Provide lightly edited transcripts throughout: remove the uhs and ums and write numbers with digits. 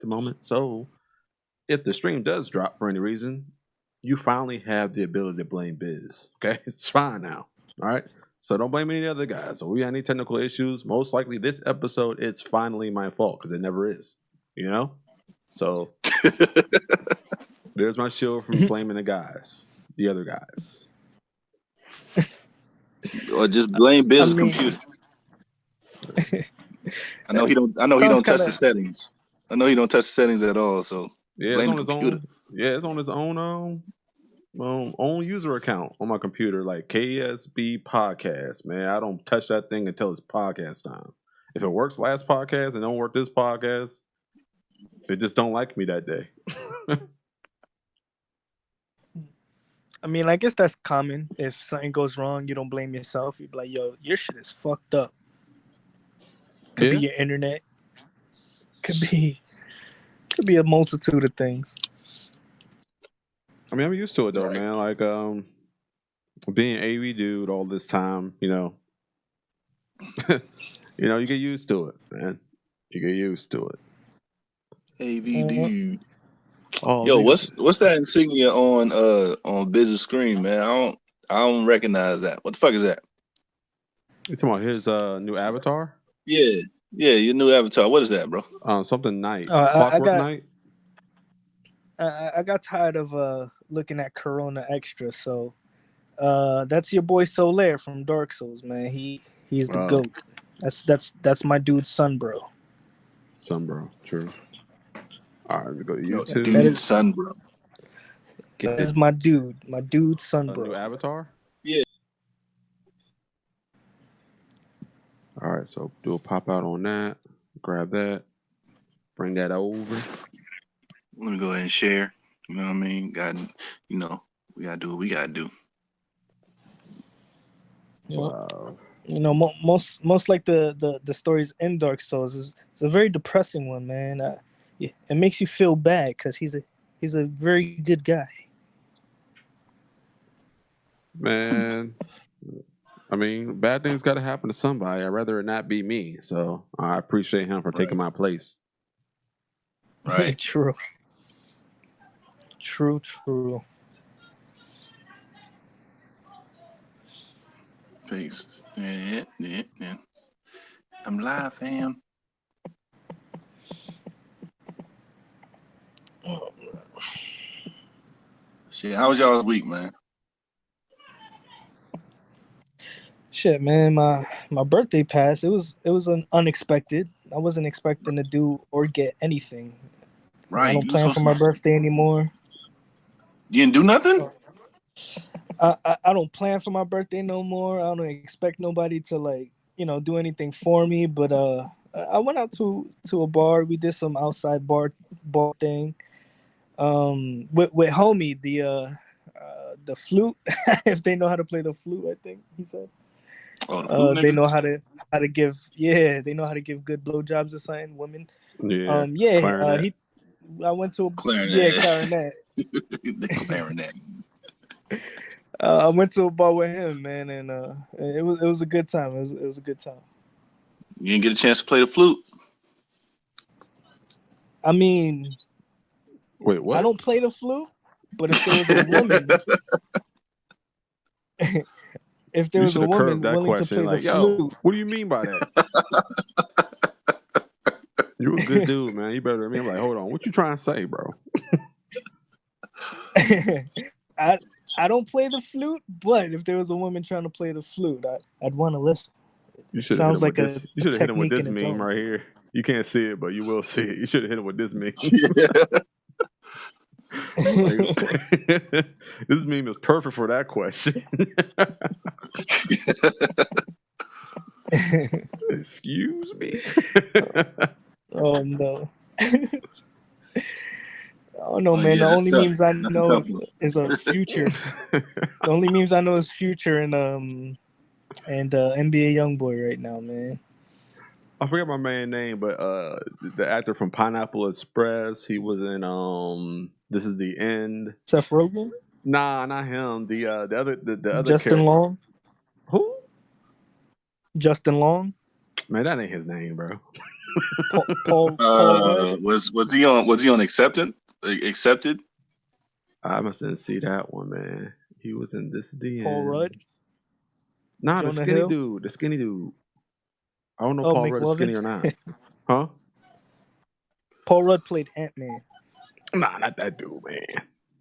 the moment. So if the stream does drop for any reason, you finally have the ability to blame Biz. Okay, it's fine now. All right. So don't blame any other guys. So we have any technical issues. Most likely this episode, it's finally my fault because it never is. You know. So there's my shield from blaming the guys, the other guys. Or just blame Biz's computer. I know he don't touch the settings. I know he don't touch the settings at all. So yeah, blame it's on his own. Yeah, it's on his own own user account on my computer, like KSB Podcast. Man, I don't touch that thing until it's podcast time. If it works last podcast and don't work this podcast, they just don't like me that day. I mean, I guess that's common. If something goes wrong, you don't blame yourself. You be like, "Yo, your shit is fucked up." Could be your internet. Could be a multitude of things. I mean, I'm used to it though, man. Like, being AV dude all this time, you know, you get used to it, man. You get used to it. AV dude. Oh, yo, what's that insignia on Biz's screen, man? I don't recognize that. What the fuck is that? You talking about his new avatar? Yeah, your new avatar. What is that, bro? Something night. Clockwork Night. I got tired of looking at Corona Extra, so that's your boy Solaire from Dark Souls, man. He's the GOAT. That's my dude Sunbro. Sunbro, true. All right, we go to YouTube. Dude, Sunbro. That is my dude Sunbro. New avatar? Yeah. All right, so do a pop out on that. Grab that. Bring that over. Let me go ahead and share. You know what I mean? We gotta do what we gotta do. Wow. Most like the stories in Dark Souls it's a very depressing one, man. It makes you feel bad because he's a very good guy. Man, I mean, bad things got to happen to somebody. I'd rather it not be me. So I appreciate him for taking my place. Right. True. Paste. Yeah. I'm live, fam. Shit, how was y'all's week, man? Shit, man, my birthday passed. It was an unexpected. I wasn't expecting to do or get anything. Right. I don't plan for my birthday anymore. You didn't do nothing? I don't plan for my birthday no more. I don't expect nobody to do anything for me. But I went out to a bar. We did some outside bar thing. With homie the flute. If they know how to play the flute, I think he said. Oh, the they know how to give. Yeah, they know how to give good blowjobs to certain women. Yeah. I went to a clarinet. Clarinet. The clarinet. I went to a bar with him, man, and it was a good time. It was a good time. You didn't get a chance to play the flute? I mean, wait, what? I don't play the flute, but if there was a woman, if there was a woman willing to play the flute, what do you mean by that? You're a good dude, man. You better than me. I'm like, hold on, what you trying to say, bro? I don't play the flute, but if there was a woman trying to play the flute, I'd want to listen. You should have hit him with this meme right here. You can't see it, but you will see it. You should have hit him with this meme. This meme is perfect for that question. Excuse me. Oh no. Oh no, man! The only memes I know is Future. The only memes I know is Future and NBA YoungBoy right now, man. I forget my man's name, but the actor from Pineapple Express, he was in This Is the End. Seth Rogen? Nah, not him. The other Justin character. Long. Who? Justin Long. Man, that ain't his name, bro. Paul Rudd. Was he on accepted? Accepted? I must didn't see that one, man. He was in This the Paul End. Rudd. Nah, the Jonah skinny Hill? dude. The skinny dude. I don't know if Oh, Paul Rudd is skinny or McLovin. not. Huh? Paul Rudd played Ant-Man. Nah, not that dude, man.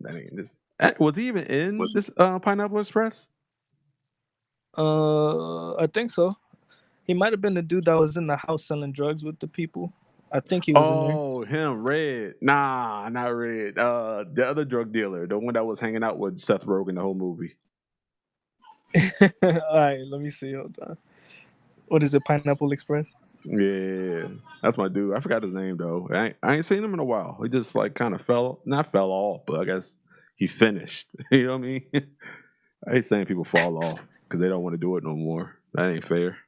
That ain't this. Was he even in Was this Pineapple Express? I think so. He might have been the dude that was in the house selling drugs with the people. I think he was in there. Oh, him, Red. Nah, not Red. The other drug dealer, the one that was hanging out with Seth Rogen the whole movie. All right, let me see. Hold on. What is it? Pineapple Express? Yeah, that's my dude. I forgot his name though. I ain't seen him in a while. He just like kind of fell off, but I guess he finished. You know what I mean? I hate saying people fall off because they don't want to do it no more. That ain't fair.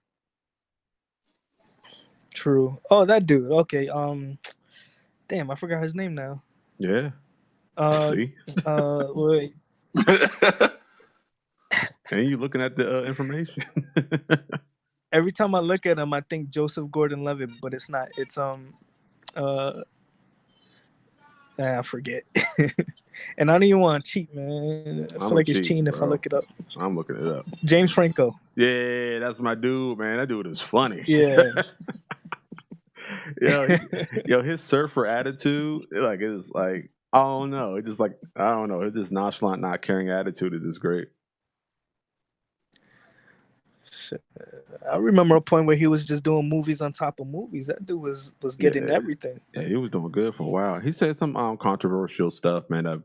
True. Oh, that dude. Okay. Damn, I forgot his name now. Yeah. See? Wait. And you looking at the information. Every time I look at him, I think Joseph Gordon-Levitt, but it's not. It's I forget. And I don't even want to cheat, man. I feel like it's cheating if I look it up. I'm looking it up. James Franco. Yeah, that's my dude, man. That dude is funny. Yeah. Yo, his surfer attitude, like it's like I don't know. It's just like I don't know. It's just nonchalant, not caring attitude is just great. Shit. I remember a point where he was just doing movies on top of movies. That dude was getting everything. Yeah, he was doing good for a while. He said some controversial stuff, man, that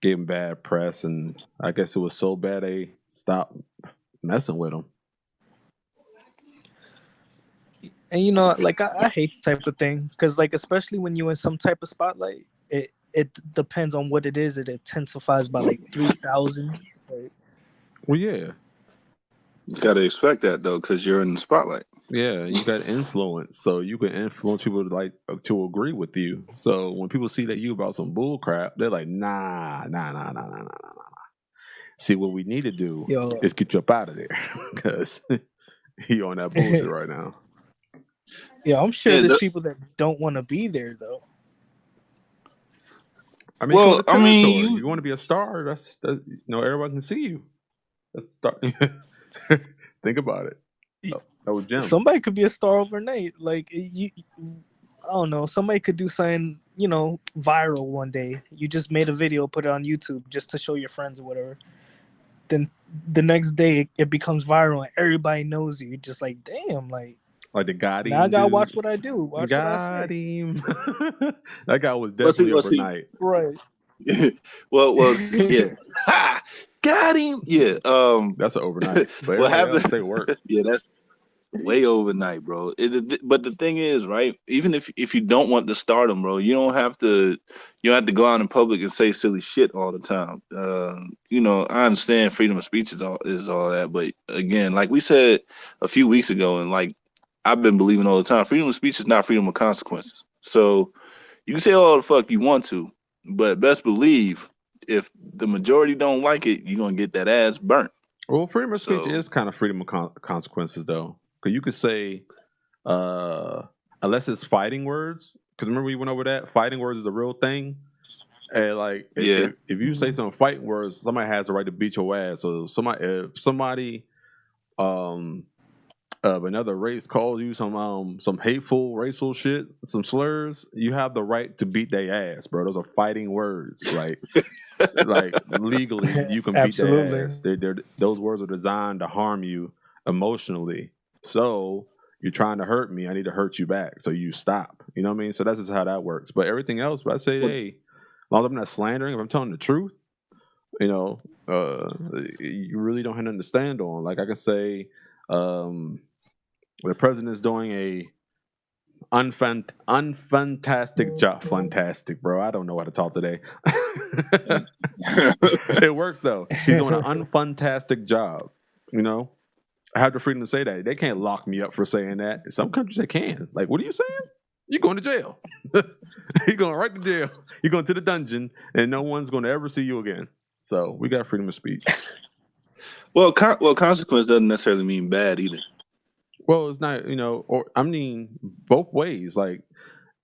gave him bad press, and I guess it was so bad they stopped messing with him. And you know, like I hate that type of thing because, like, especially when you're in some type of spotlight, it depends on what it is. It intensifies by like 3,000. Like, well, yeah, you gotta expect that though, because you're in the spotlight. Yeah, you got influence, so you can influence people to agree with you. So when people see that you about some bull crap, they're like, nah. See, what we need to do is get you up out of there because you on that bullshit right now. Yeah, I'm sure there's people that don't want to be there though. I mean, well, I mean, you want to be a star. That's everyone can see you. Think about it. That was Jim. Somebody could be a star overnight. Like I don't know. Somebody could do something, viral one day. You just made a video, put it on YouTube just to show your friends or whatever. Then the next day it becomes viral and everybody knows you. You're just like, damn, like the got him. Now I gotta watch what I do. Watch what I say. Him. That guy was definitely overnight. Right. well, yeah. Got him. Yeah. That's an overnight. But what happened? Say work. Yeah, that's way overnight, bro. But the thing is, right? Even if you don't want to stardom, bro, you don't have to go out in public and say silly shit all the time. I understand freedom of speech is all that, but again, like we said a few weeks ago, and like I've been believing all the time, freedom of speech is not freedom of consequences. So you can say all the fuck you want to, but best believe if the majority don't like it, you're gonna get that ass burnt. Well, freedom of speech is kind of freedom of consequences, though. Because you could say, unless it's fighting words, because remember we went over that? Fighting words is a real thing. And like, if you say some fighting words, somebody has the right to beat your ass. So if somebody of another race calls you some hateful racial shit, some slurs, you have the right to beat their ass, bro. Those are fighting words. Like legally, you can beat their ass. Those words are designed to harm you emotionally. So you're trying to hurt me, I need to hurt you back. So you stop. You know what I mean? So that's just how that works. But everything else, I say, hey, as long as I'm not slandering, if I'm telling the truth, you really don't have nothing to stand on. Like I can say, the president is doing a unfantastic job. Fantastic, bro. I don't know how to talk today. It works though. He's doing an unfantastic job. I have the freedom to say that. They can't lock me up for saying that. In some countries they can. Like, what are you saying? You're going to jail. You're going right to jail. You're going to the dungeon, and no one's going to ever see you again. So we got freedom of speech. Well, consequence doesn't necessarily mean bad either. Well, it's not, or I mean, both ways. Like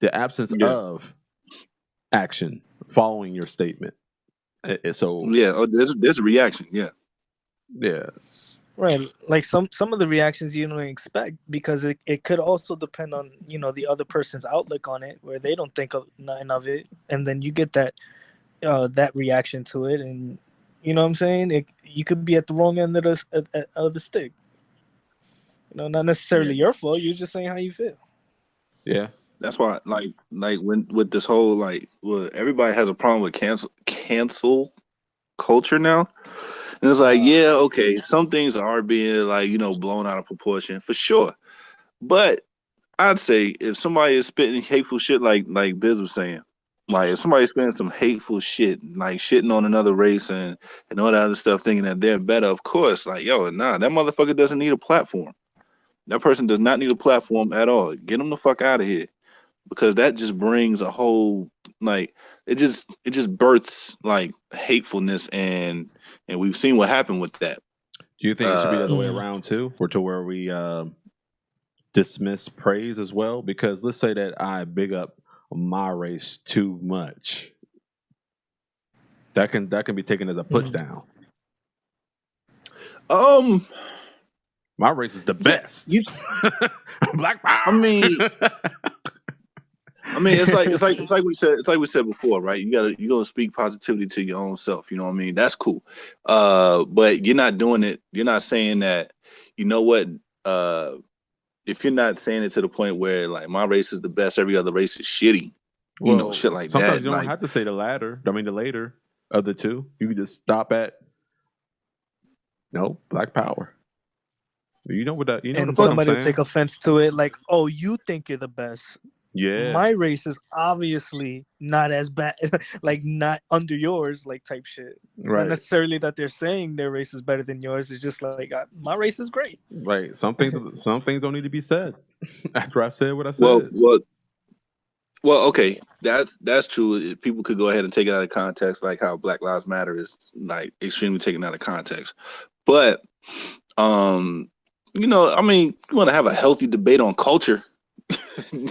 the absence Yeah, of action following your statement. So, yeah. Oh, there's a reaction. Yeah, yeah. Right, like some of the reactions you don't expect, because it could also depend on the other person's outlook on it, where they don't think of nothing of it, and then you get that reaction to it, and you know what I'm saying. You could be at the wrong end of the stick. Not yeah. necessarily your fault. You're just saying how you feel. Yeah. That's why, like when with this whole well, everybody has a problem with cancel culture now. And it's like, Uh, yeah, okay, some things are being blown out of proportion for sure. But I'd say if somebody is spitting hateful shit like Biz was saying, like if somebody's spitting some hateful shit, like shitting on another race and all that other stuff, thinking that they're better, of course, like yo, nah, that motherfucker doesn't need a platform. That person does not need a platform at all. Get them the fuck out of here, because that just brings a whole like it just births like hatefulness, and we've seen what happened with that. Do you think it should be the other way mm, around too, or to where we dismiss praise as well? Because let's say that I big up my race too much, that can be taken as a put mm. down. Um, My race is the yeah, best. you. Black I power. mean, it's like we said before, right? You gotta speak positivity to your own self. You know what I mean? That's cool. But you're not doing it. You're not saying that. You know what? Uh, if you're not saying it to the point where like my race is the best, every other race is shitty. Well, Shit like sometimes that. you don't Like, have to say the latter. I mean, the later of the two. You can just stop at no black power. You know what that? You know what the And fuck I'm somebody will saying? take offense to it, like, "Oh, you think you're the best. Yeah. My race is obviously not as bad, like not under yours, like type shit. Not Right. necessarily that they're saying their race is better than yours. It's just like my race is great." Right. Some things don't need to be said. After I said what I well, said. well, well. Okay, that's true. People could go ahead and take it out of context, like how Black Lives Matter is like extremely taken out of context. But I mean, you want to have a healthy debate on culture,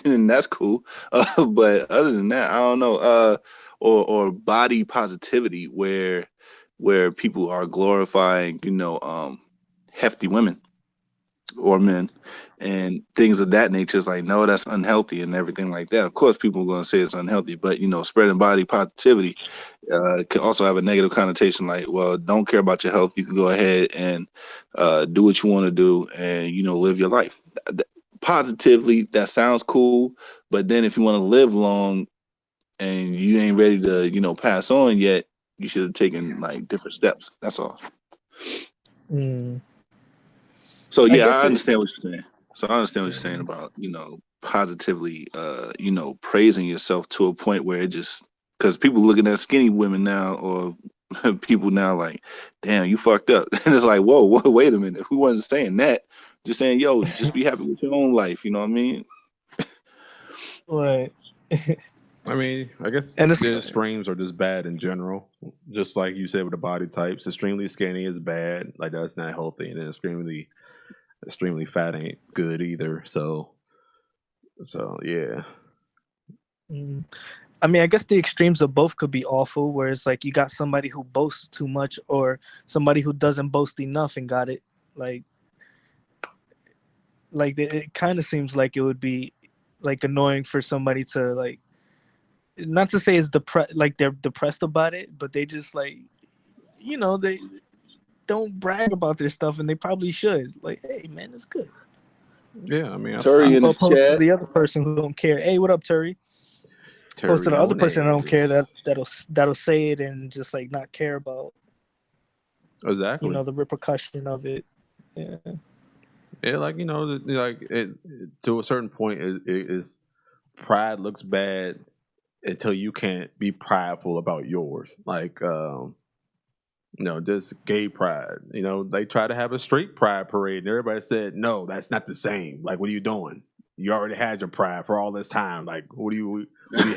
and that's cool. But other than that, I don't know. Or body positivity, where people are glorifying, hefty women or men and things of that nature. Is like, no, that's unhealthy and everything like that. Of course, people are going to say it's unhealthy, but spreading body positivity can also have a negative connotation. Like, well, don't care about your health. You can go ahead and do what you want to do, and live your life positively. That sounds cool, but then if you want to live long and you ain't ready to pass on yet, you should have taken like different steps. That's all. Mm. So I yeah, guess I it. understand what you're saying. So I understand what you're saying about positively praising yourself to a point where it just, because people looking at skinny women now, or people now, like, damn, you fucked up. And it's like, whoa, wait a minute. We wasn't saying that. Just saying, yo, just be happy with your own life. You know what I mean? Right. I mean, I guess And it's the extremes are just bad in general. Just like you said with the body types, extremely skinny is bad. Like that's not healthy, and then extremely fat ain't good either. So yeah. mm. I mean, I guess the extremes of both could be awful, where it's like you got somebody who boasts too much, or somebody who doesn't boast enough and got it. Like it kind of seems like it would be like annoying for somebody to, like, not to say it's like they're depressed about it, but they just like, they don't brag about their stuff, and they probably should. Like, hey man, it's good. Yeah, I mean, Terry in the Opposed to chat. the other person who don't care. Hey, what up, Terry? Opposed to the other person that don't care, Teriones. that'll say it and just like not care about Exactly. the repercussion of it. Yeah. Yeah, like to a certain point, is pride looks bad until you can't be prideful about yours. Like, just gay pride. They try to have a straight pride parade, and everybody said, "No, that's not the same." Like, what are you doing? You already had your pride for all this time. Like, what are you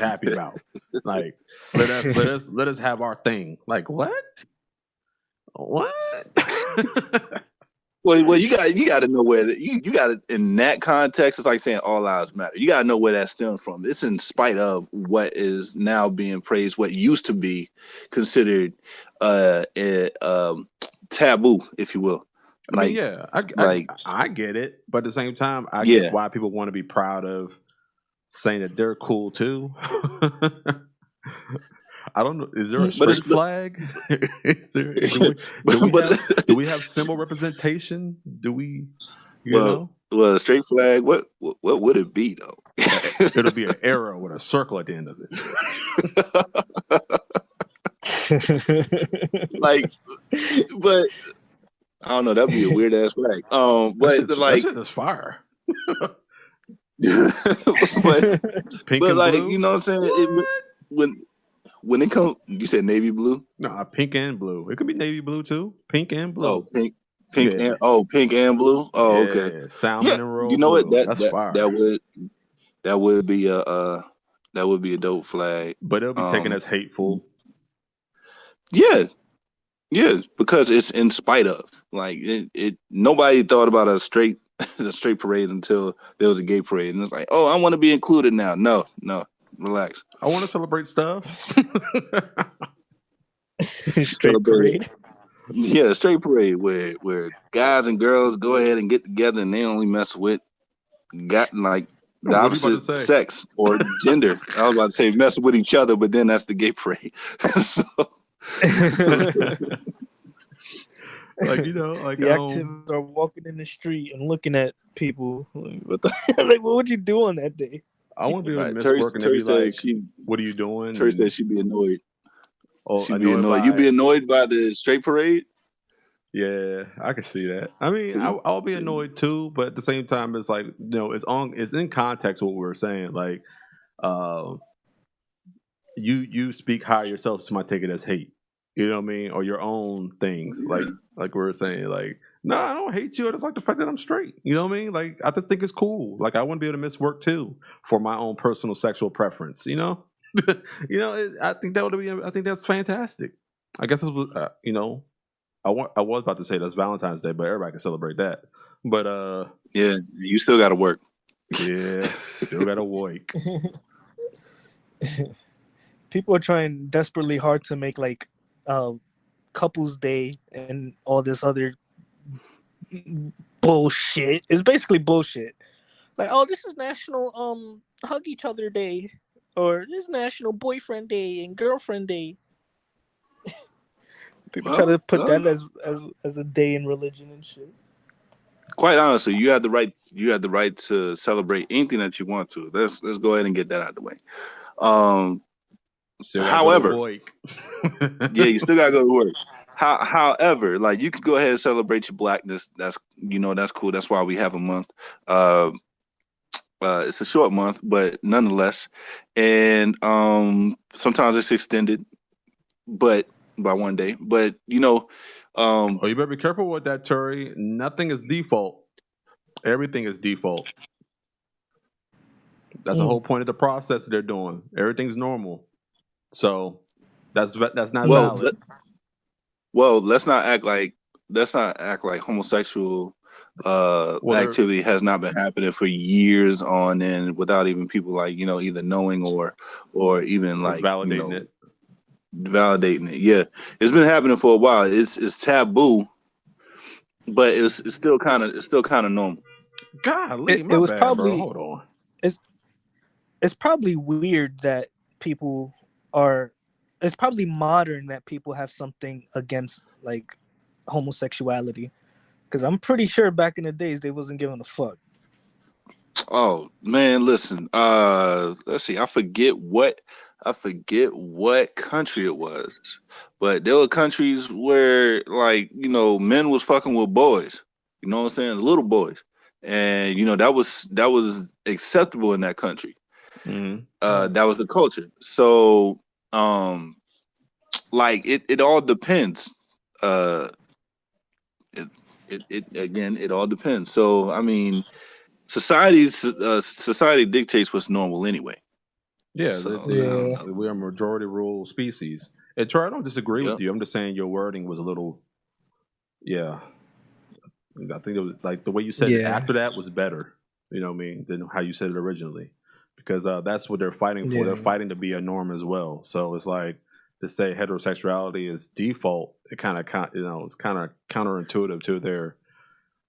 happy about? Like, let us have our thing. Like, what? What? Well, you got to know where you got to, in that context. It's like saying all lives matter. You got to know where that stems from. It's in spite of what is now being praised, what used to be considered taboo, if you will. I mean, yeah, I get it, but at the same time, I get why people want to be proud of saying that they're cool too. I don't know. Is there a straight flag? Do we have symbol representation? Do we? Well, a straight flag. What would it be though? It'll be an arrow with a circle at the end of it. Like, but I don't know. That'd be a weird ass flag. But that shit is fire. but pink but and like blue? You know what I'm saying? When it comes, you said navy blue. No, pink and blue. It could be navy blue too. Pink and blue. Oh, pink and pink and blue. Oh, yeah, okay. Salmon and royal you know blue. what? That's fire. That would be a dope flag. But it'll be taken as hateful. Yeah, because it's in spite of. Like it nobody thought about a straight parade until there was a gay parade, and it's like, oh, I want to be included now. No, relax. I want to celebrate stuff. Straight parade. Yeah, straight parade where guys and girls go ahead and get together, and they only mess with the opposite sex or gender. I was about to say mess with each other, but then that's the gay parade. So. Like, you know, like the activists are walking in the street and looking at people. What would you do on that day? I want to be able to miss work and be like, what are you doing? Terry said she'd be annoyed. Oh, she'd be annoyed. You'd be annoyed by the straight parade? Yeah, I can see that. I mean, I'll be annoyed too, but at the same time, it's like, you know, it's in context what we were saying. Like, you speak higher yourself, so might take it as hate. You know what I mean? Or your own things. Yeah. Like we were saying, like, no, I don't hate you. It's like the fact that I'm straight. You know what I mean? Like, I just think it's cool. Like, I want to be able to miss work too for my own personal sexual preference. You know, I think I think that's fantastic. I guess it's you know, I was about to say that's Valentine's Day, but everybody can celebrate that. But yeah, you still got to work. Yeah, still got to work. People are trying desperately hard to make like couples day and all this other bullshit. It's basically bullshit. Like, oh, this is National Hug Each Other Day, or this is National Boyfriend Day and Girlfriend Day. People try to put that as a day in religion and shit. Quite honestly, you have the right. You have the right to celebrate anything that you want to. Let's go ahead and get that out of the way. However, yeah, you still gotta go to work. However, like, you can go ahead and celebrate your blackness. That's cool. That's why we have a month. It's a short month, but nonetheless, and sometimes it's extended, but by one day. But you better be careful with that, Terry. Nothing is default. Everything is default. That's the whole point of the process they're doing. Everything's normal. So that's not valid. Let's not act like homosexual activity has not been happening for years on end without even people either knowing or even validating it. Validating it. Yeah, it's been happening for a while. It's taboo, but it's still kind of normal. Golly, it was bad, probably bro. Hold on. It's probably weird that people are. It's probably modern that people have something against like homosexuality, because I'm pretty sure back in the days they wasn't giving a fuck. Oh man, listen. Let's see. I forget what country it was, but there were countries where men was fucking with boys. You know what I'm saying? Little boys, and that was acceptable in that country. Mm-hmm. That was the culture. So, it all depends. It all depends. So, I mean, society dictates what's normal anyway. Yeah, we are a majority rule species. And Troy, I don't disagree with you. I'm just saying your wording was a little, I think it was like the way you said it Yeah. after that was better. You know what I mean? Than how you said it originally, because that's what they're fighting for. Yeah. They're fighting to be a norm as well. So it's like to say heterosexuality is default. It kind of it's kind of counterintuitive to their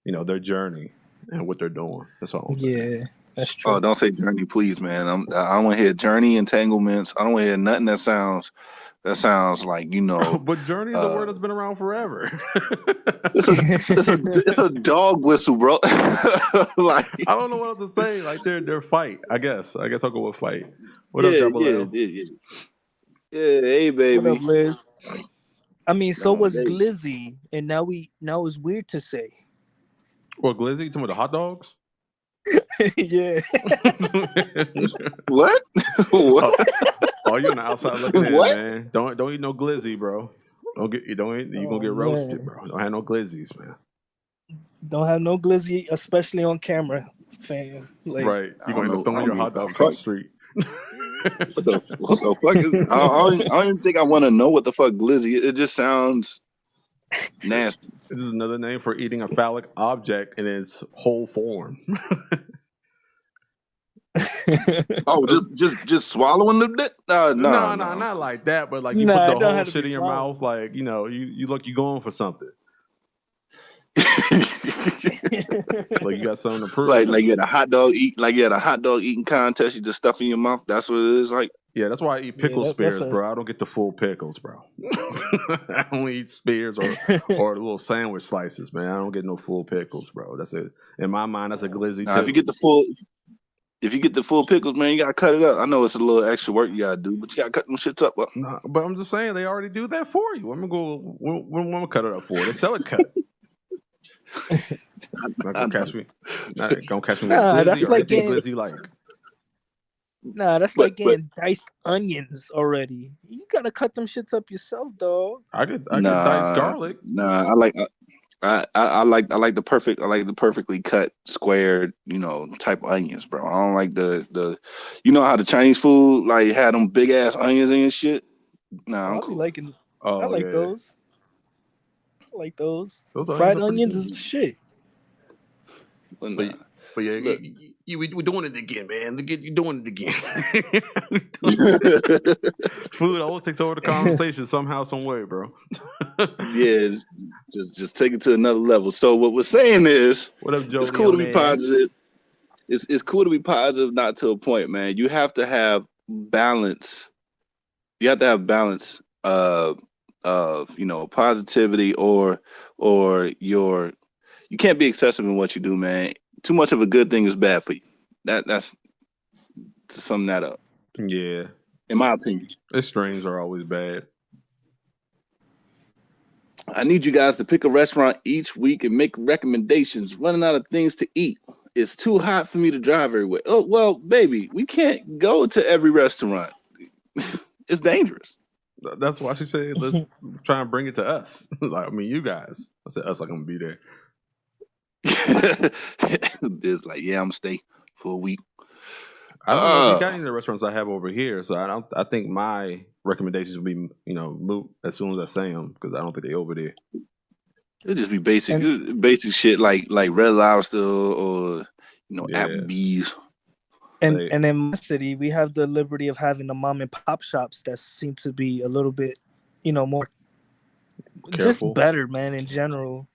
their journey and what they're doing. That's all I'm saying. Yeah, that's true. Oh, don't say journey, please, man. I don't want to hear journey, entanglements. I don't want to hear nothing that sounds like But journey is a word that's been around forever. it's a dog whistle, bro. Like I don't know what else to say. Like their fight. I guess I'll go with fight. What up, yeah, Double yeah, L? yeah. Hey, baby. What up, Liz? I mean, so No, was baby. Glizzy, and now it's weird to say. Well, Glizzy, talking about the hot dogs? Yeah. What? What? Oh, you're on the outside looking in, What? man. Don't eat no Glizzy, bro. You're gonna get roasted, man. bro. Don't have no Glizzies, man. Don't have no Glizzy, especially on camera, fam. Like, Right. You're gonna end up throwing your hot dog across the street. What the fuck is? I don't even think I want to know what the fuck Glizzy. It just sounds nasty. This is another name for eating a phallic object in its whole form. Oh, just swallowing the dick? No, not like that. But like you Nah, it put the don't whole have to shit be in your swallowed. mouth, like you look, you going for something. Like you got something to prove. like you had a hot dog eating contest. You just stuff in your mouth. That's what it is. Like Yeah, that's why I eat pickle that's spears, a- bro. I don't get the full pickles, bro. I only eat spears or little sandwich slices, man. I don't get no full pickles, bro. That's it. In my mind, that's a glizzy now, too. if you get the full pickles, man, you gotta cut it up. I know it's a little extra work you gotta do, but you gotta cut them shits up. No, but I'm just saying they already do that for you. I'm gonna go. When I'm gonna cut it up for? They sell it cut. Not gonna catch me. Not gonna catch me with Nah, glizzy that's or like anything getting- glizzy like. Nah, that's But- like getting diced onions already. You gotta cut them shits up yourself, dog. I get diced garlic. Nah, I like the perfectly cut squared, type onions, bro. I don't like the how the Chinese food like had them big ass onions and shit. Nah, I'm I'll be cool. liking. Oh, I like yeah. those. I like those. Those onions Fried are pretty onions good. is the shit. But nah. But yeah, Look. we're doing it again, man. You're doing it again. Food always takes over the conversation somehow, some way, bro. Yeah, just take it to another level. So what we're saying is, What up, Joe? it's cool to be positive. It's cool to be positive, not to a point, man. You have to have balance. You have to have balance of positivity or you can't be excessive in what you do, man. Too much of a good thing is bad for you. That's to sum that up. Yeah, In my opinion. extremes are always bad. I need you guys to pick a restaurant each week and make recommendations. Running out of things to eat. It's too hot for me to drive everywhere. Oh, well, baby, we can't go to every restaurant. It's dangerous. That's why she said, let's try and bring it to us. Like, I mean, you guys. I said, us, like, I'm going to be there. Biz like, yeah, I'm stay for a week. I don't know if you got any of the restaurants I have over here, so I think my recommendations will be, moot as soon as I say them, because I don't think they over there. It'd just be basic shit like Red Lobster or Yeah. Applebee's. And Like- and in my city, we have the liberty of having the mom and pop shops that seem to be a little bit, more Careful. just better, man. In general,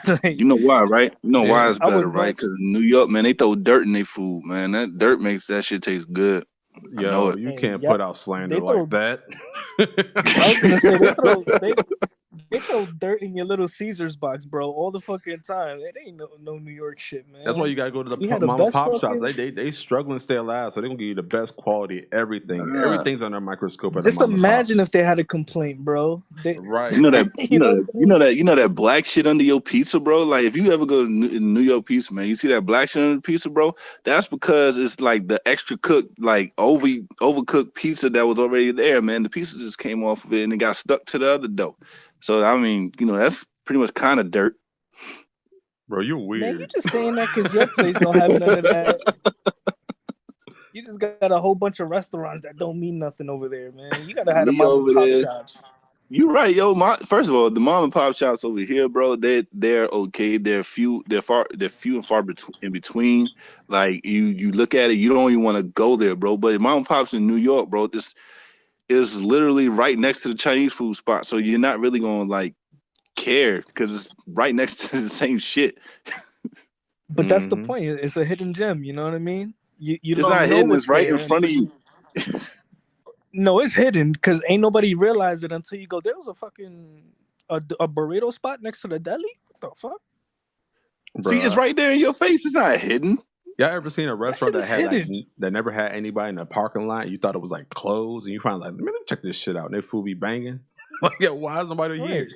like, You know why, right? You know why it's I better, wouldn't go- right? Because in New York, man, they throw dirt in their food, man. That dirt makes that shit taste good. I know Yo, it. you Hey, can't yep. put out slander They like that. I was gonna say they throw dirt in your little Caesars box, bro, all the fucking time. It ain't no New York shit, man. That's why you gotta go to We the had the mom and best pop fucking- shops. They struggling to stay alive, so they're gonna give you the best quality everything. Yeah. Everything's under a microscope. At Just the mom and imagine pops. if they had a complaint, bro. Right. You know that You know what I'm you know that black shit under your pizza, bro. Like if you ever go to New York pizza, man, you see that black shit under the pizza, bro. That's because it's like the extra cooked, like overcooked pizza that was already there, man. The pizza just came off of it and it got stuck to the other dough. So I mean, that's pretty much kind of dirt. Bro, you're Man, weird. you just saying that because your place don't have none of that. You just got a whole bunch of restaurants that don't mean nothing over there, man. You gotta have the Me mom over and pop there. shops. You're right, yo. First of all, the mom and pop shops over here, bro, they're okay. They're few and far in between. Like you look at it, you don't even want to go there, bro. But mom and pops in New York, bro, this is literally right next to the Chinese food spot. So you're not really gonna like care because it's right next to the same shit. But that's the point. It's a hidden gem. You know what I mean? You It's don't not know hidden, it's what's right in there front of until you. No, it's hidden because ain't nobody realize it until you go. There was a fucking a burrito spot next to the deli. What the fuck? See, it's right there in your face. It's not hidden. Y'all ever seen a restaurant shit that is had like hidden. that never had anybody in the parking lot? You thought it was like closed, and you find like, let me check this shit out. And their food be banging. Like, yeah, why is nobody Right. here?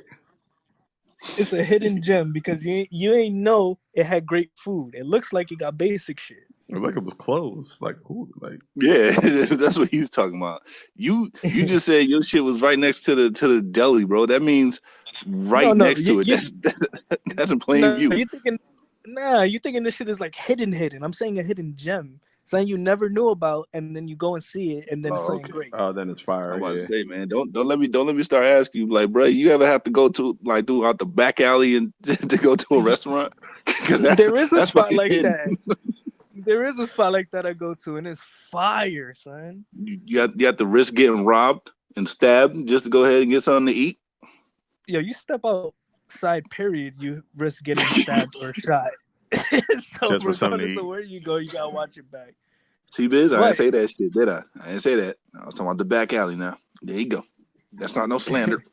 It's a hidden gem because you ain't know it had great food. It looks like it got basic shit. It looked like it was closed. Like, who? Like, Yeah, that's what he's talking about. You just said your shit was right next to the deli, bro. That means right No, next to it. That's in plain view. you thinking this shit is like hidden. I'm saying a hidden gem, something you never knew about, and then you go and see it, and then it's Oh, something okay. great. oh, then it's fire. I'm about Yeah. to say, man, don't let me start asking you, like, bro, you ever have to go to like throughout the back alley and to go to a restaurant? Because There is a that's spot fucking like hidden. that. There is a spot like that I go to, and it's fire, son. You have to risk getting robbed and stabbed just to go ahead and get something to eat. Yo, you step outside, period, you risk getting stabbed or shot. So Just for something to regardless of eat. where you go, you gotta watch it back. See, Biz, I didn't But say that shit, did I? I didn't say that. I was talking about the back alley now. There you go. That's not no slander.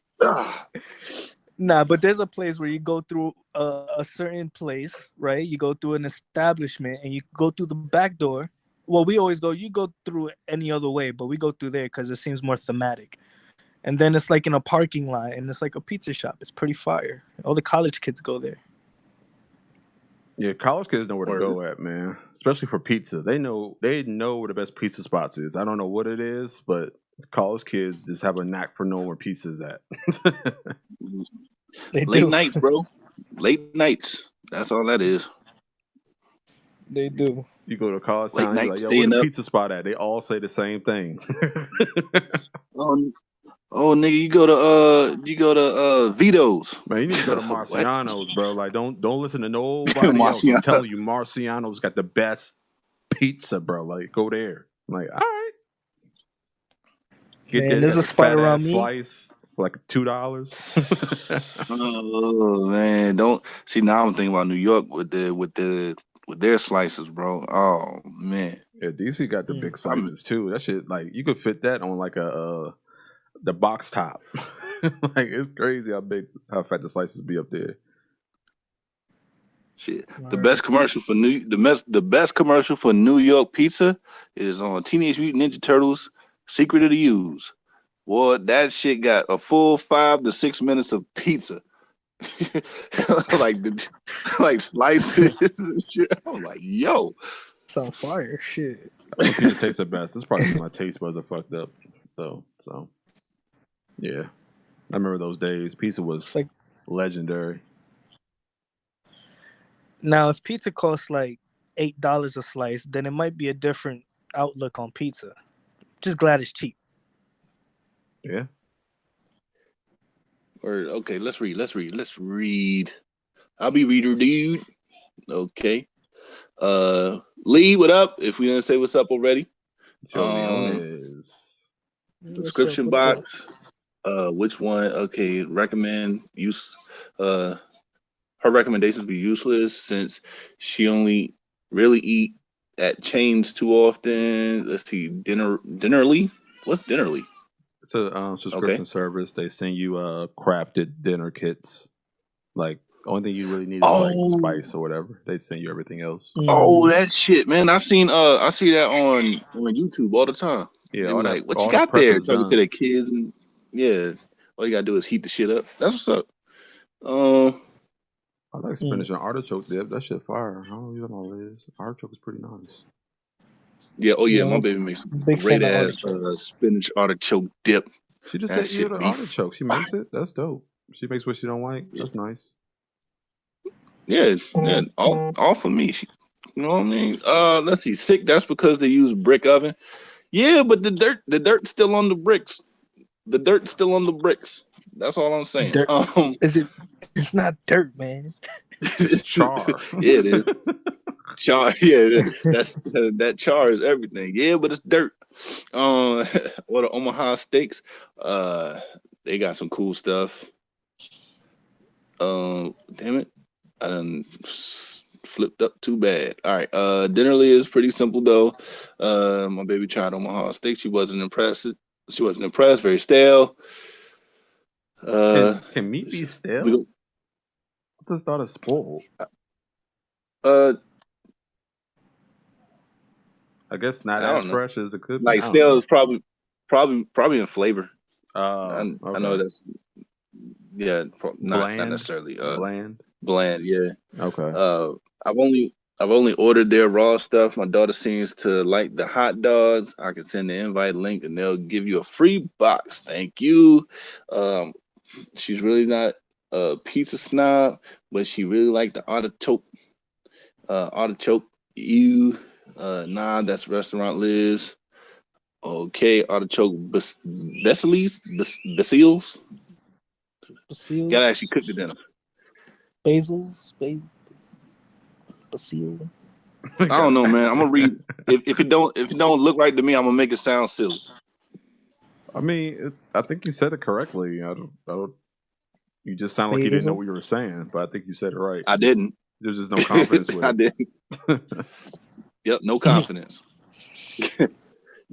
nah, but there's a place where you go through a certain place, right? You go through an establishment and you go through the back door. Well, we always go, you go through any other way, but we go through there because it seems more thematic. And then it's like in a parking lot and it's like a pizza shop. It's pretty fire. All the college kids go there. Yeah, college kids know where to Word. go at, man. Especially for pizza. They know where the best pizza spots is. I don't know what it is, but college kids just have a knack for knowing where pizza's at. They Late do. nights, bro. Late nights. That's all that is. They do. You go to college Late town, you're night, like, yo, staying where the up. pizza spot at? They all say the same thing. Oh, nigga, you go to Vito's. Man, you need to go to What? Marciano's, bro. Like, don't listen to nobody else. I'm Marciano. telling you, Marciano's got the best pizza, bro. Like, go there. I'm like, all right. Get Man, there, there's got a the spot fat around ass me. slice for like $2. Oh man, don't see now. I'm thinking about New York with their slices, bro. Oh man, Yeah, DC got the big I'm slices too. That shit, like, you could fit that on like the box top. Like, it's crazy how fat the slices be up there. shit. The best commercial for the best commercial for New York pizza is on Teenage Mutant Ninja Turtles: Secret of the Use. Boy, that shit got a full 5 to 6 minutes of pizza. like slices and shit. I'm like, yo. Sound fire. Shit. What pizza tastes the best? It's probably because my taste buds are fucked up, though. So, yeah, I remember those days. Pizza was like legendary. Now, if pizza costs like $8 a slice, then it might be a different outlook on pizza. Just glad it's cheap. Yeah. Or okay, let's read. I'll be reader dude. Okay. Lee, what up? If we didn't say what's up already. Leones. Description box. Which one? Okay, recommend use her recommendations be useless since she only really eat at chains too often. Let's see, Dinnerly. What's Dinnerly? It's a subscription service. They send you crafted dinner kits. Like, only thing you really need is like spice or whatever. They send you everything else. Oh, that shit, man! I see that on YouTube all the time. Yeah, they all like, that, what all you the got prep there? is Talking done. to the kids, and yeah, all you gotta do is heat the shit up. That's what's up. I like spinach and artichoke dip. That shit fire. I don't know what it is. Artichoke is pretty nice. Yeah. Oh yeah, my baby makes some great ass spinach artichoke dip. She just said eat the artichoke. She makes it. That's dope. She makes what she don't like. That's nice. Yeah, all for me. You know what I mean? Let's see. Sick. That's because they use brick oven. Yeah, but the dirt's still on the bricks. The dirt's still on the bricks. That's all I'm saying. Dirt. Is it? It's not dirt, man. It's char. Yeah, it is. Char. Yeah, that char is everything. Yeah, but it's dirt. Or the Omaha steaks. They got some cool stuff. Damn it, I done flipped up too bad. All right. Dinnerly is pretty simple though. My baby tried Omaha steak. She wasn't impressed. Very stale. Can meat be stale? I just thought it's spoiled. I guess not as fresh as it could be. Like stale is probably in flavor. Okay. I know that's not necessarily bland. Yeah. Okay. I've only ordered their raw stuff. My daughter seems to like the hot dogs. I can send the invite link and they'll give you a free box. Thank you. She's really not a pizza snob, but she really liked the artichoke. Nah, that's Restaurant Liz. Okay, artichoke basils. Gotta actually cook the dinner. Basil. I don't know, man. I'm gonna read. If it don't look right to me, I'm gonna make it sound silly. I mean, I think you said it correctly. I don't. You just sound like you didn't know what you were saying, but I think you said it right. I didn't. There's just no confidence with it. I didn't. Yep, no confidence. You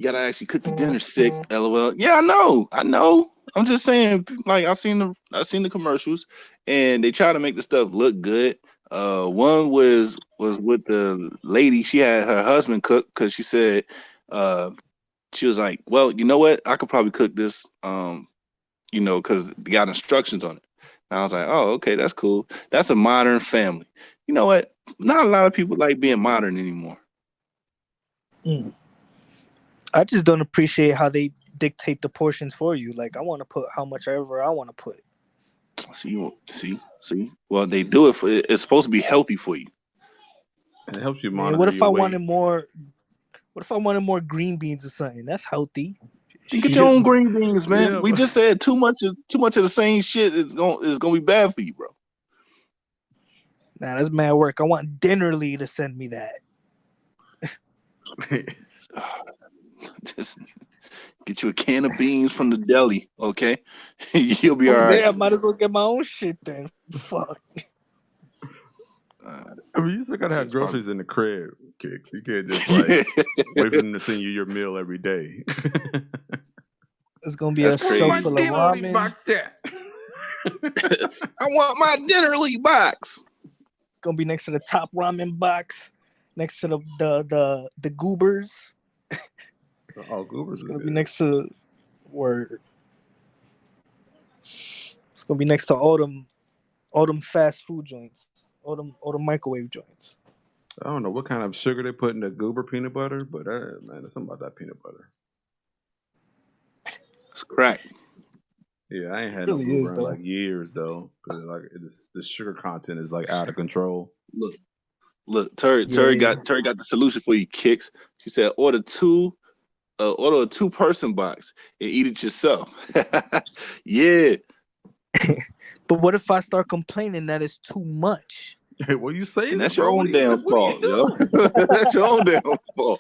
gotta actually cook the dinner stick. LOL. Yeah, I know. I'm just saying, like I've seen the commercials, and they try to make the stuff look good. One was with the lady. She had her husband cook because she said, she was like, well, you know what? I could probably cook this, because they got instructions on it. And I was like, oh, okay, that's cool. That's a modern family. You know what? Not a lot of people like being modern anymore. I just don't appreciate how they dictate the portions for you. Like, I want to put how much ever I want to put. See. Well, they do it it's supposed to be healthy for you. And it helps you monitor. What if your I weight. wanted more? What if I wanted more green beans or something? That's healthy. You get your own green beans, man. Yeah, we just said too much of the same shit is gonna be bad for you, bro. Nah, that's mad work. I want Dinnerly to send me that. Just get you a can of beans from the deli, okay? You'll be all right. I might as well get my own shit then. Fuck. I mean, you still gotta have groceries in the crib, Kicks. You can't just like wait for them to send you your meal every day. It's gonna be a shelf full of ramen. I want my Dinnerly box. It's gonna be next to the top ramen box, next to the goobers. Oh, goobers. It's gonna be next to word. It's gonna be next to all them fast food joints, all them microwave joints. I don't know what kind of sugar they put in the goober peanut butter, but man, there's something about that peanut butter. It's crack. Yeah, I ain't had no goober in like years though, because like the sugar content is like out of control. Look, Terry got the solution for you, Kicks. She said order a 2-person box and eat it yourself. Yeah. But what if I start complaining that it's too much? Hey, what you saying? That's your own damn fault, yo. That's your own damn fault.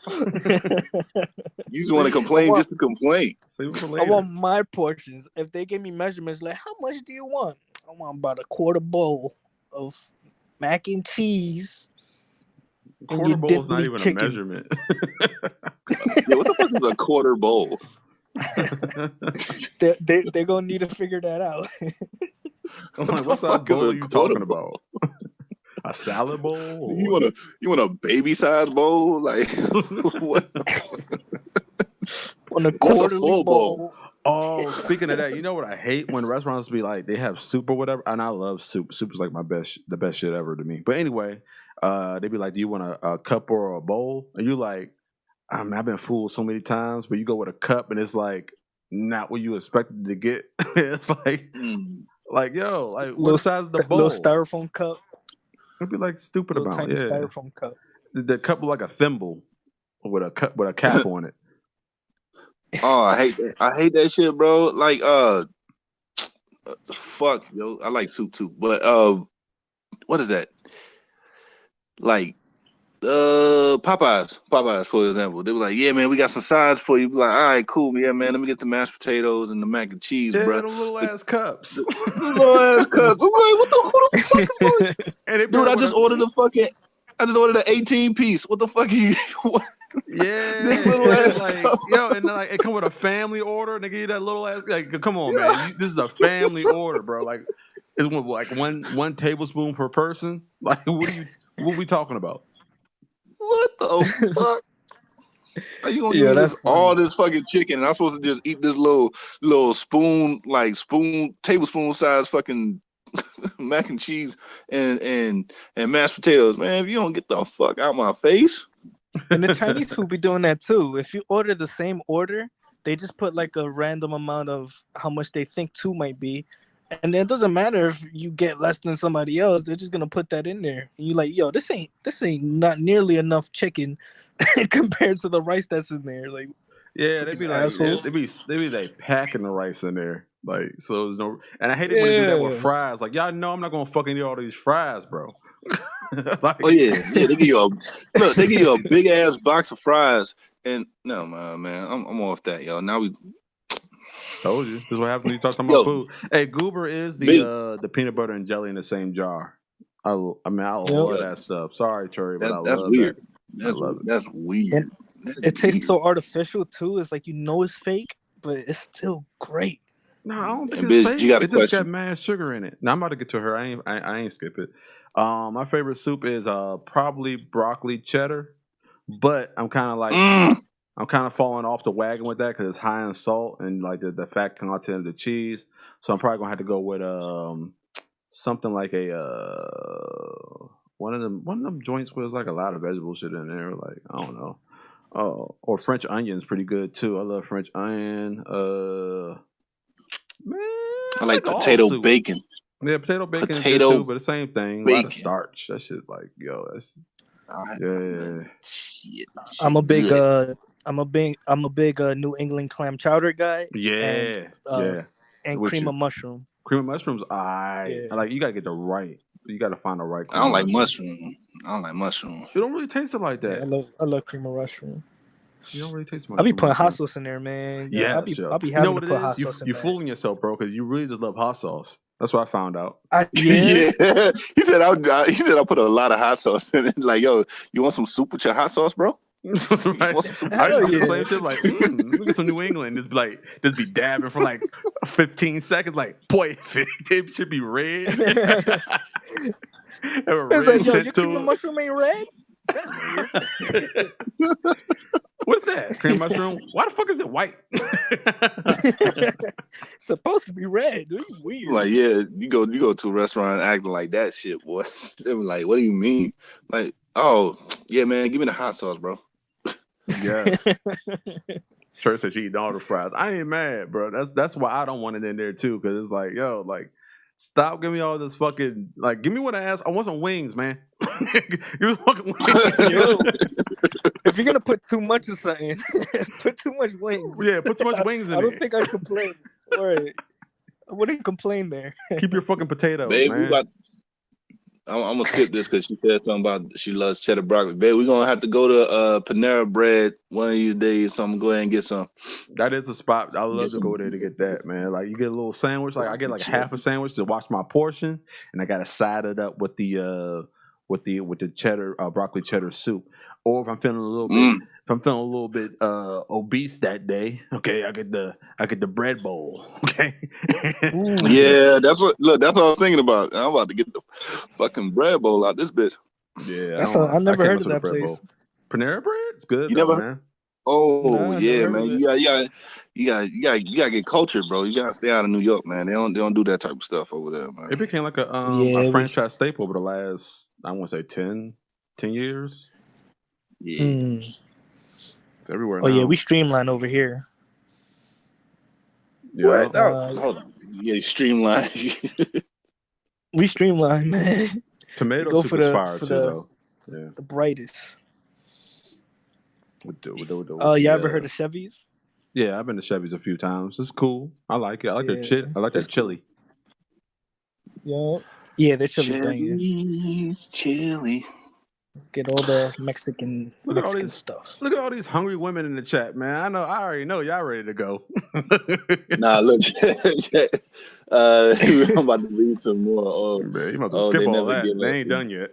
You just want to complain just to complain. I want my portions. If they give me measurements, like how much do you want? I want about a quarter bowl of mac and cheese. Quarter bowl is not even a measurement. Yeah, what the fuck is a quarter bowl? They're gonna need to figure that out. I'm like, what size bowl are you talking about? A salad bowl? Or... You want a baby size bowl? Like what? On a quarterly bowl. Oh, speaking of that, you know what I hate when restaurants be like they have soup or whatever, and I love soup. Soup is like the best shit ever to me. But anyway, they be like, "Do you want a cup or a bowl?" And you like, I mean, I've been fooled so many times, but you go with a cup and it's like not what you expected to get. It's like yo, like what size is the bowl? Little styrofoam cup. It'd be like stupid little about tiny styrofoam cup. The cup was like a thimble with a cap on it. Oh, I hate that shit, bro. Like, fuck, yo. I like soup too, but what is that? Like, Popeyes, for example. They were like, yeah, man, we got some sides for you. Be like, all right, cool, yeah, man. Let me get the mashed potatoes and the mac and cheese, Yeah, bro. them little ass cups. The little ass cups. I'm like, who the fuck is going? And they Dude, burn with I just ordered an 18 piece. What the fuck are you? This little yeah, ass like cup. yo, and then, like it come with a family order, and they give you that little ass. Like, come on, Yeah. man, this is a family order, bro. Like, it's like one tablespoon per person. Like, what we talking about? What the fuck? Are you gonna give Yeah, me that's this funny. all this fucking chicken, and I'm supposed to just eat this little spoon, like tablespoon size fucking mac and cheese and mashed potatoes, man? If you don't get the fuck out my face. And the Chinese food be doing that too. If you order the same order, they just put like a random amount of how much they think two might be. And it doesn't matter if you get less than somebody else, they're just gonna put that in there. And you're like, yo, this ain't not nearly enough chicken compared to the rice that's in there. Like, Yeah, they freaking be like, asshole. they be like packing the rice in there, like so. There's no, and I hate it when they do that with Yeah. fries. Like, y'all know I'm not gonna fucking eat all these fries, bro. Like, Oh yeah, they give you they give you a big ass box of fries, and no man, I'm off that, yo. Now we told you. This is what happens when you start talking about yo, food. Hey, Goober is biz, the peanut butter and jelly in the same jar. I mean, I Yep. love that stuff. Sorry, Cherry, but I that's love that. weird. I love it. That's weird. And That's it tastes weird. so artificial too. It's like it's fake, but it's still great. No, I don't think And it's biz, you fake. got a It just got question? mad sugar in it. Now I'm about to get to her. I ain't skip it. My favorite soup is probably broccoli cheddar, but Mm. I'm kind of falling off the wagon with that because it's high in salt and like the fat content of the cheese. So I'm probably gonna have to go with something like a one of them joints where there's like a lot of vegetable shit in there. Like, I don't know. Oh, or French onion's pretty good too. I love French onion. Man, I I like like all potato soup. bacon. Yeah, potato bacon is good too, Potato but the same thing. A lot of bacon. starch. That shit, like, yo, that's I, yeah. shit, I'm a shit big good. I'm a big New England clam chowder guy and Yeah, uh yeah. and With cream you. of mushroom. Cream of mushrooms, I Yeah. like. You gotta get the right. You gotta find the right I cream don't of like mushroom. mushroom. I don't like mushroom. You don't really taste it like Yeah, that. I love cream of mushroom. You don't really taste I be mushroom putting hot mushroom. sauce in there, man. Yes, yo. I'll be You know having to what it put is? hot sauce in You there. fooling yourself, bro, because you really just love hot sauce. That's what I found out. Yeah. Yeah, he said he said I put a lot of hot sauce in it. Like, yo, you want some soup with your hot sauce, bro? You Right? want some soup with I your used to Hell do the hot yeah. same shit. Like, look at some New England. Just be dabbing for like 15 seconds. Like, boy, it should be red. Have a It's like, red yo, your tint cream of to mushroom ain't red? That's weird. it. What's that? Cream mushroom? Why the fuck is it white? Supposed to be red. Are you sauce? weird? Like, yeah, you go to a restaurant acting like that shit, boy. They were like, what do you mean? Like, oh, yeah, man, give me the hot sauce, bro. Yes. Church said she eating all the fries. I ain't mad, bro. That's why I don't want it in there too, because it's like, yo, like, stop giving me all this fucking like. Give me what I asked. I want some wings, man. Give me fucking wings. Yo, if you're gonna put too much of something, put too much wings. Yeah, put too much wings in I don't it. think I'd complain. Right. I wouldn't complain there. Keep your fucking potatoes, Babe, man. I'm gonna skip this because she said something about she loves cheddar broccoli. Babe, we're gonna have to go to Panera Bread one of these days. So I'm gonna go ahead and get some. That is a spot. I Get love to some go there to get that, man. Like, you get a little sandwich. Like, I get broccoli like cheddar. half a sandwich to watch my portion, and I gotta side it up with the cheddar broccoli cheddar soup. Or if I'm feeling a little bit Mm. if I'm feeling a little bit obese that day, okay, I get the bread bowl. Okay. Ooh. Yeah, that's what I was thinking about. I'm about to get the fucking bread bowl out this bitch. Yeah, I I never can't heard mess of with the that bread place. bowl. Panera bread? It's good You though, never? man. Oh Nah, I never yeah, heard man. of it. You gotta get cultured, bro. You gotta stay out of New York, man. They don't do that type of stuff over there, man. It became like a Yeah, franchise staple over the last, I want to say 10 years. Yeah. It's everywhere Oh yeah, now. we streamline over here. Yeah. What? Oh, Uh, hold on. Yeah, streamline. we streamline, man. We Tomato go soup for is the fire for too, the though. Yeah. the brightest. With You the ever heard of Chevy's? Yeah, I've been to Chevy's a few times. It's cool. I like it. I like their Yeah, I like their it's cool. chili. Yeah, their chili's banging. Chevy's chili. Get all the Mexican Look at all stuff. Look at all these hungry women in the chat, man. I already know y'all ready to go. Nah, look, I'm about to read some more. Man, you might as well skip They all never that. give They up. ain't done yet.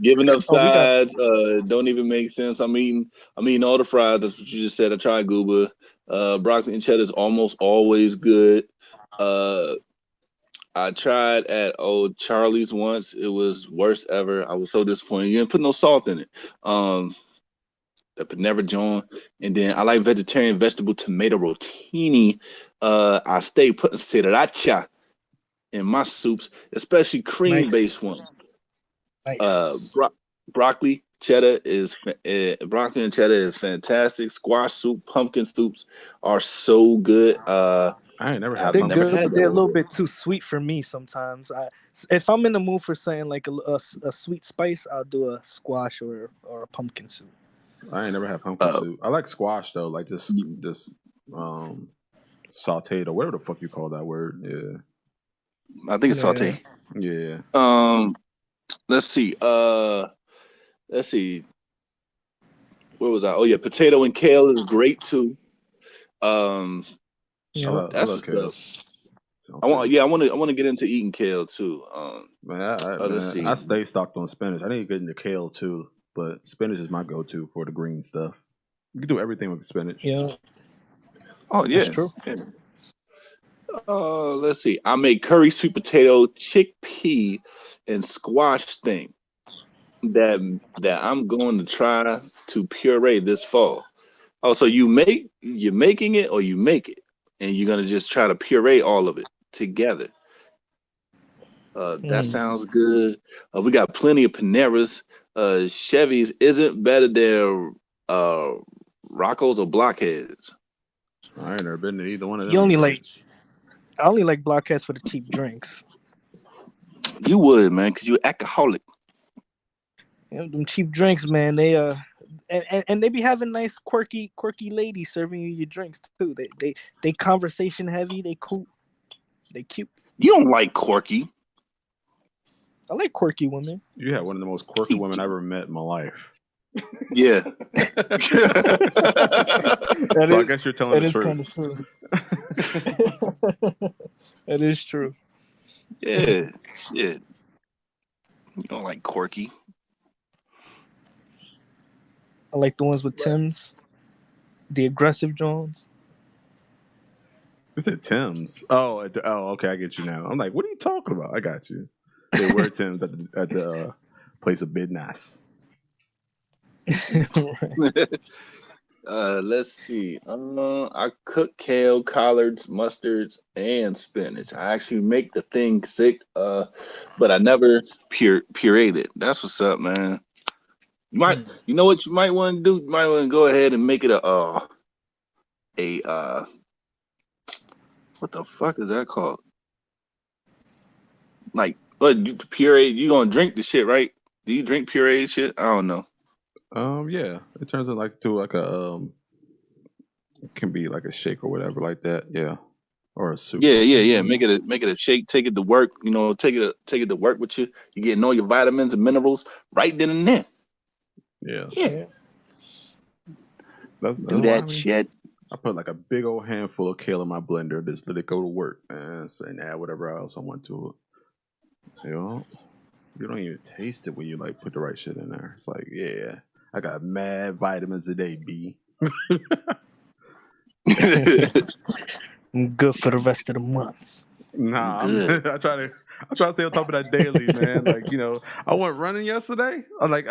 Giving up Oh, we got sides don't even make sense. I'm eating all the fries. That's what you just said. I tried Gooba. Broccoli and cheddar is almost always good. I tried at Old Charlie's once. It was worst ever. I was so disappointed. You didn't put no salt in it. The Panera John, and then I like vegetarian vegetable tomato rotini. I stay putting sriracha in my soups, especially cream based ones. nice. Broccoli cheddar is broccoli and cheddar is fantastic. Squash soup, pumpkin soups are so good. I ain't never had I've They're never good, had but they're a that little before. bit too sweet for me sometimes. If I'm in the mood for saying like a sweet spice, I'll do a squash or a pumpkin soup. I ain't never had pumpkin soup. I like squash though, like just sauteed or whatever the fuck you call that word. Yeah. I think it's saute. Yeah. Let's see. Where was I? Oh yeah, potato and kale is great too. I That's love the kale. stuff. I want to get into eating kale too. Let's see. I stay stocked on spinach. I need to get into kale too, but spinach is my go-to for the green stuff. You can do everything with spinach. Yeah. Oh yeah. That's true. Yeah. Let's see. I make curry, sweet potato, chickpea, and squash thing that I'm going to try to puree this fall. Oh, so you're making it or you make it, and you're gonna just try to puree all of it together. That sounds good. We got plenty of Paneras. Chevy's isn't better than Rocco's or Blockheads. I ain't never been to either one of You them only joints. I only like Blockheads for the cheap drinks. You would, man, because you're alcoholic. Them cheap drinks, man. They and they be having nice, quirky ladies serving you your drinks too. They conversation heavy. They cool. They cute. You don't like Corky. I like quirky women. You had one of the most quirky women I ever met in my life. Yeah. So I guess you're telling the truth. Kind of true. That is true. Yeah. You don't like Corky. I like the ones with Tim's, the aggressive Jones. You said Tim's. Oh, okay, I get you now. I'm like, what are you talking about? I got you. They wear Tim's at the place of BizZness. Let's see. I cook kale, collards, mustards, and spinach. I actually make the thing sick, but I never pureed it. That's what's up, man. You know what you might want to do? You might want to go ahead and make it a what the fuck is that called? Like, puree? You gonna drink the shit, right? Do you drink puree shit? I don't know. Yeah, it turns into it can be like a shake or whatever like that. Yeah, or a soup. Yeah. Make it a shake. Take it to work. You know, take it to work with you. You getting all your vitamins and minerals right then and there. Yeah. Do that shit. I put like a big old handful of kale in my blender. Just let it go to work, man, and add whatever else I want to it. You don't even taste it when you like put the right shit in there. It's like, yeah, I got mad vitamins today, B. I'm good for the rest of the month. Nah, I try to stay on top of that daily, man. Like, I went running yesterday. I did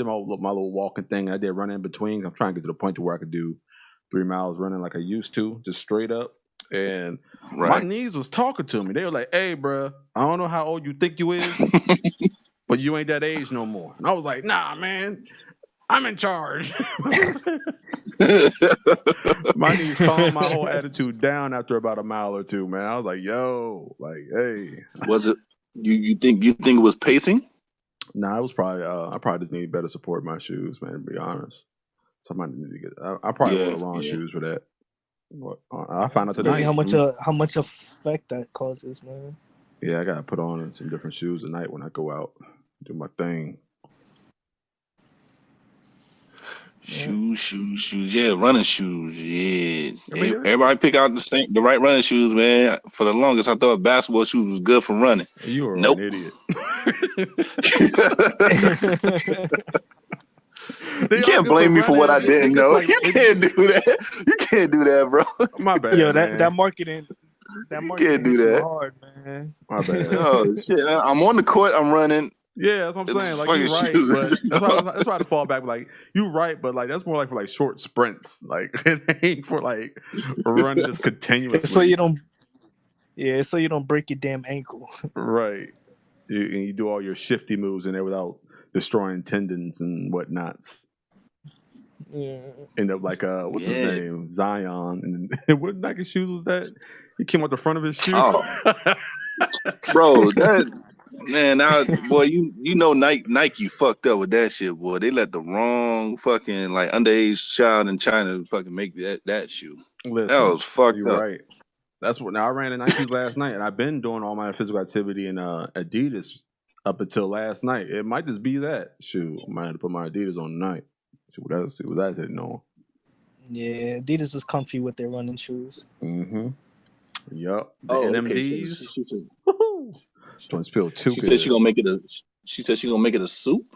my little walking thing. I did run in between. I'm trying to get to the point to where I could do 3 miles running like I used to, just straight up. And my knees was talking to me. They were like, "Hey, bro, I don't know how old you think you is, but you ain't that age no more." And I was like, "Nah, man, I'm in charge." My knees calmed my whole attitude down after about a mile or two, man. I was like, "Yo, like, hey." Was it? You think it was pacing? Nah, it was probably. I probably just need better support in my shoes, man. To be honest. Somebody need to get. I probably wear the wrong shoes for that. What I found out Crazy tonight. how much effect that causes, man. Yeah, I gotta put on some different shoes tonight when I go out, do my thing. Shoes. Yeah, running shoes. Yeah. I mean, Everybody pick out the right running shoes, man. For the longest, I thought basketball shoes was good for running. You are nope. an idiot. You can't blame me for what I didn't know. Like, you can't do that. You can't do that, bro. My bad. Yo, man. that marketing can't do that. Hard, man. My bad. Oh shit! I'm on the court. I'm running. Yeah, that's what I'm saying. Like you're right, but that's why I fall back. Like you're right, but like that's more like for like short sprints. Like it ain't for like running just continuously. So you don't break your damn ankle. Right. You do all your shifty moves in there without destroying tendons and whatnots. Yeah. End up like what's his name? Zion. And what Nike shoes was that? He came out the front of his shoe. Oh. Bro, that man, now boy, you know Nike fucked up with that shit, boy. They let the wrong fucking like underage child in China fucking make that shoe. Listen, that was fucked up. Right. That's what. Now I ran in Nikes last night, and I've been doing all my physical activity in Adidas up until last night. It might just be that shoe. I might have to put my Adidas on tonight. See what that's hitting on. Yeah, Adidas is comfy with their running shoes. Mm-hmm. Yup. The NMDs. She said she gonna make it a. She said she gonna make it a soup,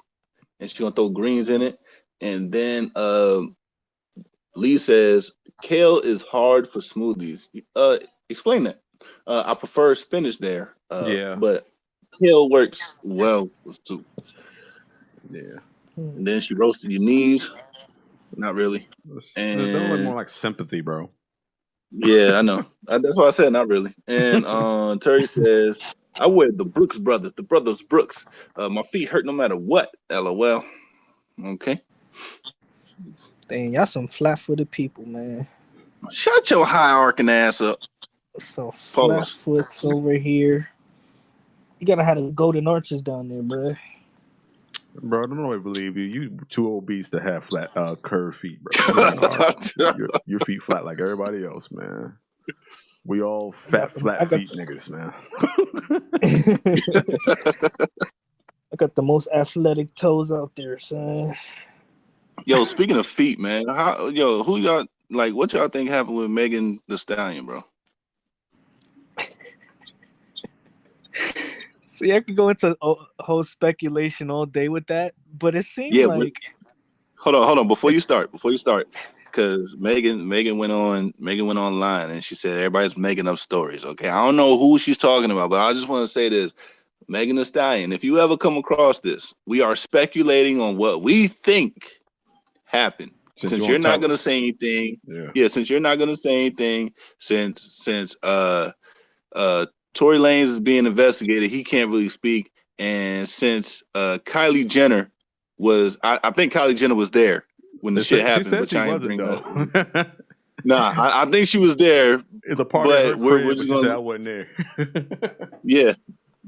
and she gonna throw greens in it, and then Lee says kale is hard for smoothies. Explain that. I prefer spinach there. But kale works well with soup. Yeah. And then she roasted your knees. Not really. And they're like more like sympathy, bro. Yeah, I know. That's why I said not really. And Terry says, I wear the Brooks Brothers, the Brothers Brooks. My feet hurt no matter what. LOL. Okay. Dang, y'all some flat-footed people, man. Shut your high-arcing ass up. So flat-foots over here. You gotta have the golden arches down there, bro. Bro, I don't really believe you. You too obese to have flat, curved feet, bro. Your feet flat like everybody else, man. We all fat, flat feet niggas, man. I got the most athletic toes out there, son. Yo, speaking of feet, man, who y'all like? What y'all think happened with Megan Thee Stallion, bro? See, I could go into a whole speculation all day with that, but it seemed like. Hold on. Before you start, because Megan went online and she said everybody's making up stories. Okay, I don't know who she's talking about, but I just want to say this: Megan Thee Stallion. If you ever come across this, we are speculating on what we think happened. Since you're not gonna say anything, since you're not gonna say anything, since Tory Lanez is being investigated, he can't really speak. And since Kylie Jenner was, I think Kylie Jenner was there when the shit happened, which I ain't bring up. Nah, I think she was there. It's a part of her crib, but she said I wasn't there. Yeah.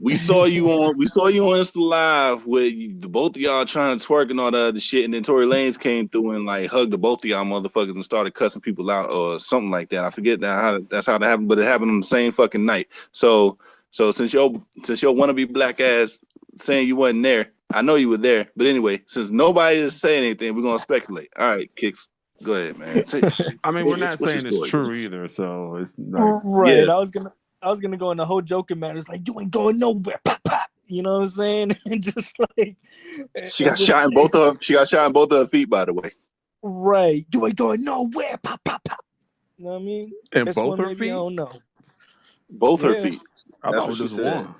We saw you on Insta Live with the both of y'all trying to twerk and all the other shit, and then Tory Lanez came through and like hugged the both of y'all motherfuckers and started cussing people out or something like that. I forget that's how that happened, but it happened on the same fucking night. So since your wannabe black ass saying you wasn't there, I know you were there. But anyway, since nobody is saying anything, we're gonna speculate. All right, Kicks, go ahead, man. I mean, we're not saying it's true either, so it's like right. Yeah. I was gonna go in the whole joking matter. It's like you ain't going nowhere. Pop, pop. You know what I'm saying? And just like she got shot in both of her feet, by the way. Right. You ain't going nowhere. Pop, pop, pop. You know what I mean? And both her feet? I don't know. Both her feet. I thought it was just one.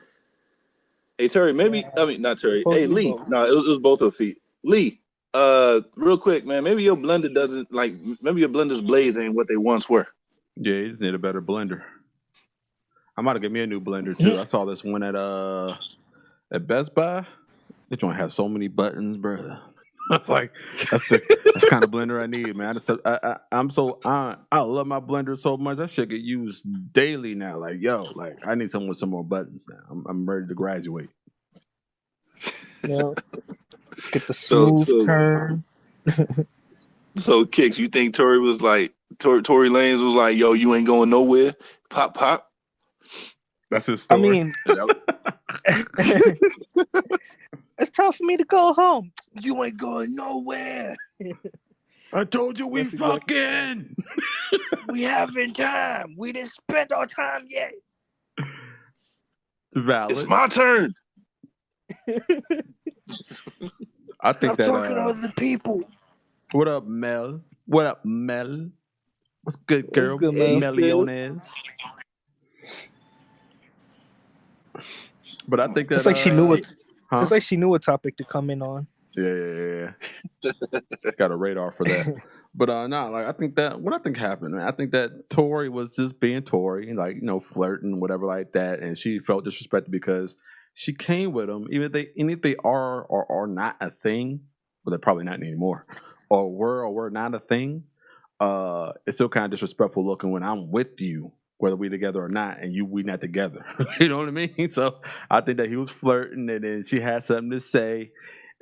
Hey Terry, not Terry. Hey Lee. No, it was both her feet. Lee, real quick, man. Maybe your blender maybe your blender's blades ain't what they once were. Yeah, you just need a better blender. I might have get me a new blender too. I saw this one at Best Buy. This joint has so many buttons, bro. That's like that's the kind of blender I need, man. I love my blender so much. That shit get used daily now. Like I need someone with some more buttons now. I'm ready to graduate. Yeah. Get the smooth turn. So, Kicks, you think Tory was like Tory Lanez was like, "Yo, you ain't going nowhere." Pop, pop. That's his I story. mean, it's time for me to go home. You ain't going nowhere. I told you we That's exactly- fucking. We having time. We didn't spend our time yet. Valid. It's my turn. I think I'm that. talking to other people. What up, Mel? What up, Mel? What's good, girl? What's good, Mel? Meliones. But I think that It's like she knew what. Huh? It's like she knew a topic to come in on. Yeah. She's got a radar for that. But no, like I think that what I think happened, man, I think that Tori was just being Tori, like, you know, flirting, whatever like that, and she felt disrespected because she came with him, even if they are or are not a thing, but they're probably not anymore, or were not a thing. It's still kind of disrespectful looking when I'm with you, whether we together or not, and we not together. You know what I mean? So I think that he was flirting, and then she had something to say,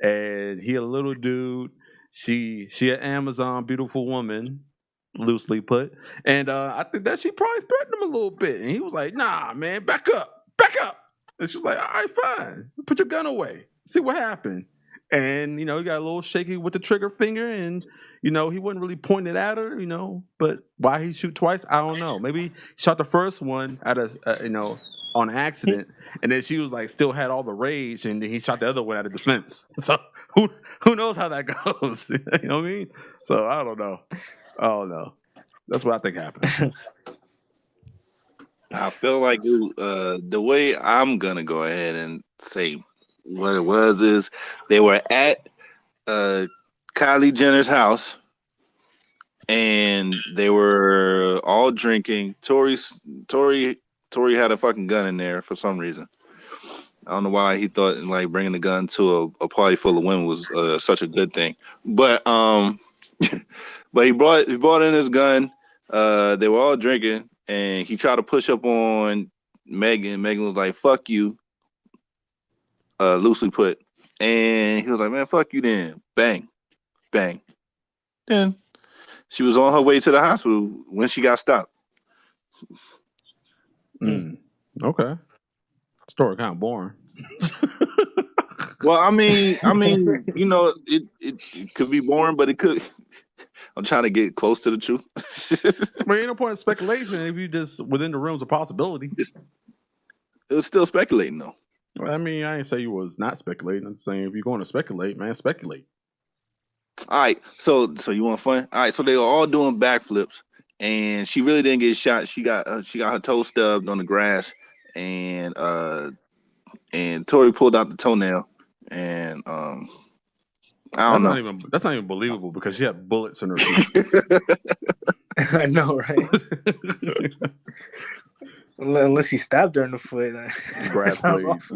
and he a little dude. She an Amazon beautiful woman, loosely put, and I think that she probably threatened him a little bit, and he was like, "Nah, man, back up." And she was like, "All right, fine, put your gun away, see what happened." And you know, he got a little shaky with the trigger finger, and you know, he wasn't really pointing at her, you know. But why he shoot twice, I don't know. Maybe he shot the first one at on accident, and then she was like still had all the rage, and then he shot the other one out of defense. So who knows how that goes? You know what I mean? So I don't know. That's what I think happened. I feel like the way I'm gonna go ahead and say what it was is they were at Kylie Jenner's house and they were all drinking. Tory had a fucking gun in there for some reason. I don't know why he thought like bringing the gun to a party full of women was such a good thing, but but he brought in his gun. They were all drinking, and he tried to push up on Megan. Megan was like, "Fuck you," loosely put, and he was like, "Man, fuck you." Then bang, bang. Then she was on her way to the hospital when she got stopped. Okay, story kind of boring. Well, I mean, you know, it could be boring, but it could. I'm trying to get close to the truth. But ain't no point in speculation if you just within the realms of possibility. It was still speculating though. I mean, I didn't say you was not speculating. I'm saying if you're going to speculate, man, speculate. All right, so you want fun? All right, so they were all doing backflips, and she really didn't get shot. She got her toe stubbed on the grass, and Tori pulled out the toenail, and I don't know. That's not even believable because she had bullets in her feet. I know, right? Unless he stabbed her in the foot. Grass blades.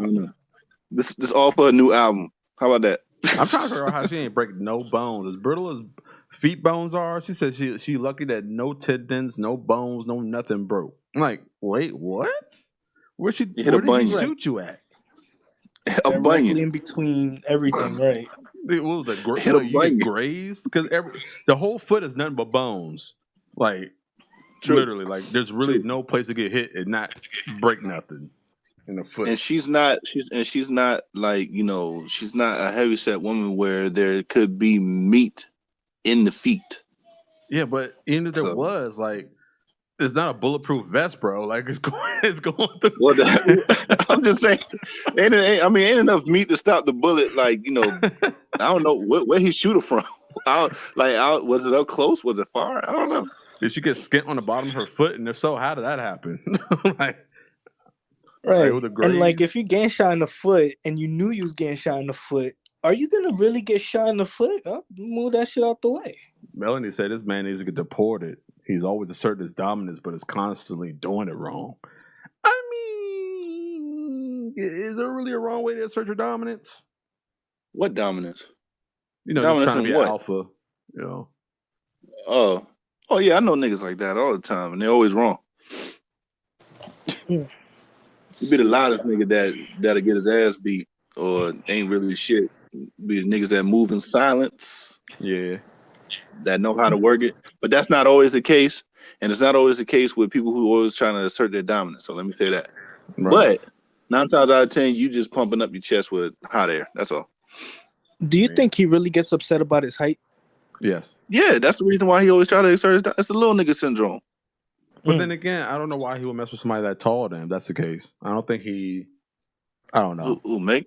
This all for a new album. How about that? I'm trying to figure out how she ain't break no bones. As brittle as feet bones are, she said she lucky that no tendons, no bones, no nothing broke. I'm like, wait, what? Where did he shoot you at? A bunion in between everything, right? It was you grazed because the whole foot is nothing but bones. Like literally, like there's really no place to get hit and not break nothing in the foot. And she's not like, you know, she's not a heavyset woman where there could be meat in the feet. Yeah, but even if there was, like, it's not a bulletproof vest, bro. Like it's going through. Well, I'm just saying, ain't enough meat to stop the bullet. Like, you know, I don't know where he shoot it from. Was it up close? Was it far? I don't know. Did she get skint on the bottom of her foot? And if so, how did that happen? Right. And like, if you getting shot in the foot and you knew you was getting shot in the foot, are you gonna really get shot in the foot? Move that shit out the way. Melanie said this man needs to get deported. He's always asserting his dominance, but is constantly doing it wrong. I mean, is there really a wrong way to assert your dominance? What dominance? You know, dominance just trying to be an alpha. You know. Oh yeah, I know niggas like that all the time, and they're always wrong. You be the loudest nigga that'll get his ass beat or ain't really shit. Be the niggas that move in silence. Yeah. that know how to work it. But that's not always the case, and it's not always the case with people who are always trying to assert their dominance. So let me say that. Right. But 9 times out of 10, you just pumping up your chest with hot air. That's all. Do you think he really gets upset about his height? Yes. Yeah, that's the reason why he always try to exert his. It's the little nigga syndrome. But then again, I don't know why he would mess with somebody that taller than him. That's the case. I don't think he. I don't know. Who Megan?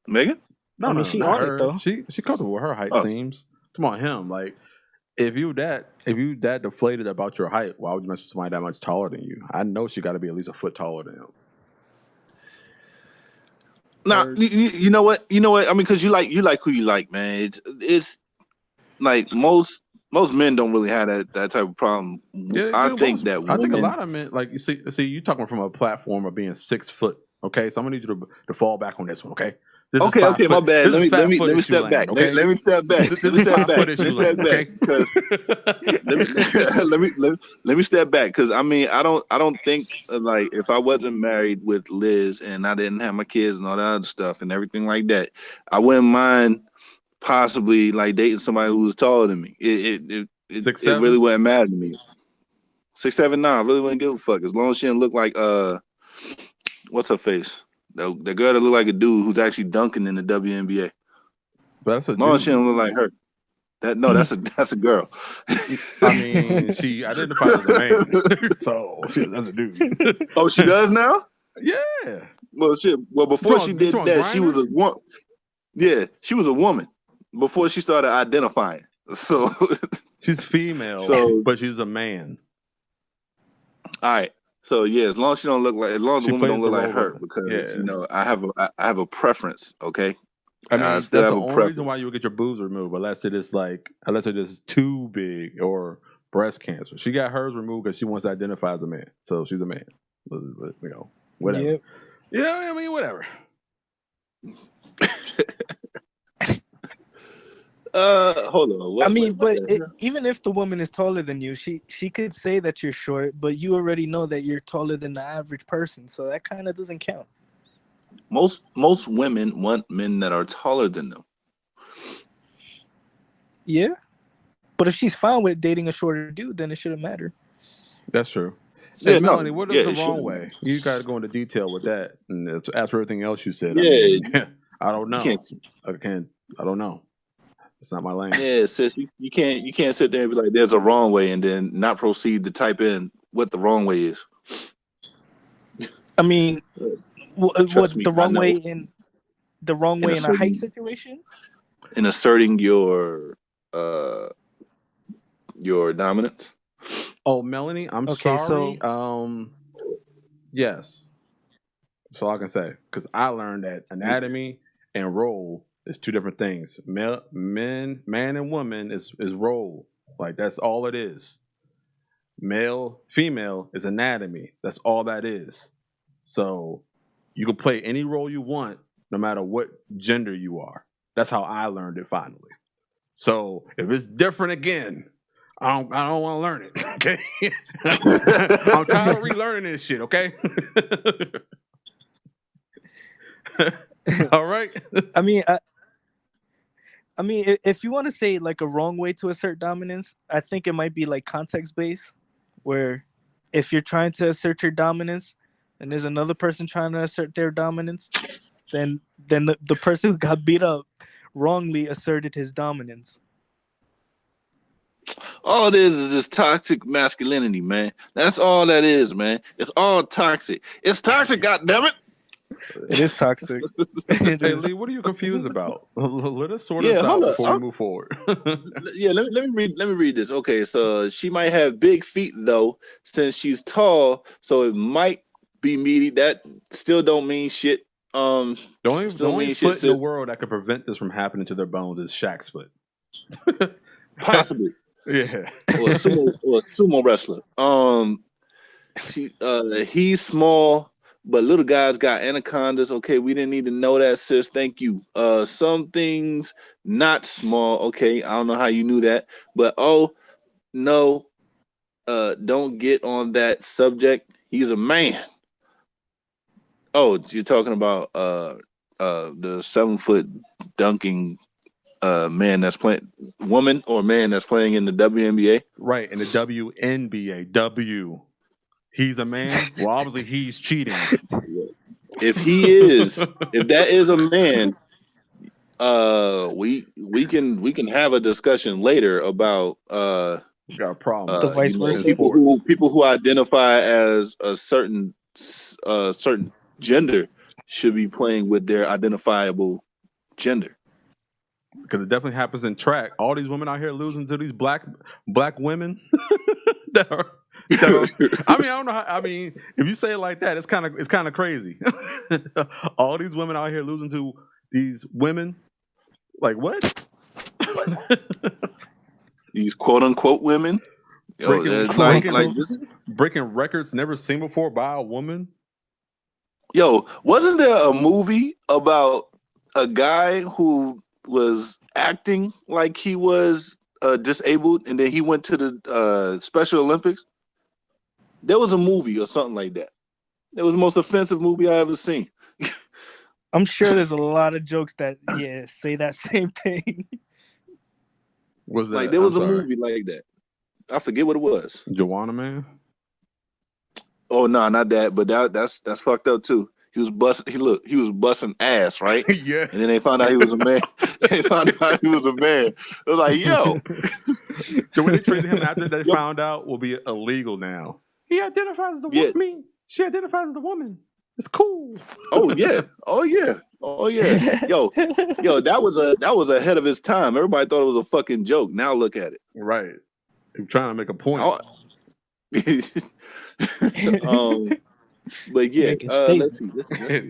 No, I mean, no, she not on her. it though. She comfortable with her height. Seems. Come on, him. Like, if you that deflated about your height, why would you mess with somebody that much taller than you? I know she got to be at least a foot taller than him. Nah, you know what? You know what? I mean, because you like who you like, man. It's like most men don't really have that type of problem. Yeah, I think a lot of men, like you see, you talking from a platform of being 6 foot. Okay, so I'm gonna need you to fall back on this one. Okay. Okay, my bad. Let me step back. Okay? Let me step back. Let me step back. Let me step back because I mean I don't think like if I wasn't married with Liz and I didn't have my kids and all that other stuff and everything like that, I wouldn't mind possibly like dating somebody who was taller than me. It 6'7"? really wouldn't matter to me. 6'7", nah, I really wouldn't give a fuck as long as she didn't look like what's her face? The girl that look like a dude who's actually dunking in the WNBA. But that's a long dude. As she don't look like her. That's a girl. I mean, she identifies as a man, so that's a dude. Oh, she does now? Yeah. Well, shit. Well, before she did that, she was a woman. Yeah, she was a woman before she started identifying. So she's female, but she's a man. All right. So yeah, as long as she don't look like, as long as the woman don't look like her, because you know I have a preference. Okay. I mean, that's the only reason why you would get your boobs removed, unless it is too big or breast cancer. She got hers removed because she wants to identify as a man, so she's a man. You know, whatever. Yep. Yeah, I mean, whatever. Hold on. I mean, but even if the woman is taller than you, she could say that you're short, but you already know that you're taller than the average person, so that kind of doesn't count. Most women want men that are taller than them. Yeah, but if she's fine with dating a shorter dude, then it shouldn't matter. That's true. Hey, Melanie, what is the wrong way? You got to go into detail with that, and as for everything else you said, yeah, I mean, I don't know. I don't know. It's not my lane. Yeah, sis, you can't sit there and be like, "There's a wrong way," and then not proceed to type in what the wrong way is. I mean, what the wrong way in a height situation? In asserting your dominance. Oh, Melanie, I'm sorry. So... yes. That's all I can say. Because I learned that anatomy and role is two different things. Man and woman is role. Like, that's all it is. Male, female is anatomy. That's all that is. So you can play any role you want, no matter what gender you are. That's how I learned it finally. So if it's different again, I don't want to learn it. Okay, I'm tired of relearning this shit. Okay. All right. I mean, if you want to say like a wrong way to assert dominance, I think it might be like context based, where if you're trying to assert your dominance and there's another person trying to assert their dominance, then the person who got beat up wrongly asserted his dominance. All it is just toxic masculinity, man. That's all that is, man. It's all toxic. It's toxic, goddammit. It is toxic. Hey, Lee, what are you confused about? Let us sort this out before we move forward. Yeah, let me read this. Okay, so she might have big feet though, since she's tall, so it might be meaty. That still don't mean shit. The only foot in the world that could prevent this from happening to their bones is Shaq's foot. Possibly. Yeah. Or a sumo wrestler. He's small, but little guys got anacondas. Okay, we didn't need to know that, sis. Thank you. Some things not small. Okay, I don't know how you knew that, but no, don't get on that subject. He's a man. Oh, you're talking about the 7 foot dunking man that's playing woman or man that's playing in the WNBA. Right, in the WNBA. W. He's a man. Well, obviously he's cheating. If that is a man, we can have a discussion later about We got a problem. The vice versa. people who identify as a certain gender should be playing with their identifiable gender. Because it definitely happens in track. All these women out here losing to these black women that are. I mean, I don't know. I mean, if you say it like that, it's kind of crazy. All these women out here losing to these women, like what? These quote unquote women, breaking records never seen before by a woman. Yo, wasn't there a movie about a guy who was acting like he was disabled, and then he went to the Special Olympics? There was a movie or something like that. It was the most offensive movie I ever seen. I'm sure there's a lot of jokes that say that same thing. Was that like there was a movie like that? I forget what it was. Joanna Man? Oh no, not that, but that's fucked up too. He was busting ass, right? Yeah. And then they found out he was a man. It was like, yo. The way they treated him after they found out will be illegal now. He identifies as the woman. I mean, she identifies as the woman. It's cool. Oh yeah. Yo, that was ahead of his time. Everybody thought it was a fucking joke. Now look at it. Right. I'm trying to make a point. But yeah, let's see.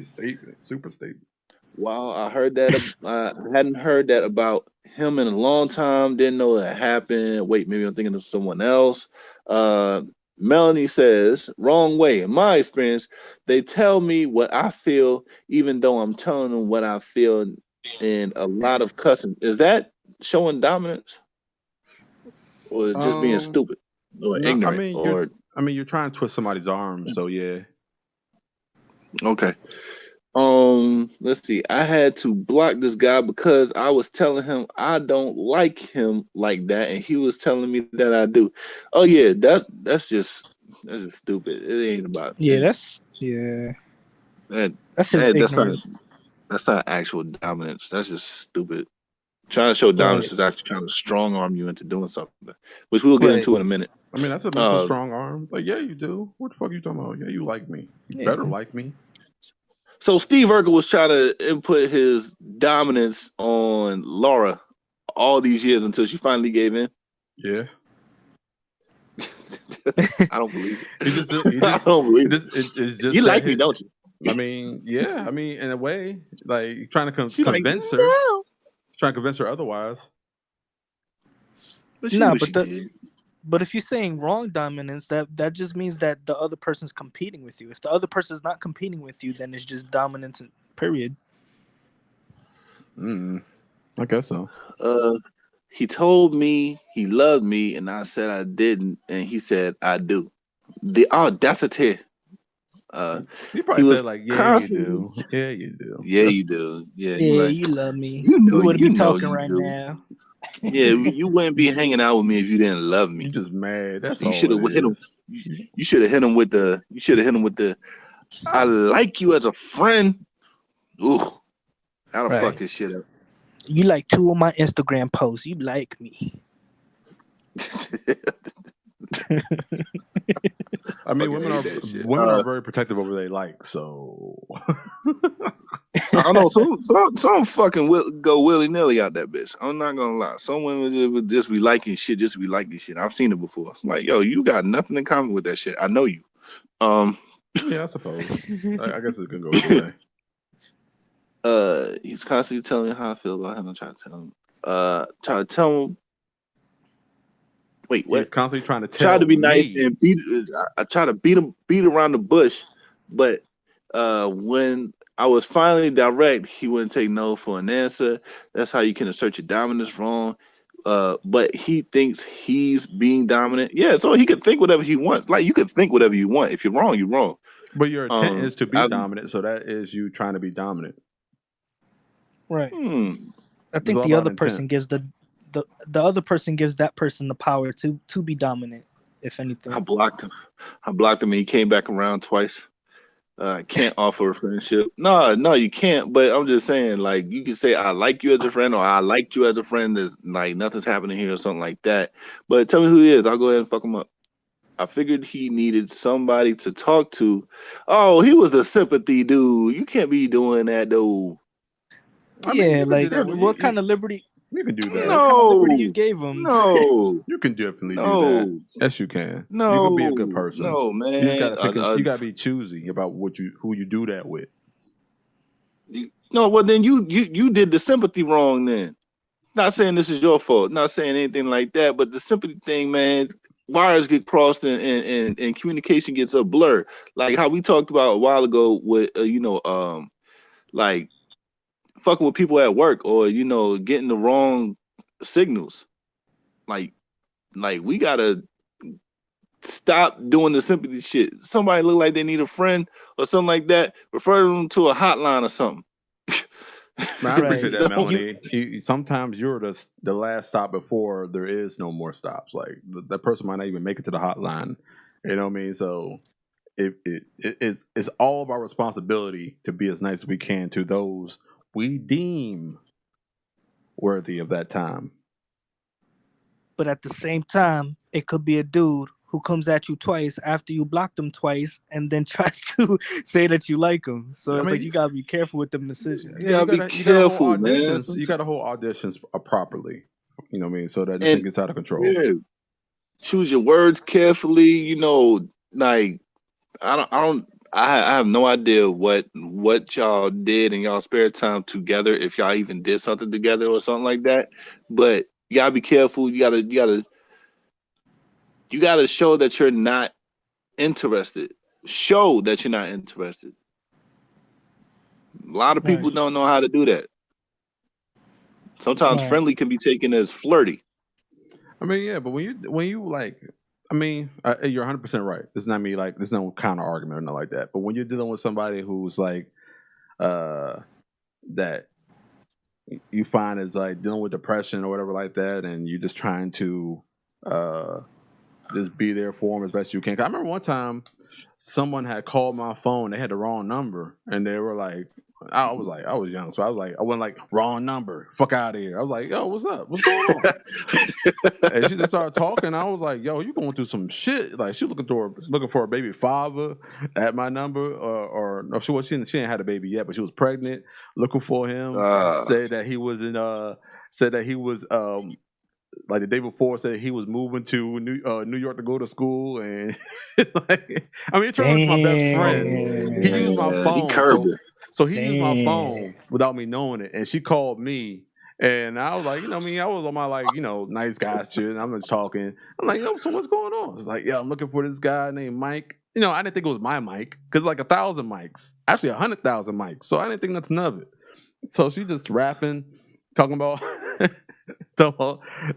Statement. Super statement. Wow, I heard that. I hadn't heard that about him in a long time. Didn't know that happened. Wait, maybe I'm thinking of someone else. Melanie says, wrong way. In my experience, they tell me what I feel, even though I'm telling them what I feel, and a lot of cussing. Is that showing dominance? Or just being stupid or ignorant? You're trying to twist somebody's arm, so yeah. Okay. Let's see. I had to block this guy because I was telling him I don't like him like that, and he was telling me that I do. Oh yeah, that's just stupid. It ain't about that's not actual dominance. That's just stupid. Trying to show dominance is actually trying to strong arm you into doing something, which we'll get into in a minute. I mean, that's a mental strong arm. Like, yeah, you do. What the fuck are you talking about? Yeah, you like me. You better like me. So Steve Urkel was trying to input his dominance on Laura all these years until she finally gave in. Yeah. I don't believe it. I don't believe it. It's just you like me, don't you? I mean, yeah. I mean, in a way, like trying to convince her. No. Trying to convince her otherwise. But if you're saying wrong dominance, that just means that the other person's competing with you. If the other person's not competing with you, then it's just dominance, period. I guess so. He told me he loved me, and I said I didn't, and he said I do. The audacity. He probably said like, yeah, you do. Yeah, you do. Yeah, you do. Yeah, you love me. You know, we wouldn't be talking right now. Yeah, you wouldn't be hanging out with me if you didn't love me. You just mad. That's you should have hit him. You should have hit him with the. I like you as a friend. Ooh, that'll fuck his shit up. You like 2 of my Instagram posts. You like me. I mean, women are very protective over they like, so. I don't know. Some fucking go willy nilly out that bitch. I'm not gonna lie. Some women would just be liking shit, just to be liking shit. I've seen it before. Like, yo, you got nothing in common with that shit. I know you. Yeah, I suppose. I guess it can go either way. He's constantly telling me how I feel about him. I'm trying to tell him. Wait, what? He's constantly trying to try to be nice and beat. I try to beat around the bush, but when I was finally direct, he wouldn't take no for an answer. That's how you can assert your dominance wrong. But he thinks he's being dominant. Yeah, so he could think whatever he wants. Like, you could think whatever you want. If you're wrong, you're wrong. But your intent is to be dominant, so that is you trying to be dominant. Right. I It's think all the about other person intent. gives the other person gives that person the power to be dominant, if anything. I blocked him. And he came back around twice. Can't offer a friendship. No, no, you can't. But I'm just saying, like, you can say I like you as a friend, or I liked you as a friend. There's like nothing's happening here, or something like that. But tell me who he is. I'll go ahead and fuck him up. I figured he needed somebody to talk to. Oh, he was the sympathy dude. You can't be doing that, though. I mean, Yeah, you can do like that. what kind of liberty? You can do Yeah, that. what kind of liberty you No, gave him? no, You can definitely do that. no, Yes, you can. You can be a good no, person. no, You just man. gotta pick. You gotta be choosy about who you do that with. No, well then you did the sympathy wrong then. Not saying this is your fault, not saying anything like that, but the sympathy thing, man, wires get crossed and communication gets a blur. Like how we talked about a while ago with like fucking with people at work, or getting the wrong signals. Like we gotta stop doing the sympathy shit. Somebody look like they need a friend or something like that, refer them to a hotline or something. Man, I appreciate Right. that, You Melanie. Sometimes you're the last stop before there is no more stops. Like that person might not even make it to the hotline. You know what I mean? So it's all of our responsibility to be as nice as we can to those we deem worthy of that time. but at the same time, it could be a dude who comes at you twice after you blocked him twice and then tries to say that you like him. So it's like you gotta be careful with them decisions. You gotta be you gotta hold careful, man. auditions. You gotta hold auditions properly. You know what I mean? So that the And thing gets out of control. yeah, choose your words carefully. Like I have no idea what y'all did in y'all spare time together, if y'all even did something together or something like that. But you gotta be careful. You gotta show that you're not interested. Show that you're not interested. A lot of people Right. don't know how to do that. Sometimes Right. friendly can be taken as flirty. I mean, yeah, but when you like, I mean, you're 100% right. It's not me like there's no counter argument or nothing like that. But when you're dealing with somebody who's like, that you find is like dealing with depression or whatever like that, and you're just trying to just be there for them as best you can. 'Cause I remember one time someone had called my phone, they had the wrong number, and they were like, I was young, so I went like, wrong number, fuck out of here. I was like, yo, what's up? What's going on? And she just started talking. I was like, yo, you going through some shit. Like she looking for a baby father at my number, or no, she didn't had a baby yet, but she was pregnant, looking for him. Said that he was like the day before, said he was moving to New York to go to school, and like, I mean, it turned out to be my best friend. He used my He phone, curbed it. so he used my phone without me knowing it, and she called me, and I was like, I was on my nice guy shit, and I'm just talking. I'm like, so what's going on? It's like, yeah, I'm looking for this guy named Mike. I didn't think it was my mic because like 1,000 mics, actually 100,000 mics, so I didn't think nothing of it. So she just rapping, talking about. The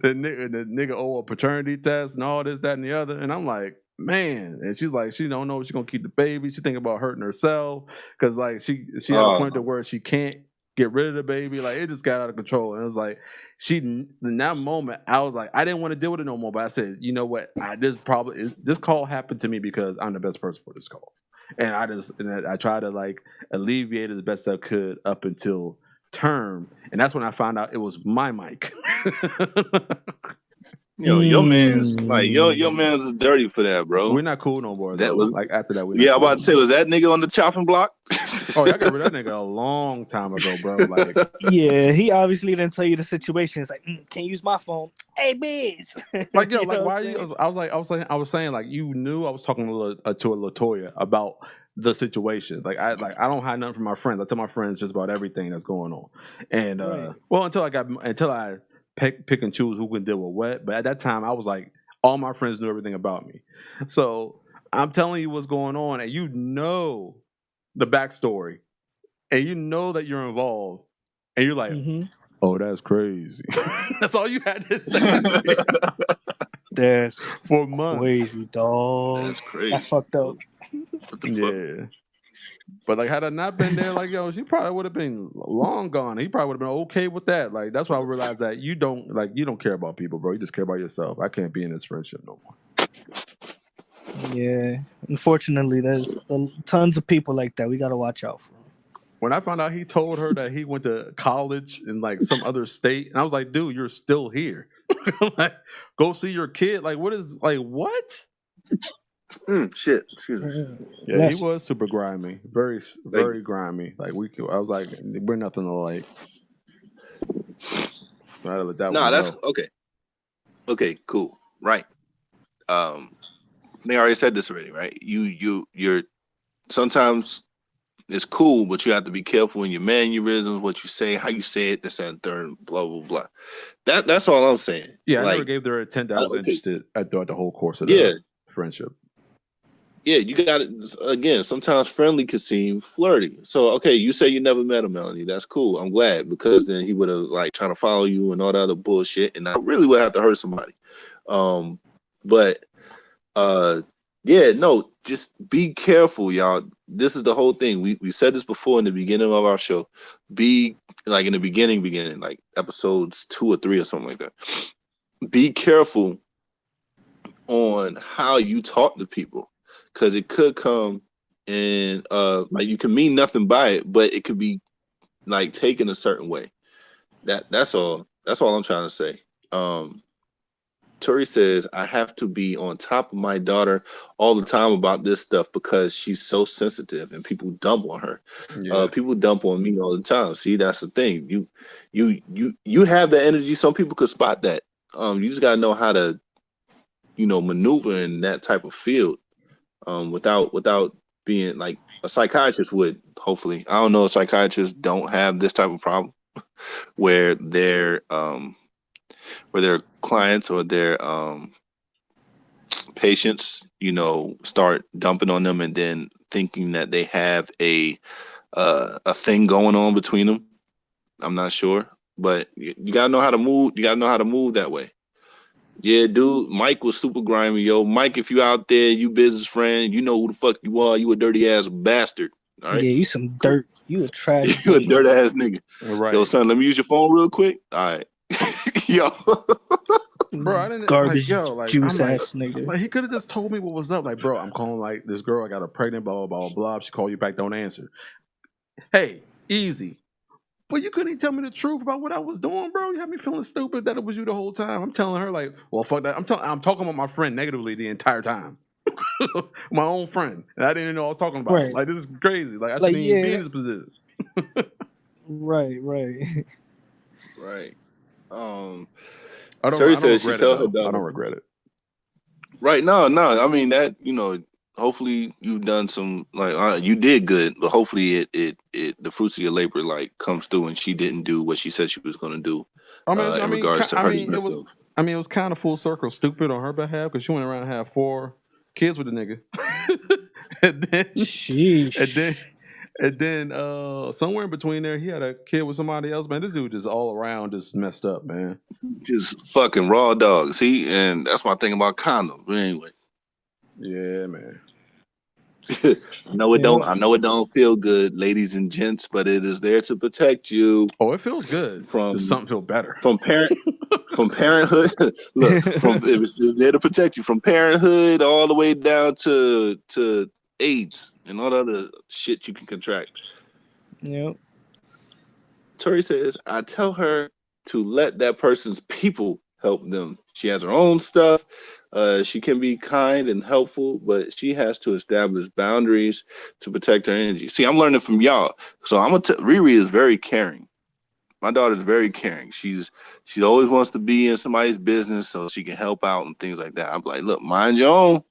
nigga owe a paternity test and all this, that, and the other. And I'm like, man. And she's like, she don't know if she's gonna keep the baby. She thinking about hurting herself because like she had a point to where she can't get rid of the baby. Like it just got out of control. And it was like in that moment, I was like, I didn't want to deal with it no more. But I said, you know what? This call happened to me because I'm the best person for this call. And I tried to like alleviate it as best I could up until term, and that's when I found out it was my mic. Your man's your man's is dirty for that, bro. We're not cool no more. That though. was like after that. I'm about to say, was that nigga on the chopping block? Oh, y'all got rid of that nigga a long time ago, bro. Like, yeah, he obviously didn't tell you the situation. It's like, can't use my phone. Hey, Biz. like yo, like why you? I was saying like you knew I was talking to a Latoya about the situation. Like I don't hide nothing from my friends. I tell my friends just about everything that's going on. And well, until I pick and choose who can deal with what. But at that time, I was like, all my friends knew everything about me. So I'm telling you what's going on, and you know the backstory, and you know that you're involved, and you're like, oh, that's crazy. That's all you had to say. That's for months. Crazy, dog. That's crazy. That's fucked up. What the fuck? Yeah. But like, had I not been there, like, yo, she probably would have been long gone. He probably would have been okay with that. Like, that's why I realized that you don't care about people, bro. You just care about yourself. I can't be in this friendship no more. Yeah, unfortunately, there's tons of people like that. We gotta watch out for. When I found out he told her that he went to college in like some other state, and I was like, dude, you're still here. Like, go see your kid. Like, what is like what? Shit. Excuse me. Yeah, he was super grimy, very, very grimy. Like I was like, we're nothing alike. So I had to let that one that's go. okay. Okay, cool. Right. They already said this already, right? You're sometimes it's cool, but you have to be careful in your mannerisms, what you say, how you say it, this and third, blah blah blah. That's all I'm saying. Yeah, I never gave her a tent that I was interested throughout the whole course of the friendship. Yeah, you got it. Again, sometimes friendly can seem flirty. So, okay, you say you never met him, Melanie. That's cool. I'm glad, because then he would have like trying to follow you and all that other bullshit, and I really would have to hurt somebody. But yeah, no, just be careful, y'all. This is the whole thing. We said this before in the beginning of our show. Be like in the beginning, like episodes 2 or 3 or something like that. Be careful on how you talk to people, because it could come and like you can mean nothing by it, but it could be like taken a certain way. That's all I'm trying to say. Tori says, I have to be on top of my daughter all the time about this stuff because she's so sensitive and people dump on her. Yeah. People dump on me all the time. See, that's the thing. You have the energy. Some people could spot that. You just gotta know how to, maneuver in that type of field, without being like a psychiatrist would. Hopefully, I don't know if psychiatrists don't have this type of problem where their clients or their patients, start dumping on them and then thinking that they have a thing going on between them. I'm not sure, but you gotta know how to move. You gotta know how to move that way. Yeah, dude, Mike was super grimy, yo. Mike, if you out there, you business friend, you know who the fuck you are. You a dirty ass bastard. All right. Yeah, you some dirt. You a trash. You a dirt ass nigga. Right. Yo, son, let me use your phone real quick. All right. Yo. Bro, I didn't garbage juice ass nigga. Like, he could have just told me what was up. Like, bro, I'm calling like this girl. I got her pregnant. Blah blah blah blah. She call you back. Don't answer. Hey, easy. But you couldn't even tell me the truth about what I was doing, bro. You had me feeling stupid that it was you the whole time. I'm telling her like, well, fuck that. I'm talking about my friend negatively the entire time. My own friend, and I didn't even know I was talking about. Right. Like, this is crazy. Like, I shouldn't even be in this position. Right. Right. Terry says she tell her daughter. I don't regret it. Right. No. I mean that, hopefully you've done some, like, you did good, but hopefully it the fruits of your labor like comes through and she didn't do what she said she was going to do. In regards to hurting herself. It was kind of full circle stupid on her behalf because she went around and had 4 kids with the nigga. And then somewhere in between there, he had a kid with somebody else. Man, this dude just all around just messed up, man. Just fucking raw dog. See, and that's my thing about condoms. But anyway. Yeah, man. I know it don't feel good, ladies and gents, but it is there to protect you. Oh, it feels good. Just something feel better. From parenthood. Look, it's there to protect you from parenthood all the way down to AIDS and all the other shit you can contract. Yep. Tori says, I tell her to let that person's people help them. She has her own stuff. She can be kind and helpful, but she has to establish boundaries to protect her energy. See, I'm learning from y'all. So Riri is very caring. My daughter's very caring. She always wants to be in somebody's business so she can help out and things like that. I'm like, look, mind your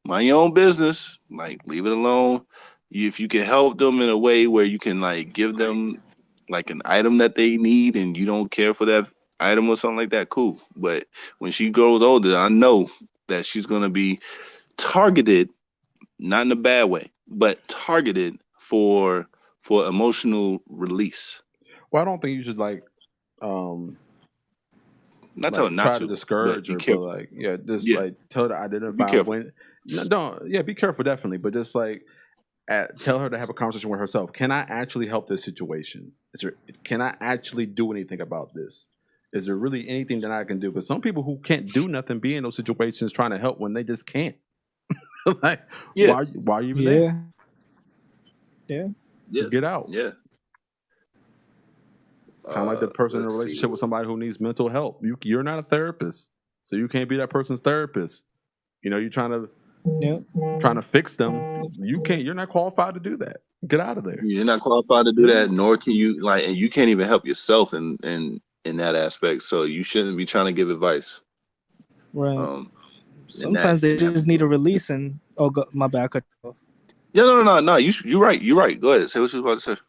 own business. Like, leave it alone. If you can help them in a way where you can like give them like an item that they need and you don't care for that item or something like that, cool. But when she grows older, I know that she's going to be targeted, not in a bad way, but targeted for emotional release. Well, I don't think you should like not tell her not try to discourage her, but like like tell her to identify when. No, yeah, be careful definitely, but just like tell her to have a conversation with herself. Can I actually help this situation? Can I actually do anything about this? Is there really anything that I can do? Because some people who can't do nothing be in those situations trying to help when they just can't. Like, Yeah, why are you even there? Yeah. Get out. Yeah. Kind of like the person in a Let's relationship see. with somebody who needs mental help. You're not a therapist, so you can't be that person's therapist. You know, you're trying to fix them. You can't. You're not qualified to do that. Get out of there. You're not qualified to do that, nor can you and you can't even help yourself in that aspect. So you shouldn't be trying to give advice. Right. In Sometimes they just need a release, and my bad, I cut you off. Yeah, no. You're right. You're right. Go ahead. Say what you was about to say.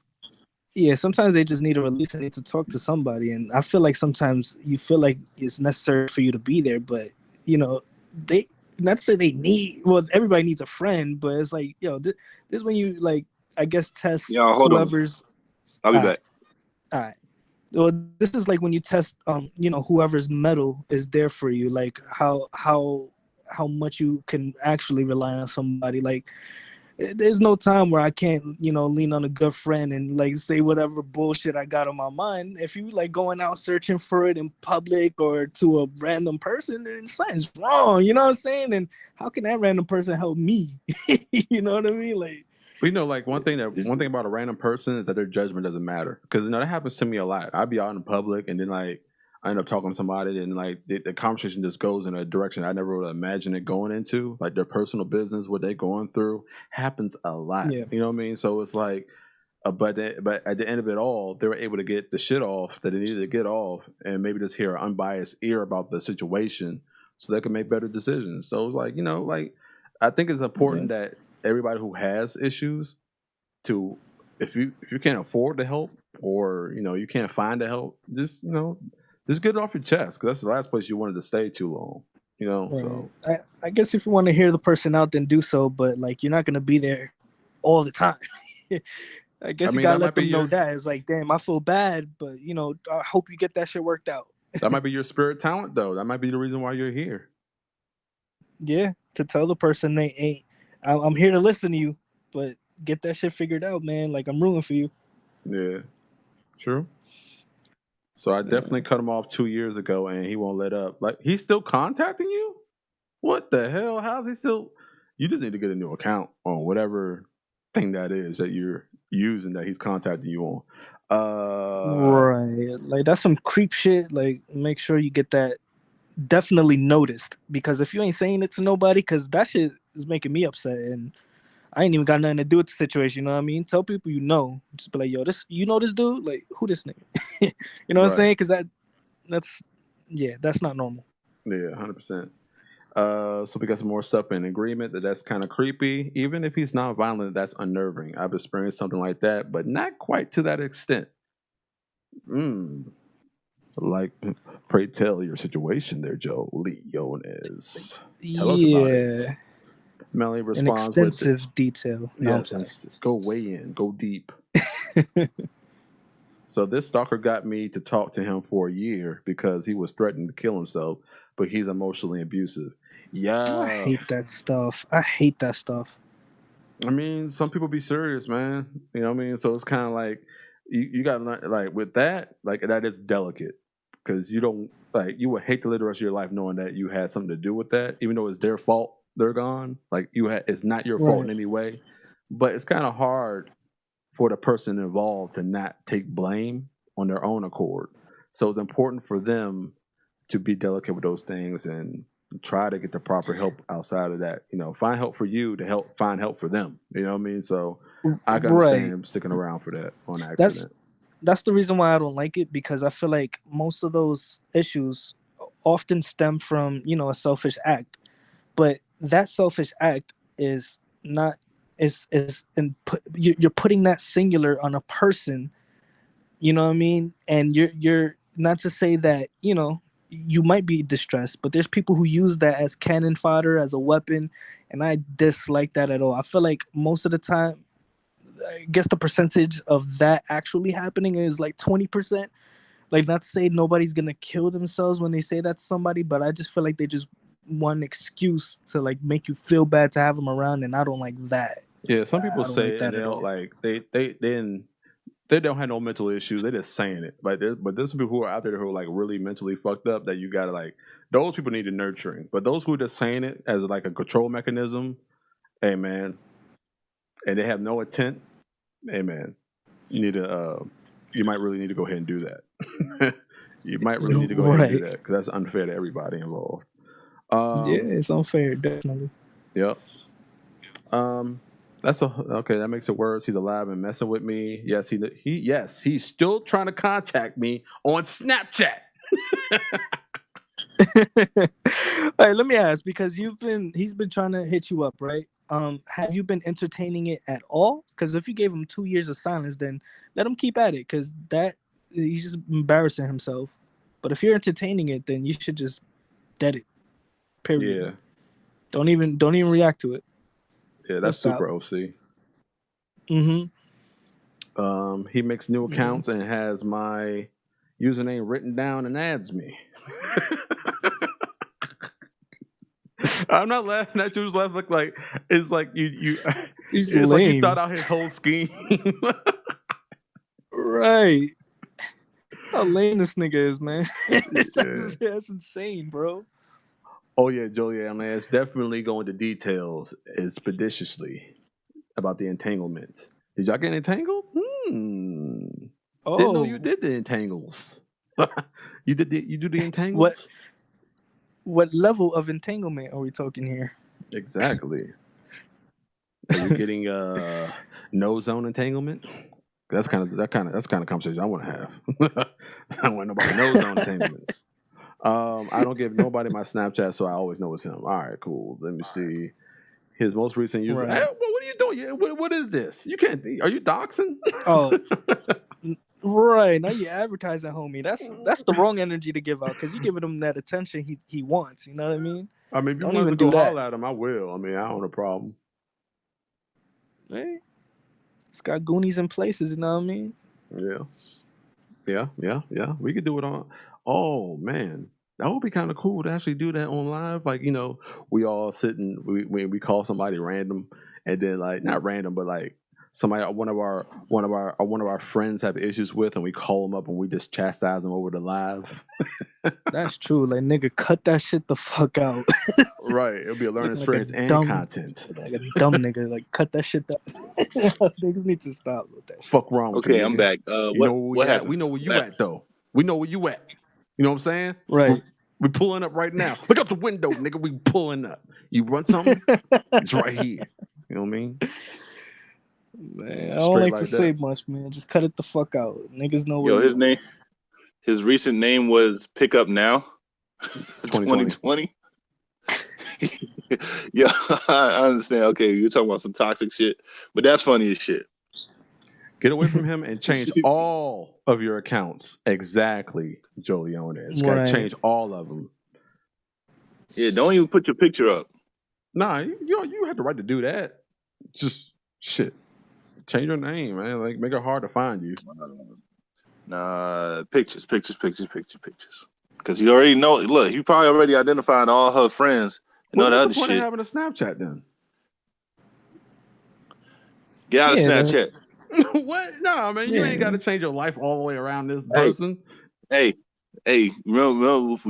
Yeah, sometimes they just need a release and need to talk to somebody. And I feel like sometimes you feel like it's necessary for you to be there, but they not to say they need. Well, everybody needs a friend, but it's like this is when you I guess test Hold whoever's. on. I'll be back. All right. Well, this is like when you test whoever's metal is there for you, like how much you can actually rely on somebody. Like there's no time where I can't lean on a good friend and say whatever bullshit I got on my mind. If you going out searching for it in public or to a random person, then something's wrong, you know what I'm saying? And how can that random person help me? You know what I mean? But one thing about a random person is that their judgment doesn't matter. Because that happens to me a lot. I'd be out in public and then I end up talking to somebody and the conversation just goes in a direction I never would imagine it going into. Like their personal business, what they're going through happens a lot. Yeah. You know what I mean? So it's like but at the end of it all, they were able to get the shit off that they needed to get off and maybe just hear an unbiased ear about the situation so they can make better decisions. So it's I think it's important that everybody who has issues if you can't afford the help or you can't find the help, just get it off your chest, because that's the last place you wanted to stay too long. Right. So I guess if you want to hear the person out, then do so, but you're not gonna be there all the time. I guess you gotta let them know that it's damn, I feel bad, but I hope you get that shit worked out. That might be your spirit talent, though. That might be the reason why you're here. Yeah, to tell the person I'm here to listen to you, but get that shit figured out, man. I'm rooting for you. Yeah, true. So I definitely cut him off 2 years ago, and he won't let up. He's still contacting you? What the hell? How's he still? You just need to get a new account on whatever thing that is that you're using that he's contacting you on. Right. That's some creep shit. Make sure you get that definitely noticed, because if you ain't saying it to nobody, because that shit is making me upset, and I ain't even got nothing to do with the situation. You know what I mean? Tell people just be like, yo, this this dude, who this nigga? You know what I'm saying? Because that's not normal. Yeah, 100%. So we got some more stuff in agreement that's kind of creepy. Even if he's not violent, that's unnerving. I've experienced something like that, but not quite to that extent. Pray tell your situation there, Joe Leones. Tell us about it. Melanie responds in extensive detail. No, yes, go way in, go deep. So this stalker got me to talk to him for a year because he was threatening to kill himself, but he's emotionally abusive. Yeah, I hate that stuff. I mean, some people be serious, man. You know what I mean? So it's kind of like you got to learn, with that, that is delicate, because you don't you would hate to live the rest of your life knowing that you had something to do with that, even though it's their fault. They're gone. It's not your fault in any way, but it's kind of hard for the person involved to not take blame on their own accord. So it's important for them to be delicate with those things and try to get the proper help outside of that. Find help for you to find help for them. You know what I mean? So I can understand sticking around for that on accident. That's the reason why I don't like it, because I feel like most of those issues often stem from, a selfish act. But that selfish act is not you're putting that singular on a person, you know what I mean? And you're not to say that, you might be distressed, but there's people who use that as cannon fodder, as a weapon, and I dislike that at all. I feel like most of the time, I guess the percentage of that actually happening is 20%. Not to say nobody's gonna kill themselves when they say that to somebody, but I just feel like they just want an excuse to make you feel bad to have them around, and I don't like that. Yeah, some people I don't say like it and that they at don't all. like they don't have no mental issues. They're just saying it. But there's some people who are out there who are like really mentally fucked up that you gotta like. Those people need nurturing. But those who are just saying it as like a control mechanism, hey man, and they have no intent, hey man, you need to. You might really need to go ahead and do that. You might really need to go ahead and do Right. that because that's unfair to everybody involved. Yeah, it's unfair, definitely. Yep. That's okay. That makes it worse. He's alive and messing with me. Yes, he's still trying to contact me on Snapchat. All right, let me ask, because he's been trying to hit you up, right? Have you been entertaining it at all? Because if you gave him 2 years of silence, then let him keep at it, because that he's just embarrassing himself. But if you're entertaining it, then you should just dead it. Period. Yeah, Don't even react to it. yeah, that's super OC. He makes new accounts and has my username written down and adds me. I'm not laughing at you. Just laughing like it's like you. He's it's lame. like you thought out his whole scheme. Right. That's how lame this nigga is, man. That's insane, bro. Oh yeah, Joey. I mean, it's definitely going to details expeditiously about the entanglement. Did y'all get entangled? Didn't know you did the entangles. You do the entangles? What level of entanglement are we talking here? Exactly. Are you getting no zone entanglement? That's kind of conversation I want to have. I don't want nobody no zone entanglements. I don't give nobody my Snapchat, so I always know it's him. All right, cool. Let me see his most recent user. Right. Hey, what are you doing? What is this? You can't. Are you doxing? Oh. Right, now you're advertising, homie. That's the wrong energy to give out, because you're giving him that attention he wants. You know what I mean? I mean, if you Don't want even to go do that. holler at him, I will. I mean, I don't have a problem. Hey, it's got Goonies in places. You know what I mean? Yeah. We could do it on. Oh man, that would be kind of cool to actually do that on live. Like we all sit and we call somebody random, and then like not random, but like somebody one of our friends have issues with, and we call them up and we just chastise them over the live. That's true. Like, nigga, cut that shit the fuck out. Right, it'll be a learning experience and content. Like a dumb nigga, like cut that shit down. Niggas need to stop with that. Fuck wrong with you? Okay, I'm back. What happened? We know where you at though. We know where you at. You know what I'm saying? Right. We're pulling up right now. Look out the window, nigga. We pulling up. You want something? It's right here. You know what I mean? Man, I don't like to say much, man. Just cut it the fuck out. Niggas know where. Yo, his recent name was Pick Up Now 2020. Yeah, I understand. Okay, you're talking about some toxic shit, but that's funny as shit. Get away from him and change all of your accounts. Exactly, Joe Leones. Got to change all of them. Yeah, don't even put your picture up. Nah, you have the right to do that. Just shit. Change your name, man. Like, make it hard to find you. Nah, pictures. Because you already know. Look, you probably already identified all her friends and all the other shit. What's the point of having a Snapchat then? Get out of Snapchat. What? No, man, you ain't got to change your life all the way around this person. Hey, remember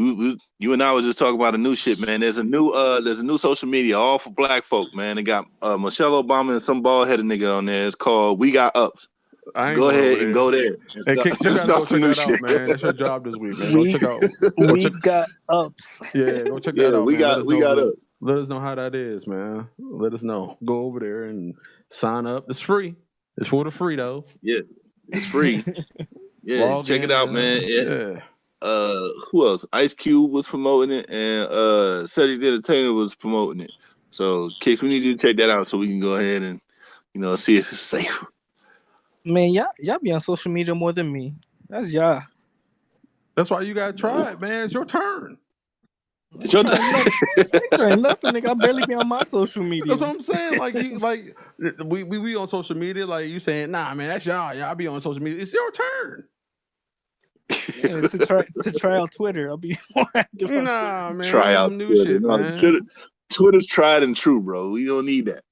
you and I was just talking about a new shit, man. There's a new social media all for black folk, man. They got Michelle Obama and some bald headed nigga on there. It's called We Got Ups. Go ahead and go there. Hey, you gotta go check that out, man. That's your job this week, man. Go check out. We Got Ups. Yeah, go check that out. We got Ups. Let us know how that is, man. Let us know. Go over there and sign up. It's free. It's for the free though. Yeah, it's free. Yeah, check it out, man. Yeah. Who else? Ice Cube was promoting it, and Cedric the Entertainer was promoting it. So, Kicks, we need you to check that out so we can go ahead and see if it's safe. Man, y'all be on social media more than me. That's y'all. That's why you gotta try it, man. It's your turn. It's your turn. Ain't nothing, nigga. I barely be on my social media. That's what I'm saying. We on social media. Like you saying, nah, man, that's y'all. Y'all be on social media. It's your turn. Yeah, to try out Twitter. I'll be more active. Nah, man. Try out some Twitter. New shit, man. Twitter's tried and true, bro. We don't need that.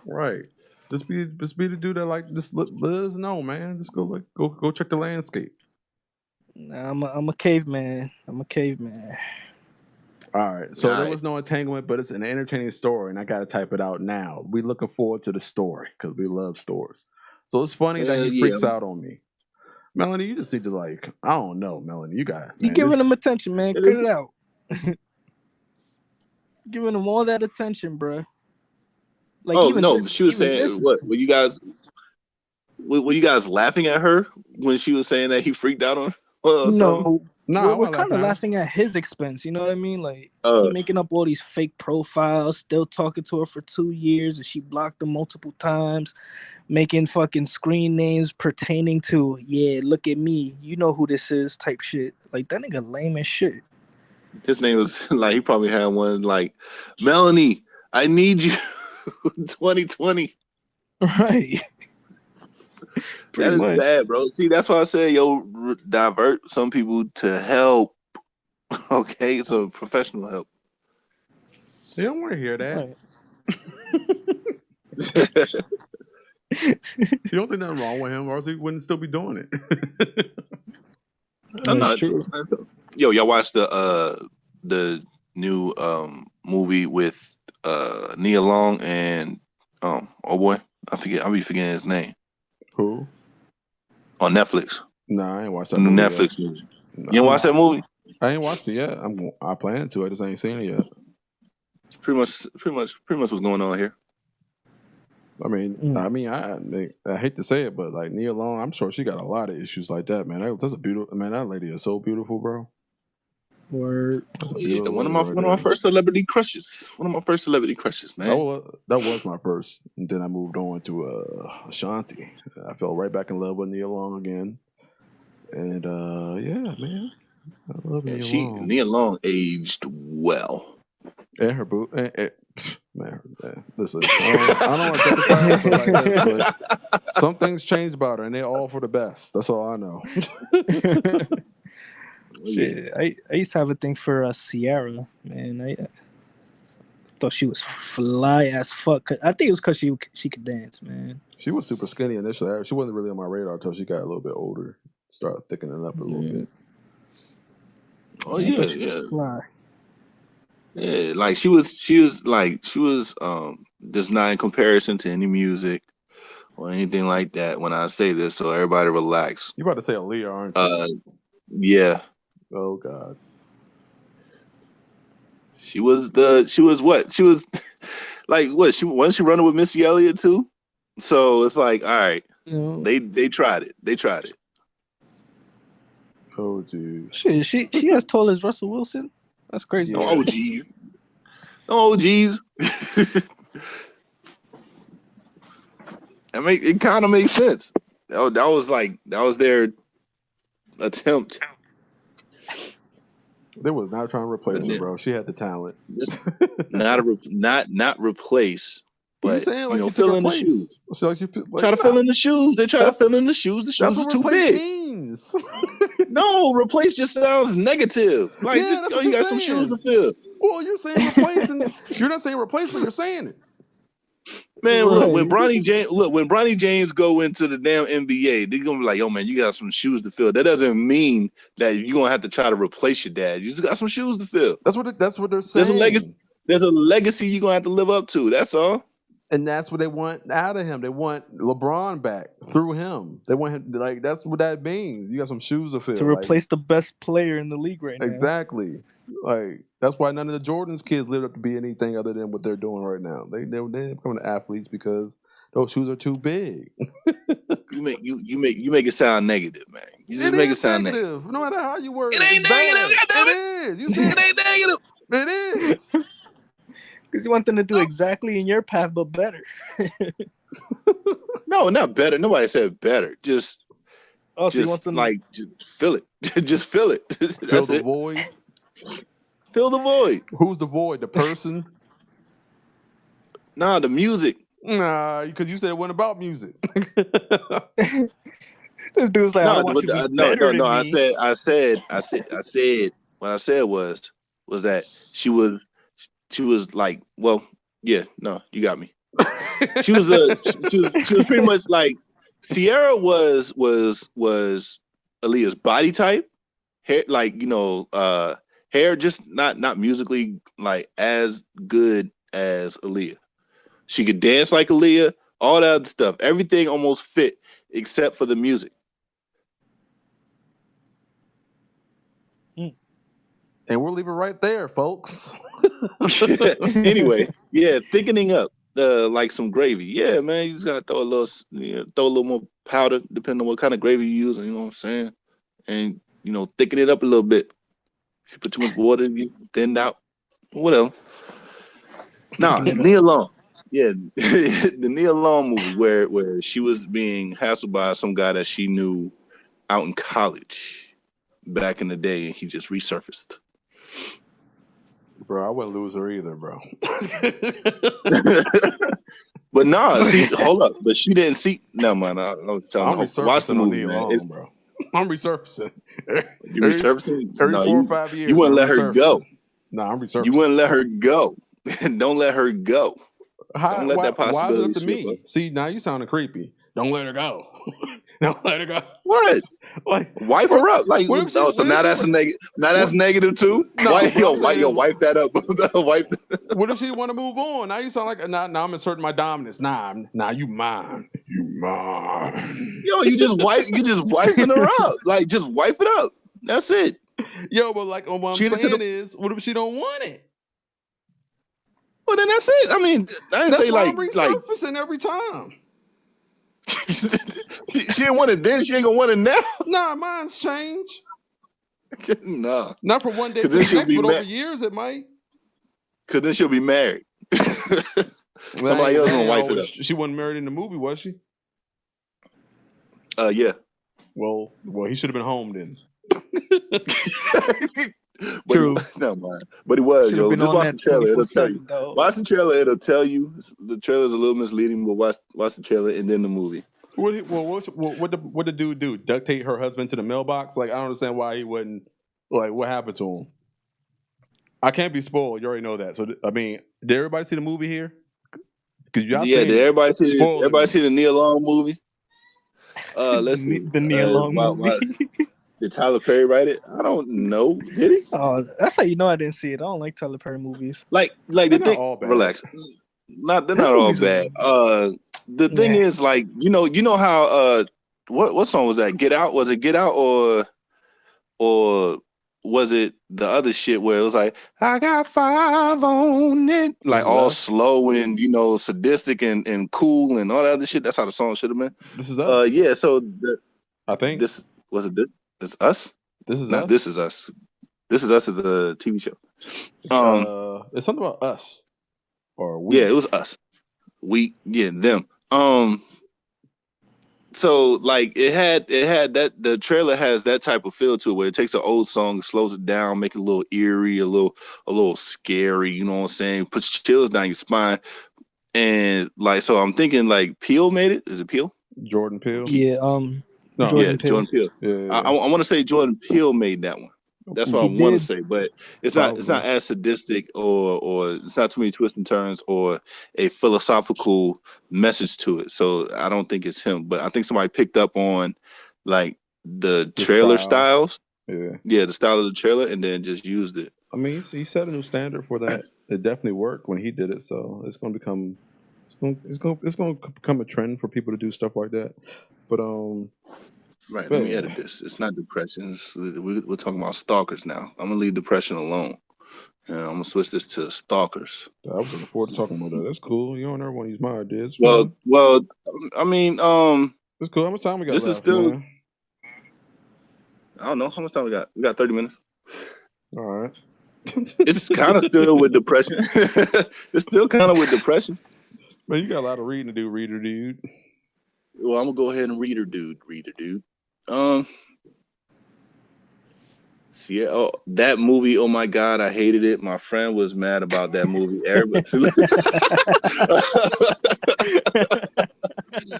Right. Just be the dude that like just let us know, man. Just go check the landscape. Nah, I'm a caveman. I'm a caveman. All right. So there was no entanglement, but it's an entertaining story, and I got to type it out now. We looking forward to the story because we love stories. So it's funny that he freaks out on me. Melanie, you just need to like, I don't know, Melanie. You got You giving him attention, man. Cut it out. Giving him all that attention, bro. Like, oh even no, this, she was saying what? Were you guys laughing at her when she was saying that he freaked out on her? Or no, we're kind of laughing laughing at his expense. You know what I mean? Like, he making up all these fake profiles, still talking to her for 2 years, and she blocked him multiple times, making fucking screen names pertaining to, yeah, look at me, you know who this is, type shit. Like, that nigga lame as shit. His name was like, he probably had one like, Melanie, I need you. 2020. Right. That is bad, bro. See, that's why I said, yo, divert some people to help. Okay, so professional help. They don't want to hear that. Right. You don't think nothing wrong with him, or else he wouldn't still be doing it. That's true. Yo, y'all watched the new movie with Nia Long and oh boy, I'll be forgetting his name. Who? On Netflix. Nah, I ain't watched that movie. Netflix movie. You didn't watch that movie? I ain't watched it yet. I plan to. I just ain't seen it yet. It's pretty much what's going on here. I mean, I hate to say it, but like Nia Long, I'm sure she got a lot of issues like that, man. That's a beautiful man. That lady is so beautiful, bro. Word. Yeah, one of my first celebrity crushes. One of my first celebrity crushes, man. That was my first. And then I moved on to Ashanti. I fell right back in love with Nia Long again. And yeah, man. I love Nia Long. Nia Long aged well. And her boot. Man, listen, I don't want to justify her like that, but some things change about her, and they're all for the best. That's all I know. Shit, I used to have a thing for Sierra, man. I thought she was fly as fuck. I think it was because she could dance, man. She was super skinny initially. She wasn't really on my radar until she got a little bit older, started thickening up a little bit. Oh yeah. Fly. Yeah, like she was just not in comparison to any music or anything like that when I say this, so everybody relax. You about to say Aaliyah, aren't you? Yeah. Oh God. She was what? She was like what? Wasn't she running with Missy Elliott too? So it's like, all right, they tried it. They tried it. Oh jeez. Shit, she as tall as Russell Wilson. That's crazy. No OGs. No OGs. It kind of makes sense. That was their attempt. They was not trying to replace her, bro. She had the talent. not replace, but fill in the shoes. Try to fill in the shoes. They try to fill in the shoes. The shoes are too big. Means. No, replace just sounds negative. Like, you got some shoes to fill. Well, you're saying replace, and you're not saying replace, but you're saying it. Man, look, when Bronny James go into the damn NBA, they're gonna be like, yo, man, you got some shoes to fill. That doesn't mean that you're gonna have to try to replace your dad. You just got some shoes to fill. That's what they're saying. There's a legacy you're gonna have to live up to. That's all. And that's what they want out of him. They want LeBron back through him. They want him, like, that's what that means. You got some shoes to fill. To replace the best player in the league right now. Exactly. Like, that's why none of the Jordan's kids lived up to be anything other than what they're doing right now. They're becoming athletes because those shoes are too big. You make it sound negative, man. You just make it sound negative. No matter how you word it. It ain't negative. It is. You said it ain't negative. It is. Because you want them to do exactly in your path, but better. No, not better. Nobody said better. Just so you want them just fill it. Just fill it. Fill the void. Fill the void. Who's the void? The person? Nah, the music. Nah, because you said it wasn't about music. This dude's like, I want you to be better than me. I said. What I said was that she was like, well, yeah, no, you got me. She was pretty much like Sierra was Aaliyah's body type, hair, like, hair just not musically like as good as Aaliyah. She could dance like Aaliyah, all that other stuff. Everything almost fit except for the music. And we'll leave it right there, folks. Anyway, yeah, thickening up, like some gravy. Yeah, man, you just gotta throw a little more powder, depending on what kind of gravy you use. You know what I'm saying? And thicken it up a little bit. If you put too much water, you thinned out. Whatever. Nah, Nia Long. Yeah, the Nia Long movie where she was being hassled by some guy that she knew out in college back in the day, and he just resurfaced. Bro, I wouldn't lose her either, bro. But nah, see, hold up. But she didn't see. No, man, I was telling you. Watch the movie, man. Long, bro. I'm resurfacing. You resurfacing? Every 4 or 5 years. You wouldn't let her go. No, I'm resurfacing. You wouldn't let her go. Don't let her go. Don't let that possibility. Why is it up to me? See, now you sounding creepy. Don't let her go. Don't let her go. What? Like, wife her up. Like, so now that's a negative. Now that's negative too. No, wife that up. Wife. What if she want to move on? Now you sound like now I'm asserting my dominance. Nah, you mine. You mine. Yo, you just wiping her up. Like, just wipe it up. That's it. Yo, but like what I'm saying is, what if she don't want it? Well, then that's it. I mean, I didn't say like resurfacing every time. She didn't want it then. She ain't gonna want it now. Nah, mine's changed. Nah, not from one day to the next, but over years it might. Cause then she'll be married. Somebody else gonna wipe it up. She wasn't married in the movie, was she? Yeah. Well, he should have been home then. True. No, man. But he was. Yo, just watch the trailer. It'll tell you. Watch the trailer. It'll tell you. The trailer's a little misleading, but watch the trailer and then the movie. What the dude do? Duct her husband to the mailbox? Like, I don't understand why he wouldn't. Like, what happened to him? I can't be spoiled. You already know that. So, I mean, did everybody see the movie here? Did everybody see? Everybody see the Nia Long movie? Let's see. The Nia Long movie. Did Tyler Perry write it? I don't know. Did he? Oh, that's how you know I didn't see it. I don't like Tyler Perry movies. Like the thing. Relax. They're not all bad. The thing is, like, you know how what song was that? Get Out? Was it Get Out or was it the other shit where it was like, I got 5 on it, like all slow and sadistic and cool and all that other shit? That's how the song should have been. This Is Us. Yeah. So I think this was it. This Us. This Is Us. This Is Us. This Is Us is a TV show. It's something about us or we. Yeah, it was us. We, them. So like it had that, the trailer has that type of feel to it where it takes an old song, slows it down, make it a little eerie, a little scary, you know what I'm saying? Puts chills down your spine. And like, so I'm thinking like Peele made it. Is it Peele? Jordan Peele? Yeah, no. Jordan Peele. Jordan Peele. Yeah. I want to say Jordan Peele made that one. That's what I want to say, but it's not as sadistic or it's not too many twists and turns or a philosophical message to it. So I don't think it's him, but I think somebody picked up on like the trailer styles. Yeah, the style of the trailer, and then just used it. I mean, he set a new standard for that. It definitely worked when he did it, so it's going to become a trend for people to do stuff like that. But right, let me edit this. It's not depression. We're talking about stalkers now. I'm gonna leave depression alone. And I'm gonna switch this to stalkers. I was looking forward to talking about that. That's cool. You don't ever want to use my ideas. Well, I mean, it's cool. How much time we got? This is still. Man? I don't know how much time we got. We got 30 minutes. All right. It's kind of still with depression. It's still kind of with depression. Man, you got a lot of reading to do, reader dude. Well, I'm gonna go ahead and reader dude. Yeah, oh, that movie, oh my God, I hated it. My friend was mad about that movie. Everybody.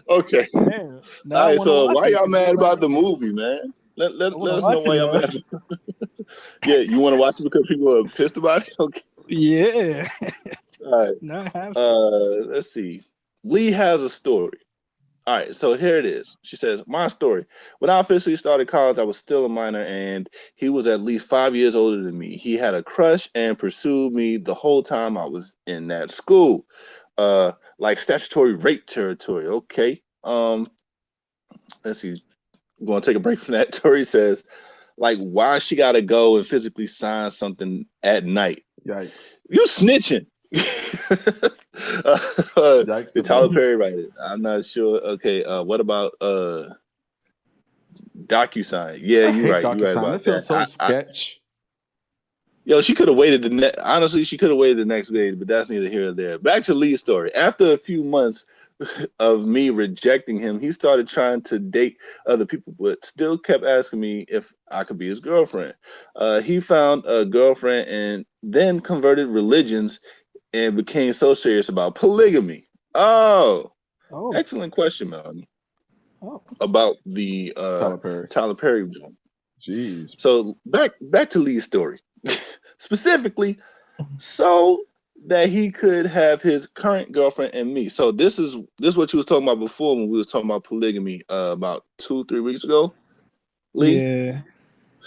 Okay. Man, all right, so why y'all mad about the movie, man? Let us know why y'all mad. Yeah, you want to watch it because people are pissed about it? Okay. Yeah. All right. Let's see. Lee has a story. All right, so here it is. She says, my story. When I officially started college, I was still a minor, and he was at least 5 years older than me. He had a crush and pursued me the whole time I was in that school. Like statutory rape territory. Okay. Let's see. We're going to take a break from that. Tori says, like, why she got to go and physically sign something at night? Yikes. You snitching. Yikes. Did Tyler Perry write it? I'm not sure. Okay, what about DocuSign? Yeah, you're right. You're right about It feels that. so sketch. Yo, she could have waited honestly, she could have waited the next day, but that's neither here nor there. Back to Lee's story. After a few months of me rejecting him, he started trying to date other people, but still kept asking me if I could be his girlfriend. He found a girlfriend and then converted religions and became so serious about polygamy. Oh. Excellent question, Melanie. About the Tyler Perry one. Jeez. So back to Lee's story. Specifically, so that he could have his current girlfriend and me. So this is what you was talking about before when we was talking about polygamy about 2-3 weeks ago. Lee? Yeah.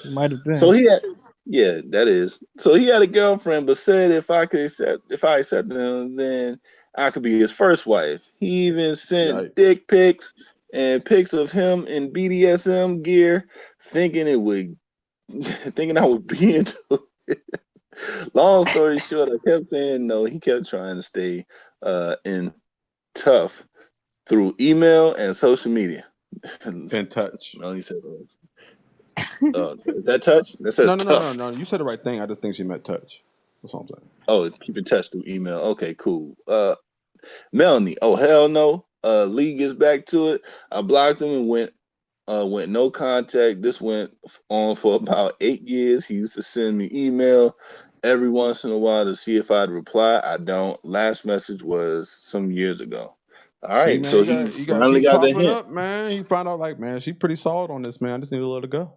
It might have been. So that is. So he had a girlfriend, but said if I accepted him, then I could be his first wife. He even sent dick pics and pics of him in BDSM gear, thinking I would be into it. Long story short, I kept saying no. He kept trying to stay in tough through email and social media. In touch. Melanie says, is that touch? That says no. You said the right thing. I just think she meant touch. That's what I'm saying. Oh, keep in touch through email. Okay, cool. Melanie, oh hell no. Lee gets back to it. I blocked him and went no contact. This went on for about 8 years. He used to send me email every once in a while to see if I'd reply. I don't. Last message was some years ago. All right, man, so he finally got the hint. Up, man. You found out, like, man, she's pretty solid on this, man. I just need to let her go.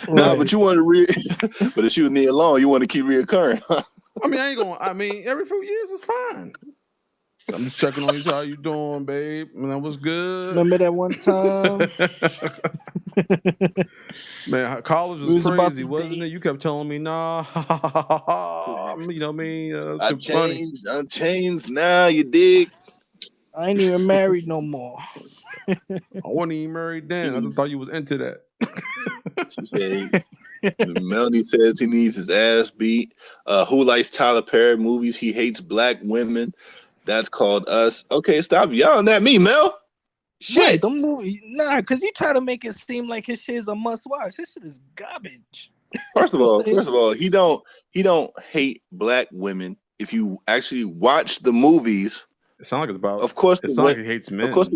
No, but you want to but if she was near alone, you want to keep reoccurring. I mean, every few years is fine. I'm just checking on you. How you doing, babe? That was good. Remember that one time? Man, college was crazy, wasn't it? You kept telling me, nah. You know what I mean? I changed now, you dig? I ain't even married no more. I wasn't even married then. I just thought you was into that. She said, Melanie says he needs his ass beat. Who likes Tyler Perry movies? He hates black women. That's called Us. Okay, stop yelling at me, Mel. Shit. Right, don't move. Nah, because you try to make it seem like his shit is a must watch. This shit is garbage. First of all, he don't hate black women. If you actually watch the movies, it sounds like it's about. Of course, like he hates men. Of course,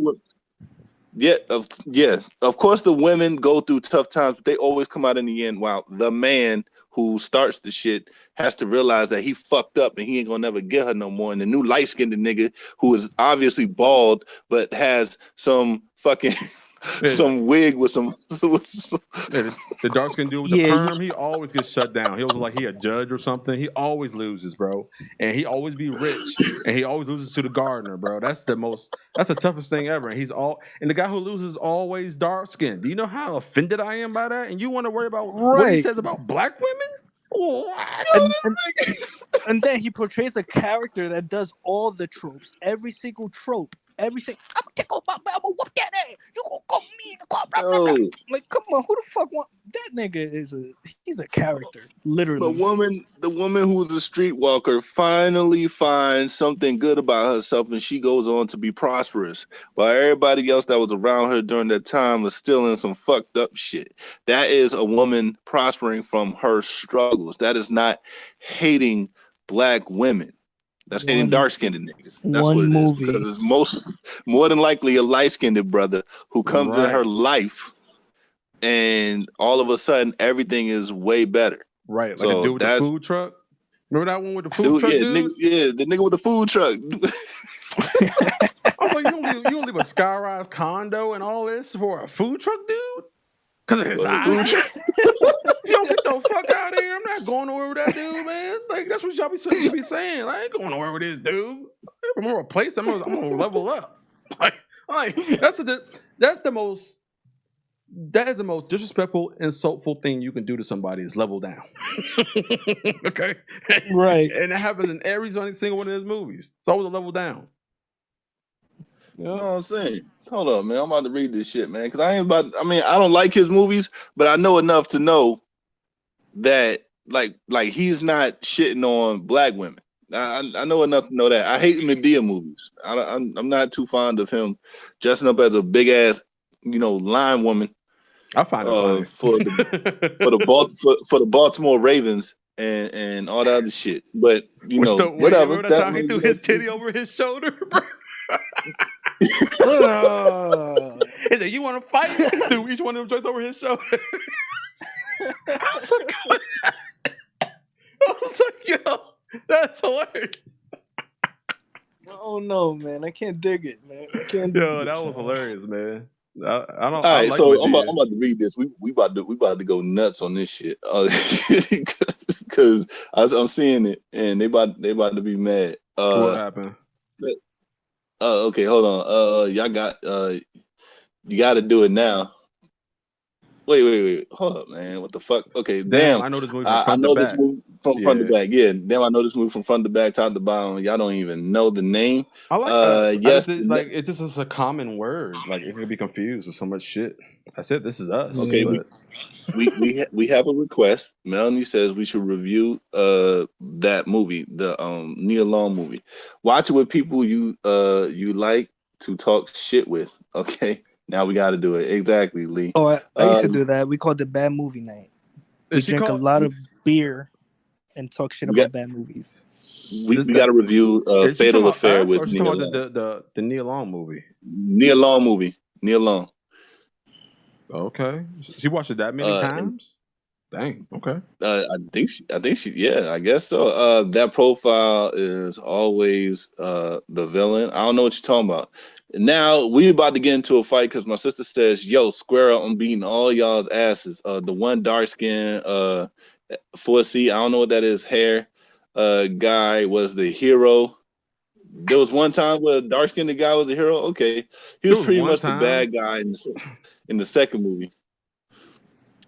Of course, the women go through tough times, but they always come out in the end. While the man who starts the shit has to realize that he fucked up and he ain't gonna never get her no more. And the new light-skinned nigga who is obviously bald but has some fucking some wig with some the dark skinned dude with the perm, he always gets shut down. He was like he a judge or something. He always loses, bro. And he always be rich. And he always loses to the gardener, bro. That's the toughest thing ever. And the guy who loses is always dark skinned. Do you know how offended I am by that? And you want to worry about what he says about black women? And then he portrays a character that does all the tropes, every single trope. Everything. I'm gonna take over my I'm gonna whoop that ass. You gonna come me in the car. Blah, blah, blah. Like, come on, who the fuck want that nigga he's a character, literally. The woman who's a streetwalker finally finds something good about herself and she goes on to be prosperous. While everybody else that was around her during that time was still in some fucked up shit. That is a woman prospering from her struggles. That is not hating black women. That's hating dark-skinned niggas. That's what it is. Because it's more than likely a light-skinned brother who comes in her life and all of a sudden everything is way better. Right. Like a dude with the food truck. Remember that one with the food truck, dude? The nigga with the food truck. I was like, you don't leave a skyrise condo and all this for a food truck, dude? Because of his eyes? You don't get the fuck out of here. I'm not going nowhere with that dude, man. Like, that's what y'all be saying. I ain't going nowhere with this dude. I'm gonna replace him. I'm gonna level up. Like that is the most disrespectful, insultful thing you can do to somebody is level down. Okay, Right. and it happens in every single one of his movies. It's always a level down. You know what I'm saying? Hold up, man. I'm about to read this shit, man. Because I don't like his movies, but I know enough to know that like he's not shitting on black women. I know enough to know that. I hate Medea movies. I'm not too fond of him dressing up as a big ass, lion woman. I find it funny for the Baltimore Ravens and all that other shit. But whatever. Remember that time he threw his titty over his shoulder, bro? He said, "You want to fight?" He threw each one of them joints over his shoulder. I was like, yo, that's hilarious. Oh no, man! I can't dig it, man. I can't. Yo, that was hilarious, man. I don't. All right, like so I'm about to read this. We about to go nuts on this shit because I'm seeing it and they about to be mad. What happened? Okay, hold on. Y'all got you got to do it now. Wait. Hold up, man. What the fuck? Okay, damn. I know this movie from front to back. This movie from front to back. Yeah, damn. I know this movie from front to back, top to bottom. Y'all don't even know the name. I like yes, it just is a common word. Like it can be confused with so much shit. I said this is us. Okay, but... we have a request. Melanie says we should review that movie, the Nia Long movie. Watch it with people you like to talk shit with. Okay. Now we got to do it. Exactly, Lee. Oh, I used to do that. We called it Bad Movie Night. We drink a lot of beer and talk shit about bad movies. We got to review Fatal Affair with Nia Long. The Nia Long movie. Nia Long movie. Nia Long. Okay. She watched it that many times? Dang. Okay. I think she. Yeah, I guess so. That profile is always the villain. I don't know what you're talking about. Now we about to get into a fight because my sister says, "Yo, square up, I'm beating all y'all's asses." The one dark skin 4C, I don't know what that is. Hair guy was the hero. There was one time where a dark skinned guy was a hero. Okay, he was pretty much the bad guy in the second movie.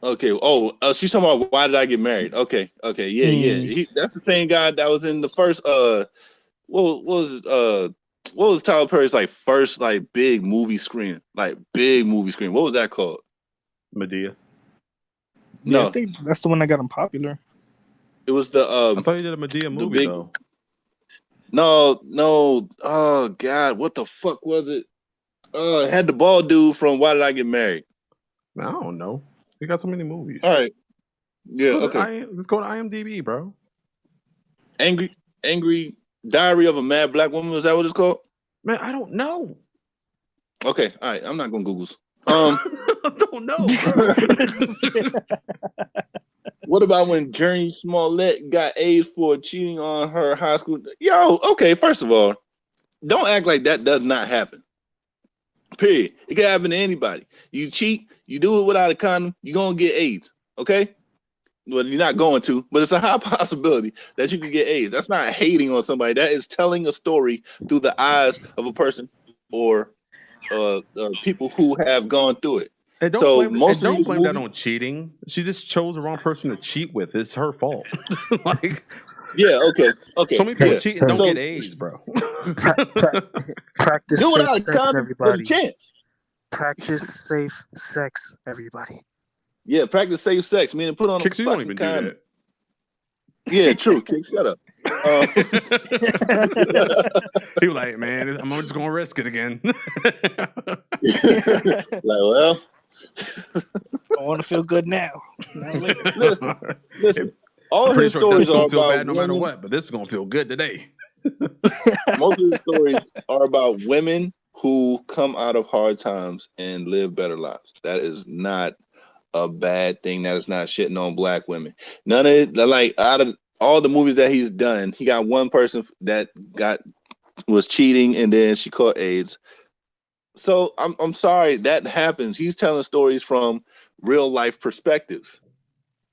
Okay. Oh, she's talking about Why Did I Get Married? Okay. Yeah. That's the same guy that was in the first. What was Tyler Perry's first big movie screen? What was that called? Medea. No, I think that's the one that got him popular. It was the. I thought you did a Medea movie though. No. Oh God, what the fuck was it? It had the bald dude from Why Did I Get Married? I don't know. We got so many movies. All right. Yeah. Okay. Let's go to IMDb, bro. Angry Diary of a Mad Black Woman. Was that what it's called? Man, I don't know. Okay. All right. I'm not gonna Google. I don't know, bro. What about when Journey Smollett got AIDS for cheating on her high school? Yo, okay. First of all, don't act like that does not happen. Period. It can happen to anybody. You cheat, you do it without a condom, you're gonna get AIDS. Okay? Well, you're not going to, but it's a high possibility that you can get AIDS. That's not hating on somebody. That is telling a story through the eyes of a person or people who have gone through it. And don't blame that on cheating. She just chose the wrong person to cheat with. It's her fault. Yeah, okay. So many people cheat and don't get AIDS, bro. Practice do it safe sex, everybody. Chance. Practice safe sex, everybody. Yeah, practice safe sex. Meaning put on Kicks, you don't even do that. Yeah, true. Kicks, shut up. He was like, man, I'm just gonna risk it again. Well, I want to feel good now. Listen. All his stories are feel about bad no matter what, but this is gonna feel good today. Most of the stories are about women who come out of hard times and live better lives. That is not a bad thing. That is not shitting on black women. None of it. Out of all the movies that he's done, he got one person that was cheating and then she caught AIDS. So I'm sorry that happens. He's telling stories from real life perspective.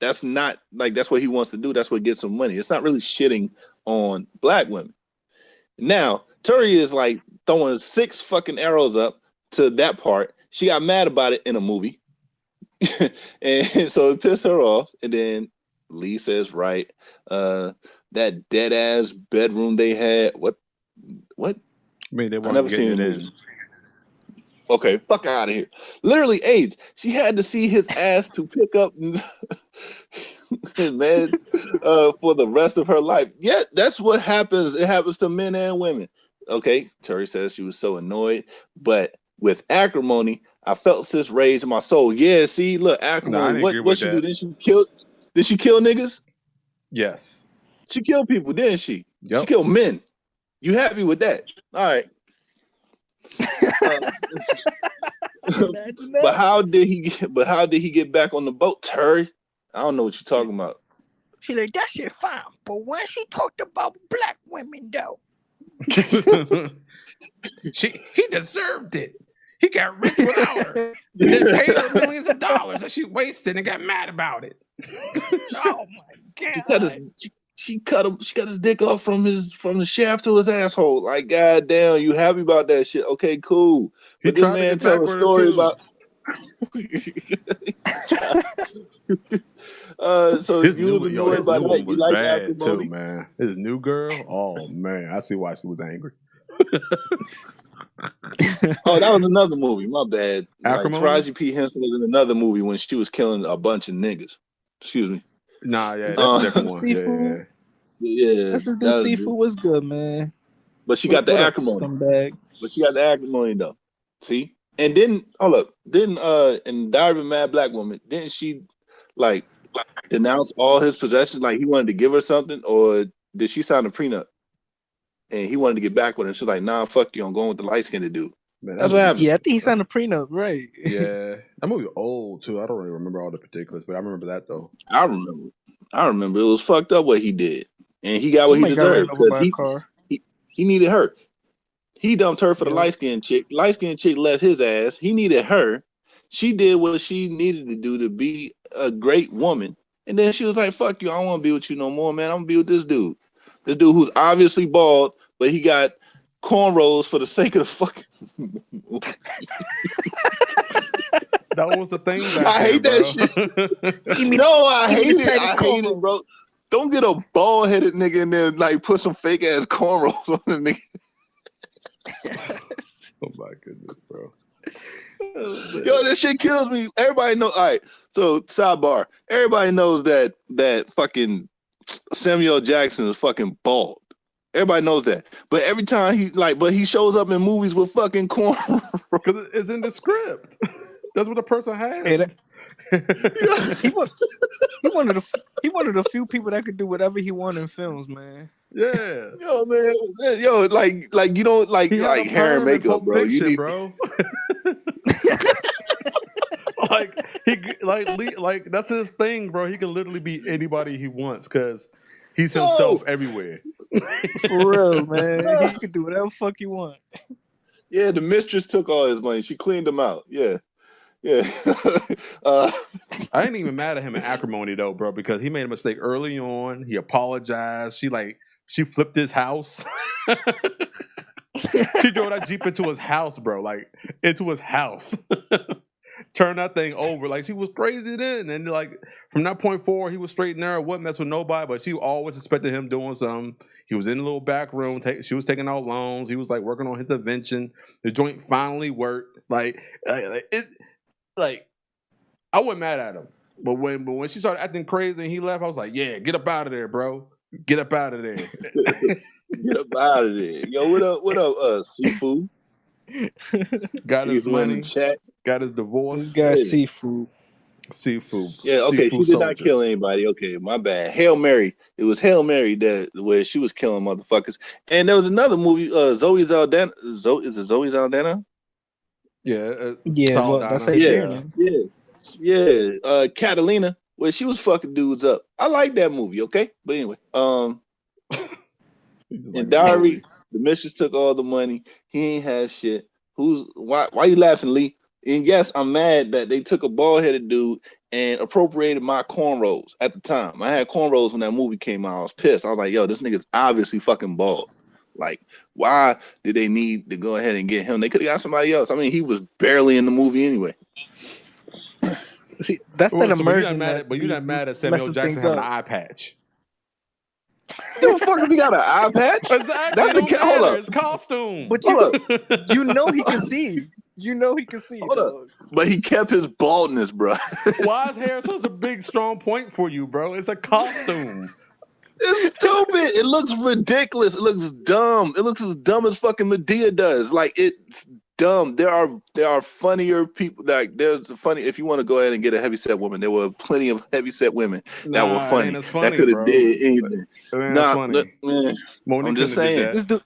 That's not that's what he wants to do. That's what gets him money. It's not really shitting on black women. Now, Turi is like throwing 6 fucking arrows up to that part. She got mad about it in a movie. And so it pissed her off. And then Lee says, right, that dead ass bedroom they had. What? I mean, they I weren't never getting seen it the in. movie. Okay, fuck out of here. Literally AIDS. She had to see his ass to pick up meds for the rest of her life. Yeah, that's what happens. It happens to men and women. Okay, Terry says she was so annoyed, but with acrimony, I felt this rage in my soul. Yeah, see, look, No, I acrimony. didn't agree What with she do? that. Did she kill niggas? Yes. She killed people, didn't she? Yep. She killed men. You happy with that? All right. But how did he get back on the boat, Terry? I don't know what you're talking about. She like, that shit fine, but when she talked about black women though, he deserved it. He got rich without her. And then paid her millions of dollars and she wasted and got mad about it. oh my god. She cut his dick off from the shaft to his asshole. Like, goddamn, you happy about that shit? Okay, cool. He But this tried to man get back tell a with her story too. about so His you was annoyed new by one that. was You like bad too, acrimony? man. His new girl, oh man, I see why she was angry. Oh, that was another movie. My bad. Like Acrimony? Taraji P. Henson was in another movie when she was killing a bunch of niggas. Excuse me. Nah, yeah, that's a different one. Seafood? Yeah. This is the seafood was good, man. But she got the What up, acrimony. scumbag? But she got the acrimony though. See? And then hold up. Didn't in Diary of a Mad Black Woman, didn't she like denounce all his possessions? Like he wanted to give her something, or did she sign a prenup? And he wanted to get back with her. She's like, nah, fuck you, I'm going with the light skinned dude. Man, that's what happened. Yeah, I think he signed a prenup, right? Yeah. That movie old too. I don't really remember all the particulars, but I remember that though. I remember it was fucked up what he did. And he got what he deserved because he needed her. He dumped her for the light-skinned chick. Light-skinned chick left his ass. He needed her. She did what she needed to do to be a great woman. And then she was like, fuck you, I don't want to be with you no more, man. I'm going to be with this dude. This dude who's obviously bald, but he got cornrows for the sake of the fucking... That was the thing. I hate that shit. No, I hate it. I hate it, bro. Don't get a bald-headed nigga and then like put some fake-ass cornrows on the nigga. Oh my goodness, bro. Yo, this shit kills me. Everybody knows. All right, so sidebar. Everybody knows that fucking Samuel Jackson is fucking bald. Everybody knows that. But every time he shows up in movies with fucking corn. Because it's in the script. That's what the person has. Hey, he one of the few people that could do whatever he wanted in films, man. Yeah. Yo, man. Yo, like you don't like hair and makeup, bro. Fiction, you need bro. like that's his thing, bro. He can literally be anybody he wants because he's himself everywhere. For real, man. He can do whatever fuck he want. Yeah, the mistress took all his money. She cleaned him out. Yeah. Yeah. I ain't even mad at him in Acrimony though, bro, because he made a mistake early on. He apologized. She flipped his house. She drove that Jeep into his house, bro. Like into his house. Turned that thing over. Like she was crazy then. And like from that point forward, he was straight and narrow, wouldn't mess with nobody, but she always expected him doing something. He was in the little back room. She was taking out loans. He was like working on his invention. The joint finally worked. Like I wasn't mad at him. But when she started acting crazy and he left, I was like, yeah, get up out of there, bro. Get up out of there. Get up out of there. Yo, what up, Seafood? Got his money. Chat. Got his divorce. This guy's Seafood. Seafood. Yeah, okay. Seafood she did not kill anybody. Okay, my bad. Hail Mary. It was Hail Mary where she was killing motherfuckers. And there was another movie, Zoe Saldana. Is it Zoe Saldana? Yeah. Well, that's her name. Yeah. Catalina, where she was fucking dudes up. I like that movie, okay? But anyway, in Diary, the mistress took all the money. He ain't have shit. Why you laughing, Lee? And yes, I'm mad that they took a bald-headed dude and appropriated my cornrows at the time. I had cornrows when that movie came out. I was pissed. I was like, yo, this nigga's obviously fucking bald. Like, why did they need to go ahead and get him? They could have got somebody else. I mean, he was barely in the movie anyway. See, that's that But immersion you're not mad at be Samuel messing Jackson things having up. an eye patch. Give a fuck if he got an eye patch. Exactly. That's It the don't hold matter. up. It's costume. But Hold you know he can see. You know he can see, Hold up. dog. But he kept his baldness, bro. Why is hair such a big, strong point for you, bro? It's a costume. It's stupid. It looks ridiculous. It looks dumb. It looks as dumb as fucking Medea does. Like, it's dumb. There are funnier people. Like, there's funny. If you want to go ahead and get a heavyset woman, there were plenty of heavyset women that were Nah, it funny. ain't as funny, That could have bro. did anything. It ain't as Nah, funny. look, man, Monique I'm just couldn't have saying. did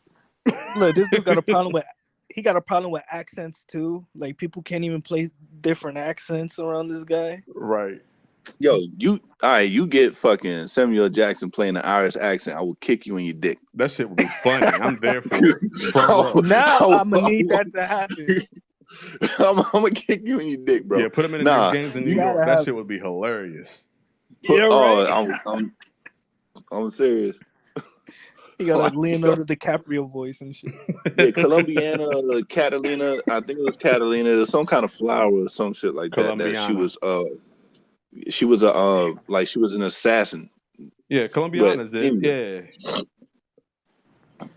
that. This dude got a problem with. He got a problem with accents too. Like people can't even play different accents around this guy. Right. Yo, you get fucking Samuel Jackson playing an Irish accent, I will kick you in your dick. That shit would be funny. I'm there for it. Front row. Now I'm gonna need that to happen. I'm gonna kick you in your dick, bro. Yeah, put him in the next games in New York. That shit would be hilarious. Yeah, right. I'm serious. He got a Leonardo DiCaprio voice and shit. Yeah, Colombiana, Catalina. I think it was Catalina. Some kind of flower or some shit like that. That she was she was an assassin. Yeah, Colombiana's it. Anyway.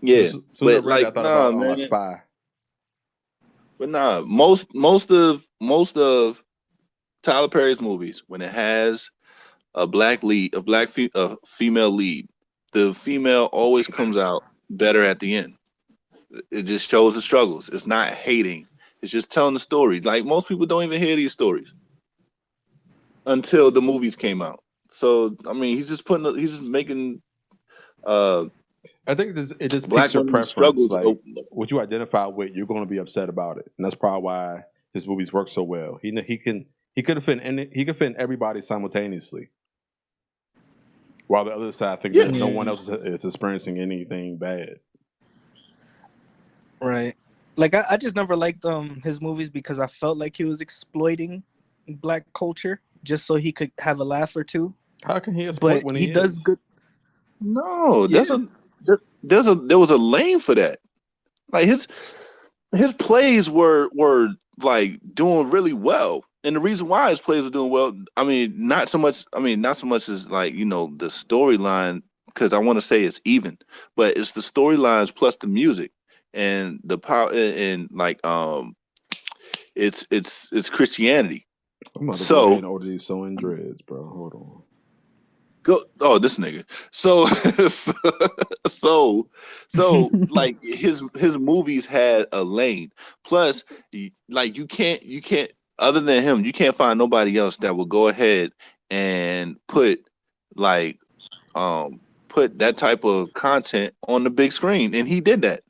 Yeah. So but like, I thought about man. Spy. But nah, most of Tyler Perry's movies, when it has a female lead, the female always comes out better at the end. It just shows the struggles. It's not hating. It's just telling the story. Like, most people don't even hear these stories until the movies came out. So I mean, he's just making. I think it just piques your preference. Like, what you identify with, you're going to be upset about it, and that's probably why his movies work so well. He could fit everybody simultaneously, while the other side, I think no one else is experiencing anything bad. Right. Like I just never liked his movies because I felt like he was exploiting black culture just so he could have a laugh or two. How can he exploit when he does good? No, there was a lane for that. Like his plays were like doing really well, and the reason why his plays were doing well, I mean, not so much as like, you know, the storyline, because I want to say it's even, but it's the storylines plus the music and the power and like it's Christianity. I'm about to go ahead and order these sewing dreads, bro. Hold on. Oh, this nigga. So like his movies had a lane. Plus, like you can't other than him, you can't find nobody else that will go ahead and put that type of content on the big screen, and he did that.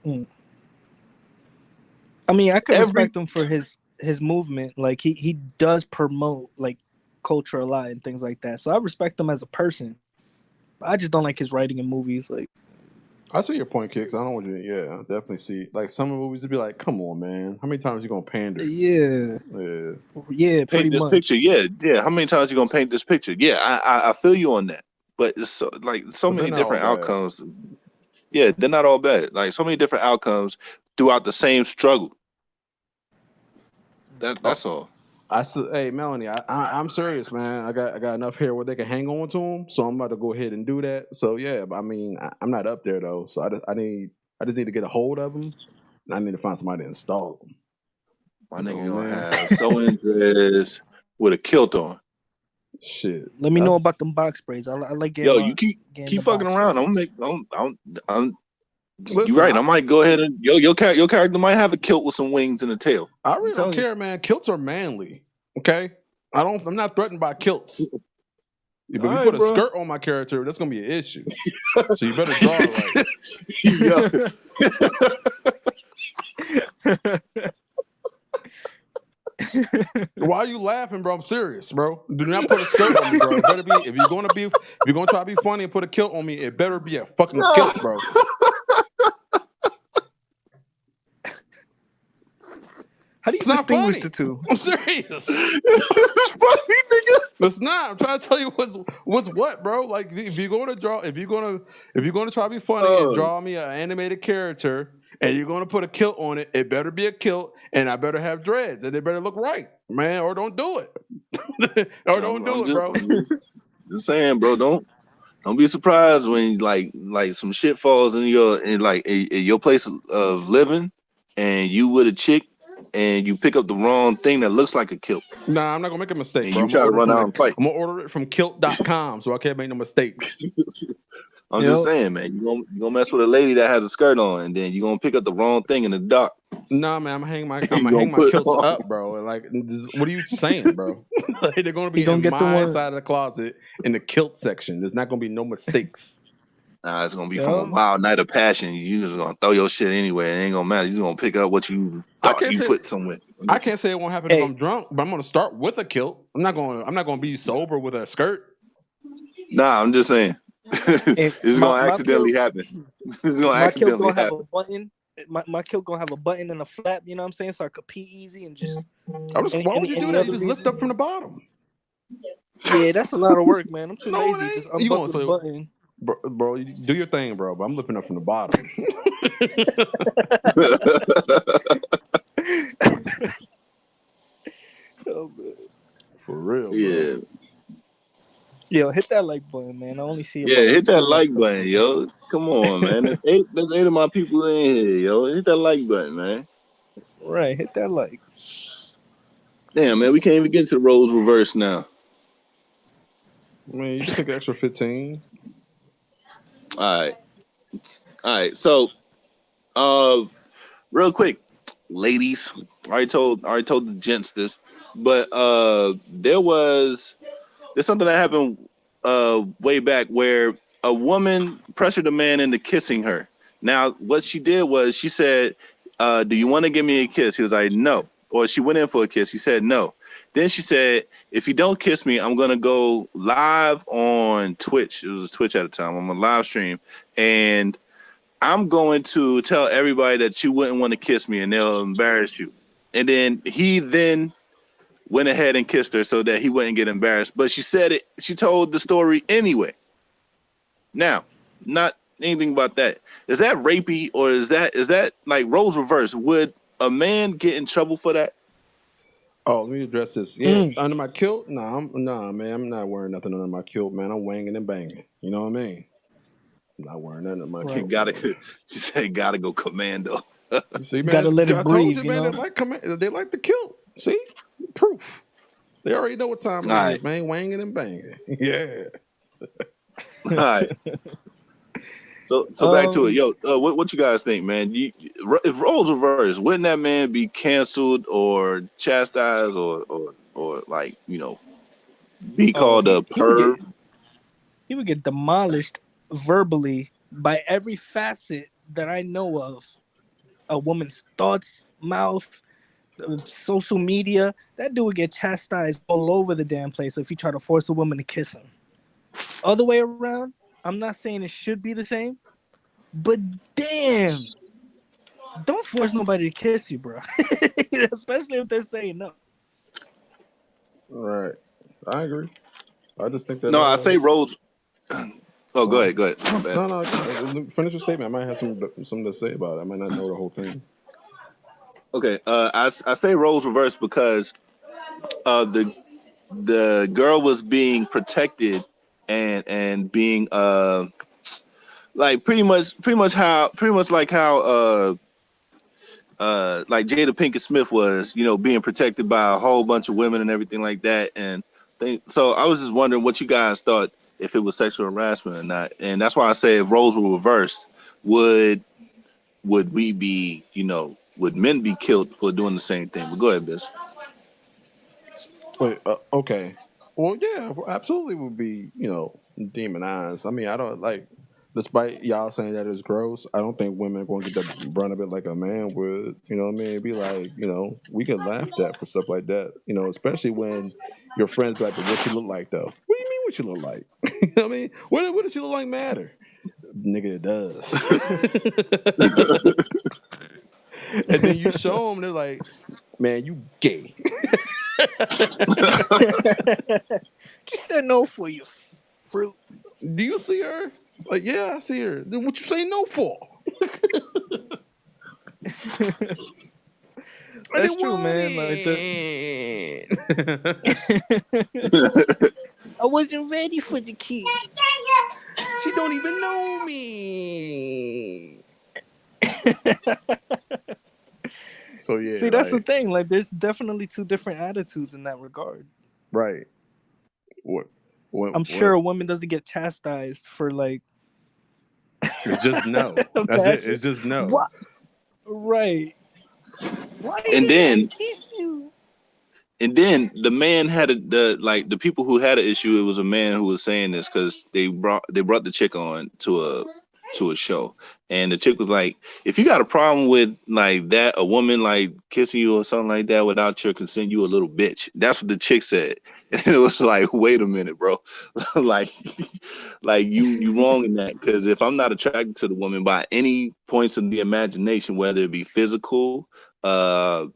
I mean, I could respect him for his movement. Like he does promote like culture a lot and things like that. So I respect him as a person. I just don't like his writing in movies. Like, I see your point, Kicks. I don't want you. Yeah, definitely see. Like some movies would be like, "Come on, man! How many times are you gonna pander?" Yeah. Paint this picture. Yeah. How many times are you gonna paint this picture? Yeah, I feel you on that. But it's so many different outcomes. Yeah, they're not all bad. Like so many different outcomes throughout the same struggle. That's all. Hey Melanie, I'm serious, man. I got enough hair where they can hang on to them, so I'm about to go ahead and do that. So yeah, I mean, I'm not up there though, so I just need to get a hold of them, and I need to find somebody to install them. My nigga gonna have sewing dress with a kilt on. Shit. Let me know about them box braids. I like getting. Yo, you keep fucking around. You're right. I might go ahead and your character might have a kilt with some wings and a tail. I really don't care, man. Kilts are manly. Okay, I'm not threatened by kilts. If you put a skirt on my character, that's gonna be an issue. So you better draw it right. Why are you laughing, bro? I'm serious, bro. Do not put a skirt on me, bro. It better be if you're gonna try to be funny and put a kilt on me, it better be a fucking kilt, bro. How do you distinguish the two? I'm serious. It's funny, nigga. It's not. I'm trying to tell you what's what, bro. Like if you're gonna draw, if you're gonna try to be funny and Oh, draw me an animated character, and you're gonna put a kilt on it, it better be a kilt, and I better have dreads, and it better look right, man, or don't do it, or don't do it, bro. just saying, bro. Don't be surprised when some shit falls in your place of living, and you with a chick, and you pick up the wrong thing that looks like a kilt, Nah, I'm not gonna make a mistake, and bro. you try to run out and fight. I'm gonna order it from kilt.com, so I can't make no mistakes. I'm just saying, man. You gonna mess with a lady that has a skirt on, and then you gonna pick up the wrong thing in the dark. Nah, man, I'm gonna You hang gonna my put it kilts on. up, bro. Like, what are you saying, bro? Like, they're gonna He be gonna in get the my one. side of the closet in the kilt section. There's not gonna be no mistakes. Nah, it's gonna be from a wild night of passion. You just gonna throw your shit anywhere. It ain't gonna matter. You just gonna pick up what you I thought can't you say put somewhere. I can't say it won't happen if Hey. I'm drunk, but I'm gonna start with a kilt. I'm not gonna be sober with a skirt. Nah, I'm just saying. It's gonna accidentally happen. It's gonna My kilt accidentally gonna have happen. a button. My kilt gonna have a button and a flap. You know what I'm saying? So I could pee easy and just. Why would you do that? You just lift up from the bottom. Yeah, that's a lot of work, man. I'm too No, lazy. it ain't. Just You gonna unbuckle the say, button. bro, you do your thing, bro. But I'm lifting up from the bottom. Oh, man. For real, bro. Yeah. Yo, hit that like button, man. I only see Yeah, about hit 2 that like likes up button, there. yo. Come on, man. There's eight of my people in here, yo. Hit that like button, man. Right, hit that like. Damn, man, we can't even get to the roles reverse now. I mean, you can take an extra 15. All right. So, real quick, ladies. I already told the gents this, but there's something that happened way back where a woman pressured a man into kissing her. Now, what she did was she said, "Do you want to give me a kiss?" He was like, "No." Or she went in for a kiss. He said, "No." Then she said, "If you don't kiss me, I'm gonna go live on Twitch." It was Twitch at the time. I'm on live stream, and I'm going to tell everybody that you wouldn't want to kiss me, and they'll embarrass you. And then he went ahead and kissed her so that he wouldn't get embarrassed. But she said it. She told the story anyway. Now, not anything about that. Is that rapey, or is that like roles reversed? Would a man get in trouble for that? Oh, let me address this. Yeah, under my kilt? Nah, man. I'm not wearing nothing under my kilt, man. I'm wanging and banging. You know what I mean? I'm not wearing nothing under my kilt. She said, "Gotta go commando." See, man, Gotta let it I breathe, told you, man. know? They like the kilt. See, proof. They already know what time it is, Right. man. Wanging and banging. Yeah. All right. So back to it, yo. What you guys think, man? If roles reversed, wouldn't that man be canceled or chastised or like be called a perv? He would get demolished verbally by every facet that I know of. A woman's thoughts, mouth, social media. That dude would get chastised all over the damn place if he tried to force a woman to kiss him. Other way around, I'm not saying it should be the same, but damn, don't force nobody to kiss you, bro. Especially if they're saying no. Right. I agree. I just think that. No, I say roles. Oh, go ahead. My bad. No. Finish your statement. I might have something to say about it. I might not know the whole thing. Okay. I say roles reversed because the girl was being protected and being like pretty much like how like Jada Pinkett Smith was, being protected by a whole bunch of women and everything like that. And so I was just wondering what you guys thought, if it was sexual harassment or not. And that's why I say if roles were reversed, would we be, would men be killed for doing the same thing? But go ahead, Biz. Wait. Okay. Well, yeah, absolutely would be, demonized. I mean, I don't like. Despite y'all saying that it's gross, I don't think women are going to get the brunt of it like a man would. You know what I mean? It'd be like, we get laughed at for stuff like that. Especially when your friends be like, "But what she look like, though?" What do you mean? What she look like? You know what I mean? What does she look like matter? Nigga, it does. And then you show them, they're like, "Man, you gay." She said no for you, fruit. Do you see her? Like, yeah, I see her. Then what you say no for? I That's didn't true, want man. Like it. I wasn't ready for the kiss. She don't even know me. So yeah, See, that's the like, thing. Like, there's definitely two different attitudes in that regard. right. What? I'm sure a woman doesn't get chastised for like. It's just no. That's it. Imagine It's just no. what? Right. Why And didn't I then kiss you? And then the man had the people who had an issue. It was a man who was saying this because they brought the chick on to a show, and the chick was like, "If you got a problem with like that, a woman like kissing you or something like that without your consent, you a little bitch." That's what the chick said, and it was like, "Wait a minute, bro, like, like you wrong in that because if I'm not attracted to the woman by any points of the imagination, whether it be physical, on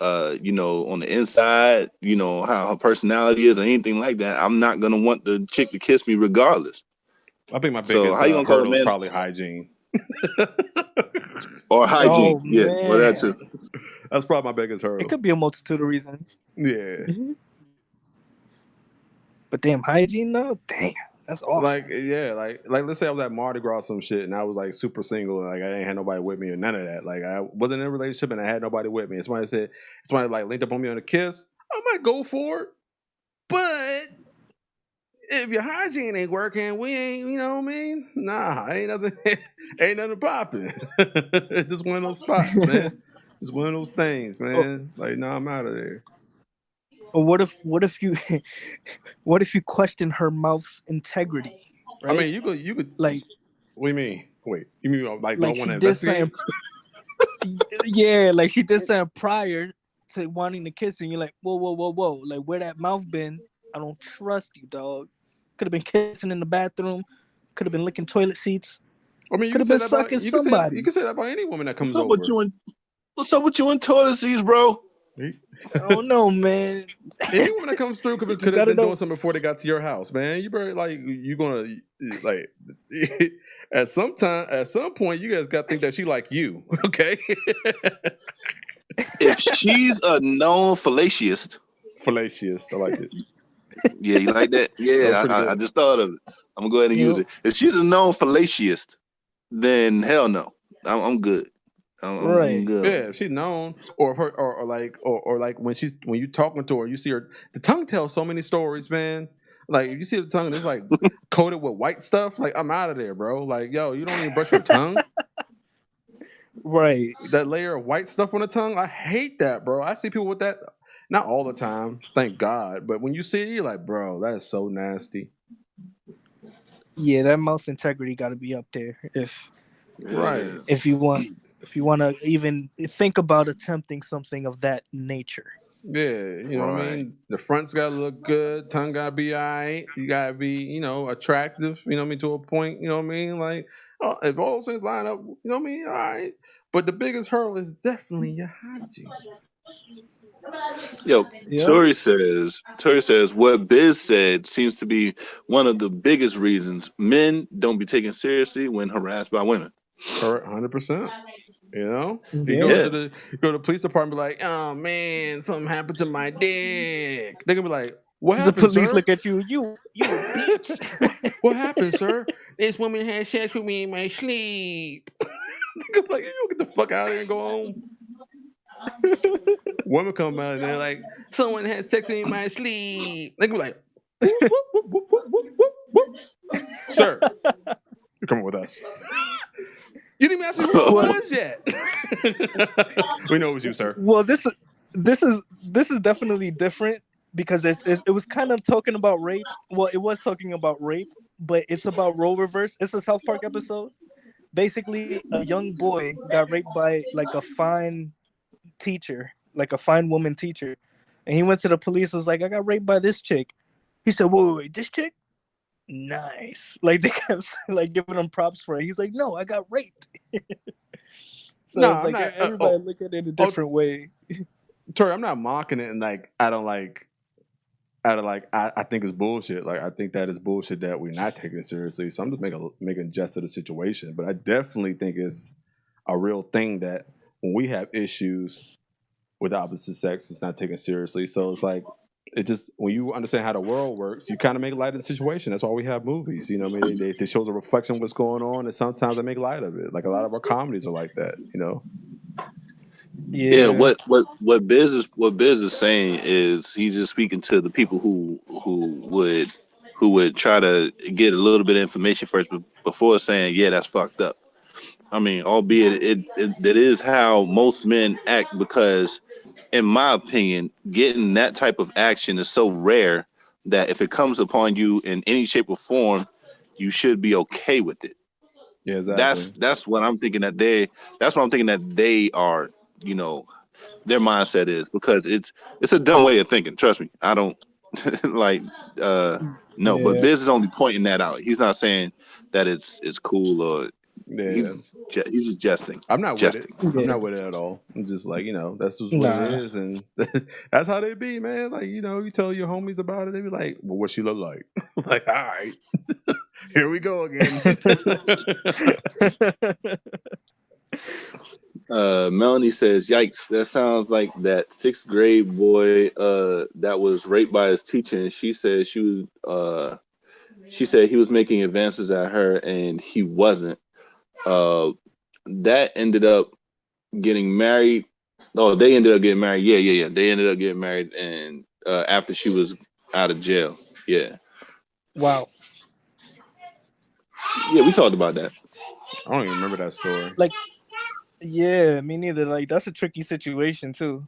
the inside, how her personality is or anything like that, I'm not gonna want the chick to kiss me regardless." I think my So biggest how you gonna call a hurdle is man probably hygiene. or hygiene? Oh Yeah, well that's man, it. That's probably my biggest it hurdle. could be a multitude of reasons. Yeah. But damn, hygiene though, damn, that's awful. Like, yeah, like let's say I was at Mardi Gras or some shit and I was like super single, like I ain't had nobody with me or none of that. Like I wasn't in a relationship and I had nobody with me. And somebody like linked up on me on a kiss, I might go for it. But if your hygiene ain't working, we ain't, you know what I mean? Nah, ain't nothing popping. It's just one of those spots, man. It's one of those things, man. Like, nah, I'm out of there. Or what if you what if you question her mouth's integrity? Right? I mean, you could like what do you mean? Wait, you mean like do I like want she to did investigate? something. Yeah, like she did something prior to wanting to kiss you, and you're like, whoa, like where that mouth been? I don't trust you, dog. Could have been kissing in the bathroom. Could have been licking toilet seats. I mean, you Could can have say been that about sucking you somebody. can say that about any woman that comes What's up with over. you and what's up with you and toilet seats, bro? I don't know, man. Any woman that comes through could Just have gotta been doing know. something before they got to your house, man. You better like you gonna like at some point you guys got to think that she like you, okay? If she's a known fallacious, Fallacious, I like it. yeah, you like that? That was Yeah, pretty I good. just thought of it. I'm gonna go ahead and use it. If she's a known fallacious, then hell no, I'm good. I'm Right. good. Yeah, if she's known, or her, or like when you talking to her, you see her. The tongue tells so many stories, man. Like if you see the tongue, and it's like coated with white stuff. Like I'm out of there, bro. Like yo, you don't even brush your tongue. Right. That layer of white stuff on the tongue, I hate that, bro. I see people with that. Not all the time, thank God. But when you see it, you're like, bro, that is so nasty. Yeah, that mouth integrity got to be up there. Right. If you want to even think about attempting something of that nature. Yeah, you know what I mean? The front's gotta look good, tongue gotta be alright, you gotta be, attractive, you know what I mean, to a point, you know what I mean? Like, if all those things line up, you know what I mean? Alright. But the biggest hurdle is definitely your hygiene. Yo, Yeah. Tori says what Biz said seems to be one of the biggest reasons men don't be taken seriously when harassed by women. Correct, 100%. You know, you Yeah. go to the police department, be like, "Oh man, something happened to my dick." They gonna be like, "What The happened, police sir? look at you a bitch. What happened, sir? This woman had sex with me in my sleep." They gonna be like, "You get the fuck out of here and go home." Women come out and they're like, "Someone had sex with me in my sleep." They gonna be like, "Whoop, whoop, whoop, whoop, whoop, whoop, whoop." "Sir, you're coming with us." You didn't even ask me who it was yet. We know it was you, sir. Well, this is definitely different because it was kind of talking about rape. Well, it was talking about rape, but it's about role reverse. It's a South Park episode. Basically, a young boy got raped by like a fine teacher, like a fine woman teacher, and he went to the police. And was like, "I got raped by this chick." He said, "Wait, this chick? Nice." Like they kept like giving him props for it. He's like, "No, I got raped." So No, it's I'm like not. everybody look at it a different way. Tori, I'm not mocking it, and like I don't like. I think it's bullshit. Like I think that is bullshit that we're not taking it seriously. So I'm just making jest of the situation. But I definitely think it's a real thing that when we have issues with the opposite sex, it's not taken seriously. So it's like it just when you understand how the world works, you kind of make light of the situation. That's why we have movies. You know, what I mean, they shows a reflection of what's going on, and sometimes they make light of it. Like a lot of our comedies are like that. You know. Yeah, Yeah. what Biz is saying is he's just speaking to the people who would try to get a little bit of information first before saying, yeah, that's fucked up. I mean, albeit it is how most men act because, in my opinion, getting that type of action is so rare that if it comes upon you in any shape or form, you should be okay with it. Yeah, exactly. That's what I'm thinking that they are, you know, their mindset is because it's a dumb way of thinking. Trust me, I don't like no, but Yeah. Biz is only pointing that out. He's not saying that it's cool or Yeah. he's just jesting. I'm not with it. Jesting. I'm Yeah. not with it at all. I'm just like, that's just what it Nah. is, and that's how they be, man. Like, you tell your homies about it, they be like, "Well, what she look like?" Like, all right, here we go again. Melanie says, "Yikes! That sounds like that sixth grade boy that was raped by his teacher." And she said he was making advances at her, and he wasn't. That ended up getting married. Oh, they ended up getting married. Yeah. They ended up getting married, and after she was out of jail. Yeah, Wow. yeah, we talked about that. I don't even remember that story. Like, yeah, me neither. Like, that's a tricky situation too,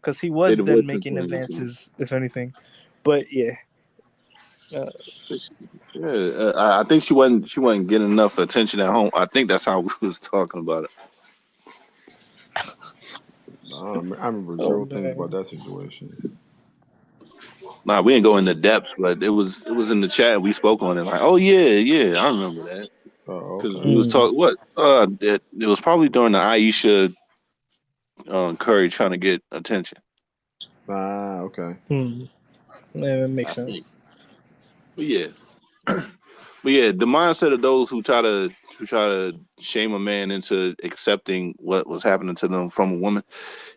because he They was then divorced in making 2018. advances, if anything. But yeah, Yeah, I think she wasn't getting enough attention at home. I think that's how we was talking about it. I remember oh zero things about man, that situation. Nah, we didn't go into depths, but it was in the chat. We spoke on it. Like, oh yeah, I remember that Oh, because we okay. was talking. What? It was probably during the Aisha Curry trying to get attention. Ah, okay. Yeah, it makes I think. sense. But yeah, but yeah, the mindset of those who try to shame a man into accepting what was happening to them from a woman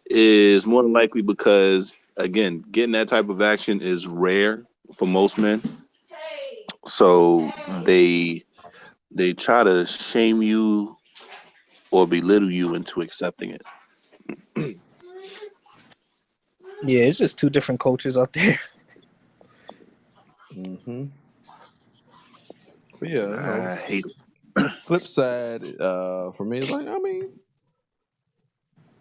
is more than likely because again, getting that type of action is rare for most men. So they try to shame you or belittle you into accepting it. Yeah, it's just two different cultures out there. Mm-hmm. But yeah, I hate it. flip side for me is like, I mean,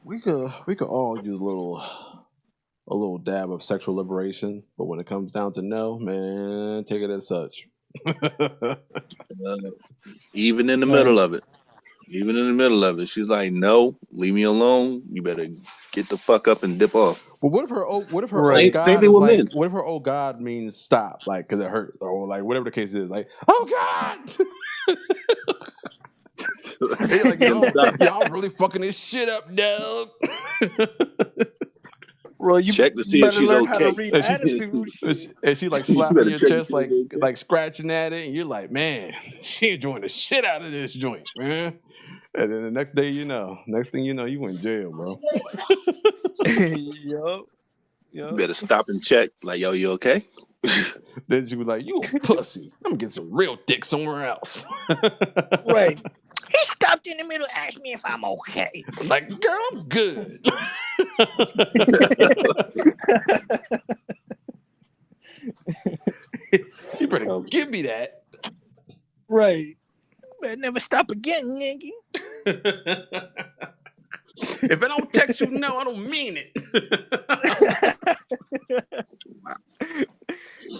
we could all use a little dab of sexual liberation, but when it comes down to no, man, take it as such. Uh, even in the middle Right. of it. Even in the middle of it, she's like, "No, leave me alone. You better get the fuck up and dip off." But what if her Right. Same God thing is with like, men. what if her God means stop, like because it hurt, or like whatever the case is, like, oh God, hey, like Then stop. y'all really fucking this shit up, dog. Well, you Check to see if better she's learn how to okay. read and she attitude. Shit. and she like You slapping better your check to chest, see if like she's okay. scratching at it, and you're like, man, she enjoying the shit out of this joint, man. And then the next thing you know, you in jail, bro. Yup. You Yup. better stop and check. Like, yo, you okay? Then she was like, you a pussy. I'm gonna get some real dick somewhere else. Right. He stopped in the middle, asked me if I'm okay. Like, girl, I'm good. You better give me that. Right. Better never stop again, nigga. If I don't text you, no, I don't mean it.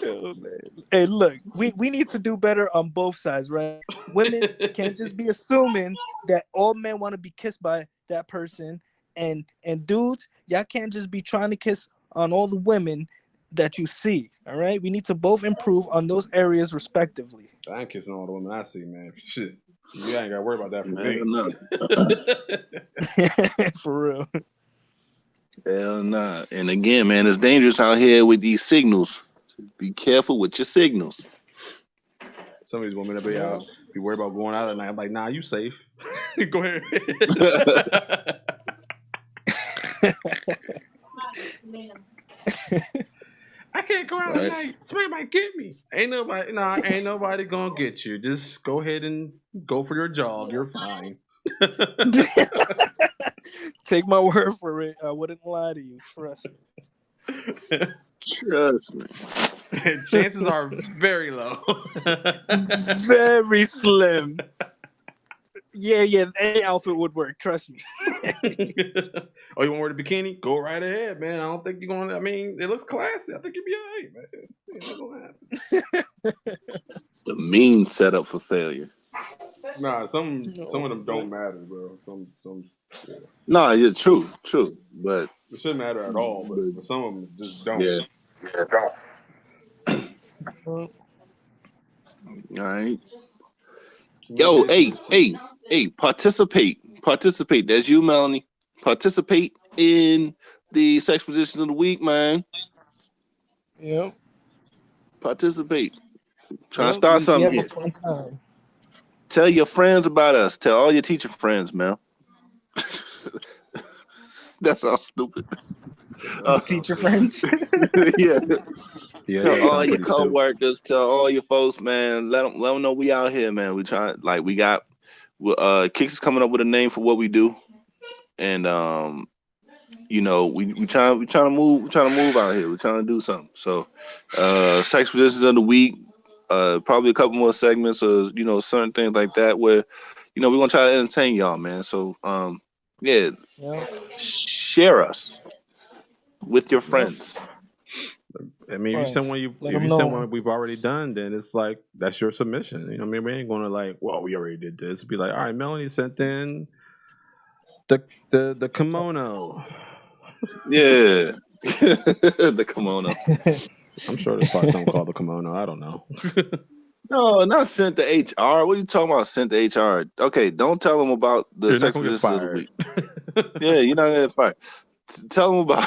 Oh, man. Hey, look, we need to do better on both sides, right? Women can't just be assuming that all men want to be kissed by that person, and dudes, y'all can't just be trying to kiss on all the women that you see. All right, we need to both improve on those areas respectively. I ain't kissing all the women I see, man. Shit. You ain't got to worry about that for Man, me. no. For real. Hell nah. And again, man, it's dangerous out here with these signals. Be careful with your signals. Some of these women that be out, be worried about going out at night. I'm like, nah, you safe. Go ahead. I can't go out at night. Somebody might get me. Ain't nobody gonna get you. Just go ahead and go for your jog. You're fine. Take my word for it. I wouldn't lie to you. Trust me. Trust me. Chances are very low. Very slim. Yeah, any outfit would work. Trust me. Oh, you want to wear the bikini? Go right ahead, man. I don't think you're going to. I mean, it looks classy. I think you'll be all right, man. It ain't gonna happen. The mean setup for failure. Nah, some of them don't matter, bro. Some. Yeah. Nah, you're true, but it shouldn't matter at all. But some of them just don't. Yeah. All right. Yo, hey, participate. That's you, Melanie. Participate in the sex positions of the week, man. Yep. Participate. Trying to start something here. Time. Tell your friends about us. Tell all your teacher friends, man. That's all stupid. Teacher friends. Yeah. Tell all your coworkers, workers tell all your folks, man. Let them know we out here, man. We got Kicks is coming up with a name for what we do, and we trying to move out here. We're trying to do something. So, sex positions of the week, probably a couple more segments of certain things like that where we're gonna try to entertain y'all, man. So, share us with your friends. I mean, if you send one we've already done, then it's like that's your submission. You know what I mean? We ain't gonna like, well, we already did this. Be like, all right, Melanie sent in the kimono. Yeah. The kimono. I'm sure there's probably something called the kimono. I don't know. No, not sent to HR. What are you talking about? Sent to HR? Okay, don't tell them about the sex positions of the week. Yeah, you're not gonna get fired. Tell them about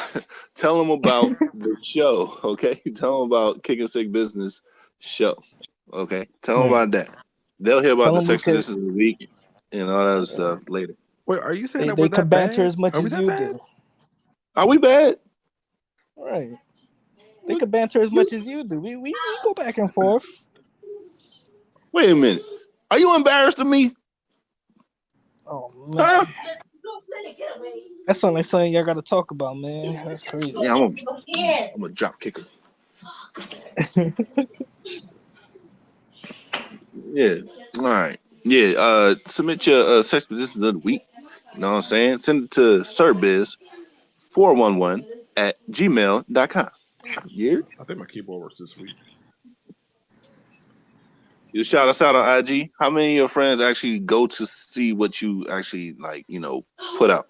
the show. Okay, tell them about Kickin' Sick Business show. Okay, tell them about that. They'll hear about the sex positions of the week and all that other stuff later. Wait, are you saying that they we're that could banter bad? as much as you do? Are we bad? Right. They could banter as much as you do. We go back and forth. Wait a minute. Are you embarrassed of me? Oh man. Huh? That's something y'all got to talk about, man. That's crazy. Yeah, I'm a drop kicker. Yeah. All right. Yeah. Submit your sex positions of the week. You know what I'm saying? Send it to sirbiz411@gmail.com. Yeah. I think my keyboard works this week. You shout us out on IG. How many of your friends actually go to see what you actually put out?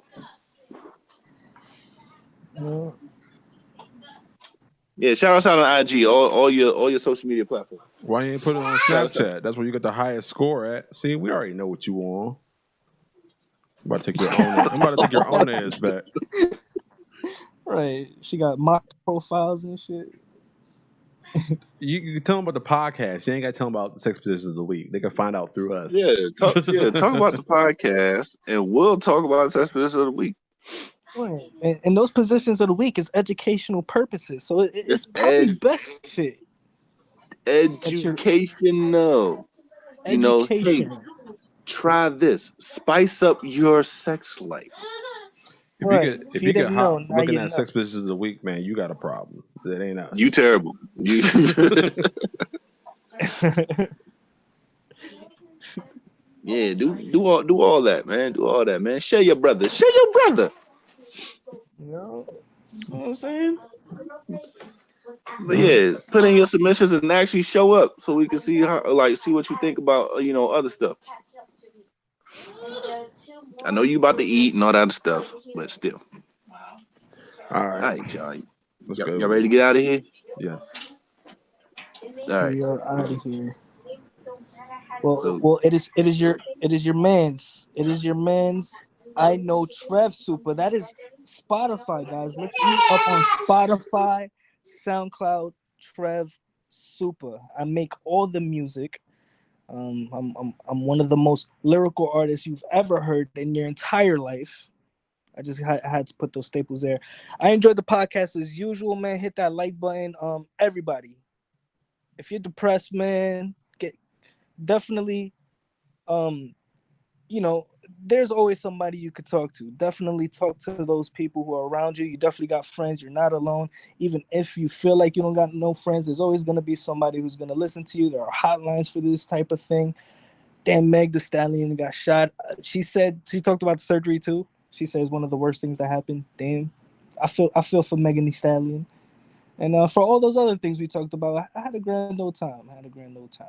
Yeah, shout us out on IG. All your social media platforms. Why you ain't put it on Snapchat? That's where you get the highest score at. See, we already know what you want. I'm about to take your own ass back. Right. She got mock profiles and shit. You can tell them about the podcast. You ain't got to tell them about the sex positions of the week. They can find out through us. Yeah, talk about the podcast, and we'll talk about the sex positions of the week. Right. And those positions of the week is educational purposes, so it's probably best fit. Educational. Hey, try this. Spice up your sex life. If you get hot looking at sex positions of the week, man, you got a problem. That ain't us. You terrible. Yeah, do all that, man. Do all that, man. Share your brother. You know what I'm saying? But yeah, put in your submissions and actually show up so we can see see what you think about other stuff. I know you about to eat and all that stuff, but still. All right, y'all. Y'all ready to get out of here? Yes. All right. We are out of here. Well, it is your man's I know Trev Super. That is Spotify, guys. Look me up on Spotify, SoundCloud, Trev Super. I make all the music. I'm one of the most lyrical artists you've ever heard in your entire life. I just had to put those staples there. I enjoyed the podcast as usual, man. Hit that like button. Everybody, if you're depressed, man, get definitely um there's always somebody you could talk to. Definitely talk to those people who are around you. You definitely got friends. You're not alone. Even if you feel like you don't got no friends, there's always going to be somebody who's going to listen to you. There are hotlines for this type of thing. Damn, Meg the Stallion got shot. She said she talked about the surgery too. She says one of the worst things that happened. Damn, I feel for Megan the Stallion, and for all those other things we talked about. I had a grand old time. I had a grand old time.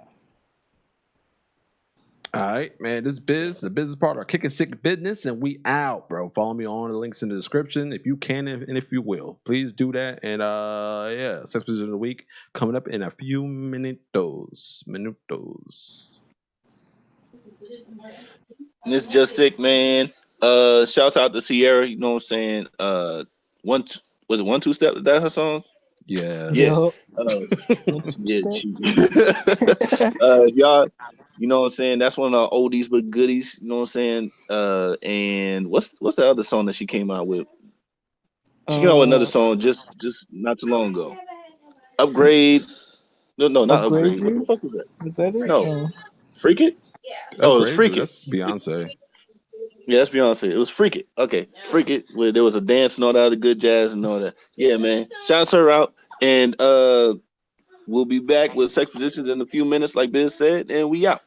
All right, man. This Biz, the business part of Kickin' Sick Business, and we out, bro. Follow me on the links in the description if you can and if you will. Please do that. And yeah, sex position of the week coming up in a few minutos. And it's just sick, man. Shouts out to Sierra. You know what I'm saying? Was it 1 2 Step? Is that her song? Yeah. Yes. Yo, one two Yeah. step. Y'all. You know what I'm saying? That's one of the oldies but goodies. You know what I'm saying? And what's the other song that she came out with? She came out with another Uh, song just not too long ago. Upgrade. No, not Upgrade upgrade. What the you? fuck was that? Is that it? No, Freak It. Oh, it was Upgrade you. Freak It. That's Beyonce. Yeah, that's Beyonce. It was Freak It. Okay, Freak It. Where there was a dance and all that other good jazz and all that. Yeah, man. Shouts her out, and we'll be back with sex positions in a few minutes, like Biz said, and we out.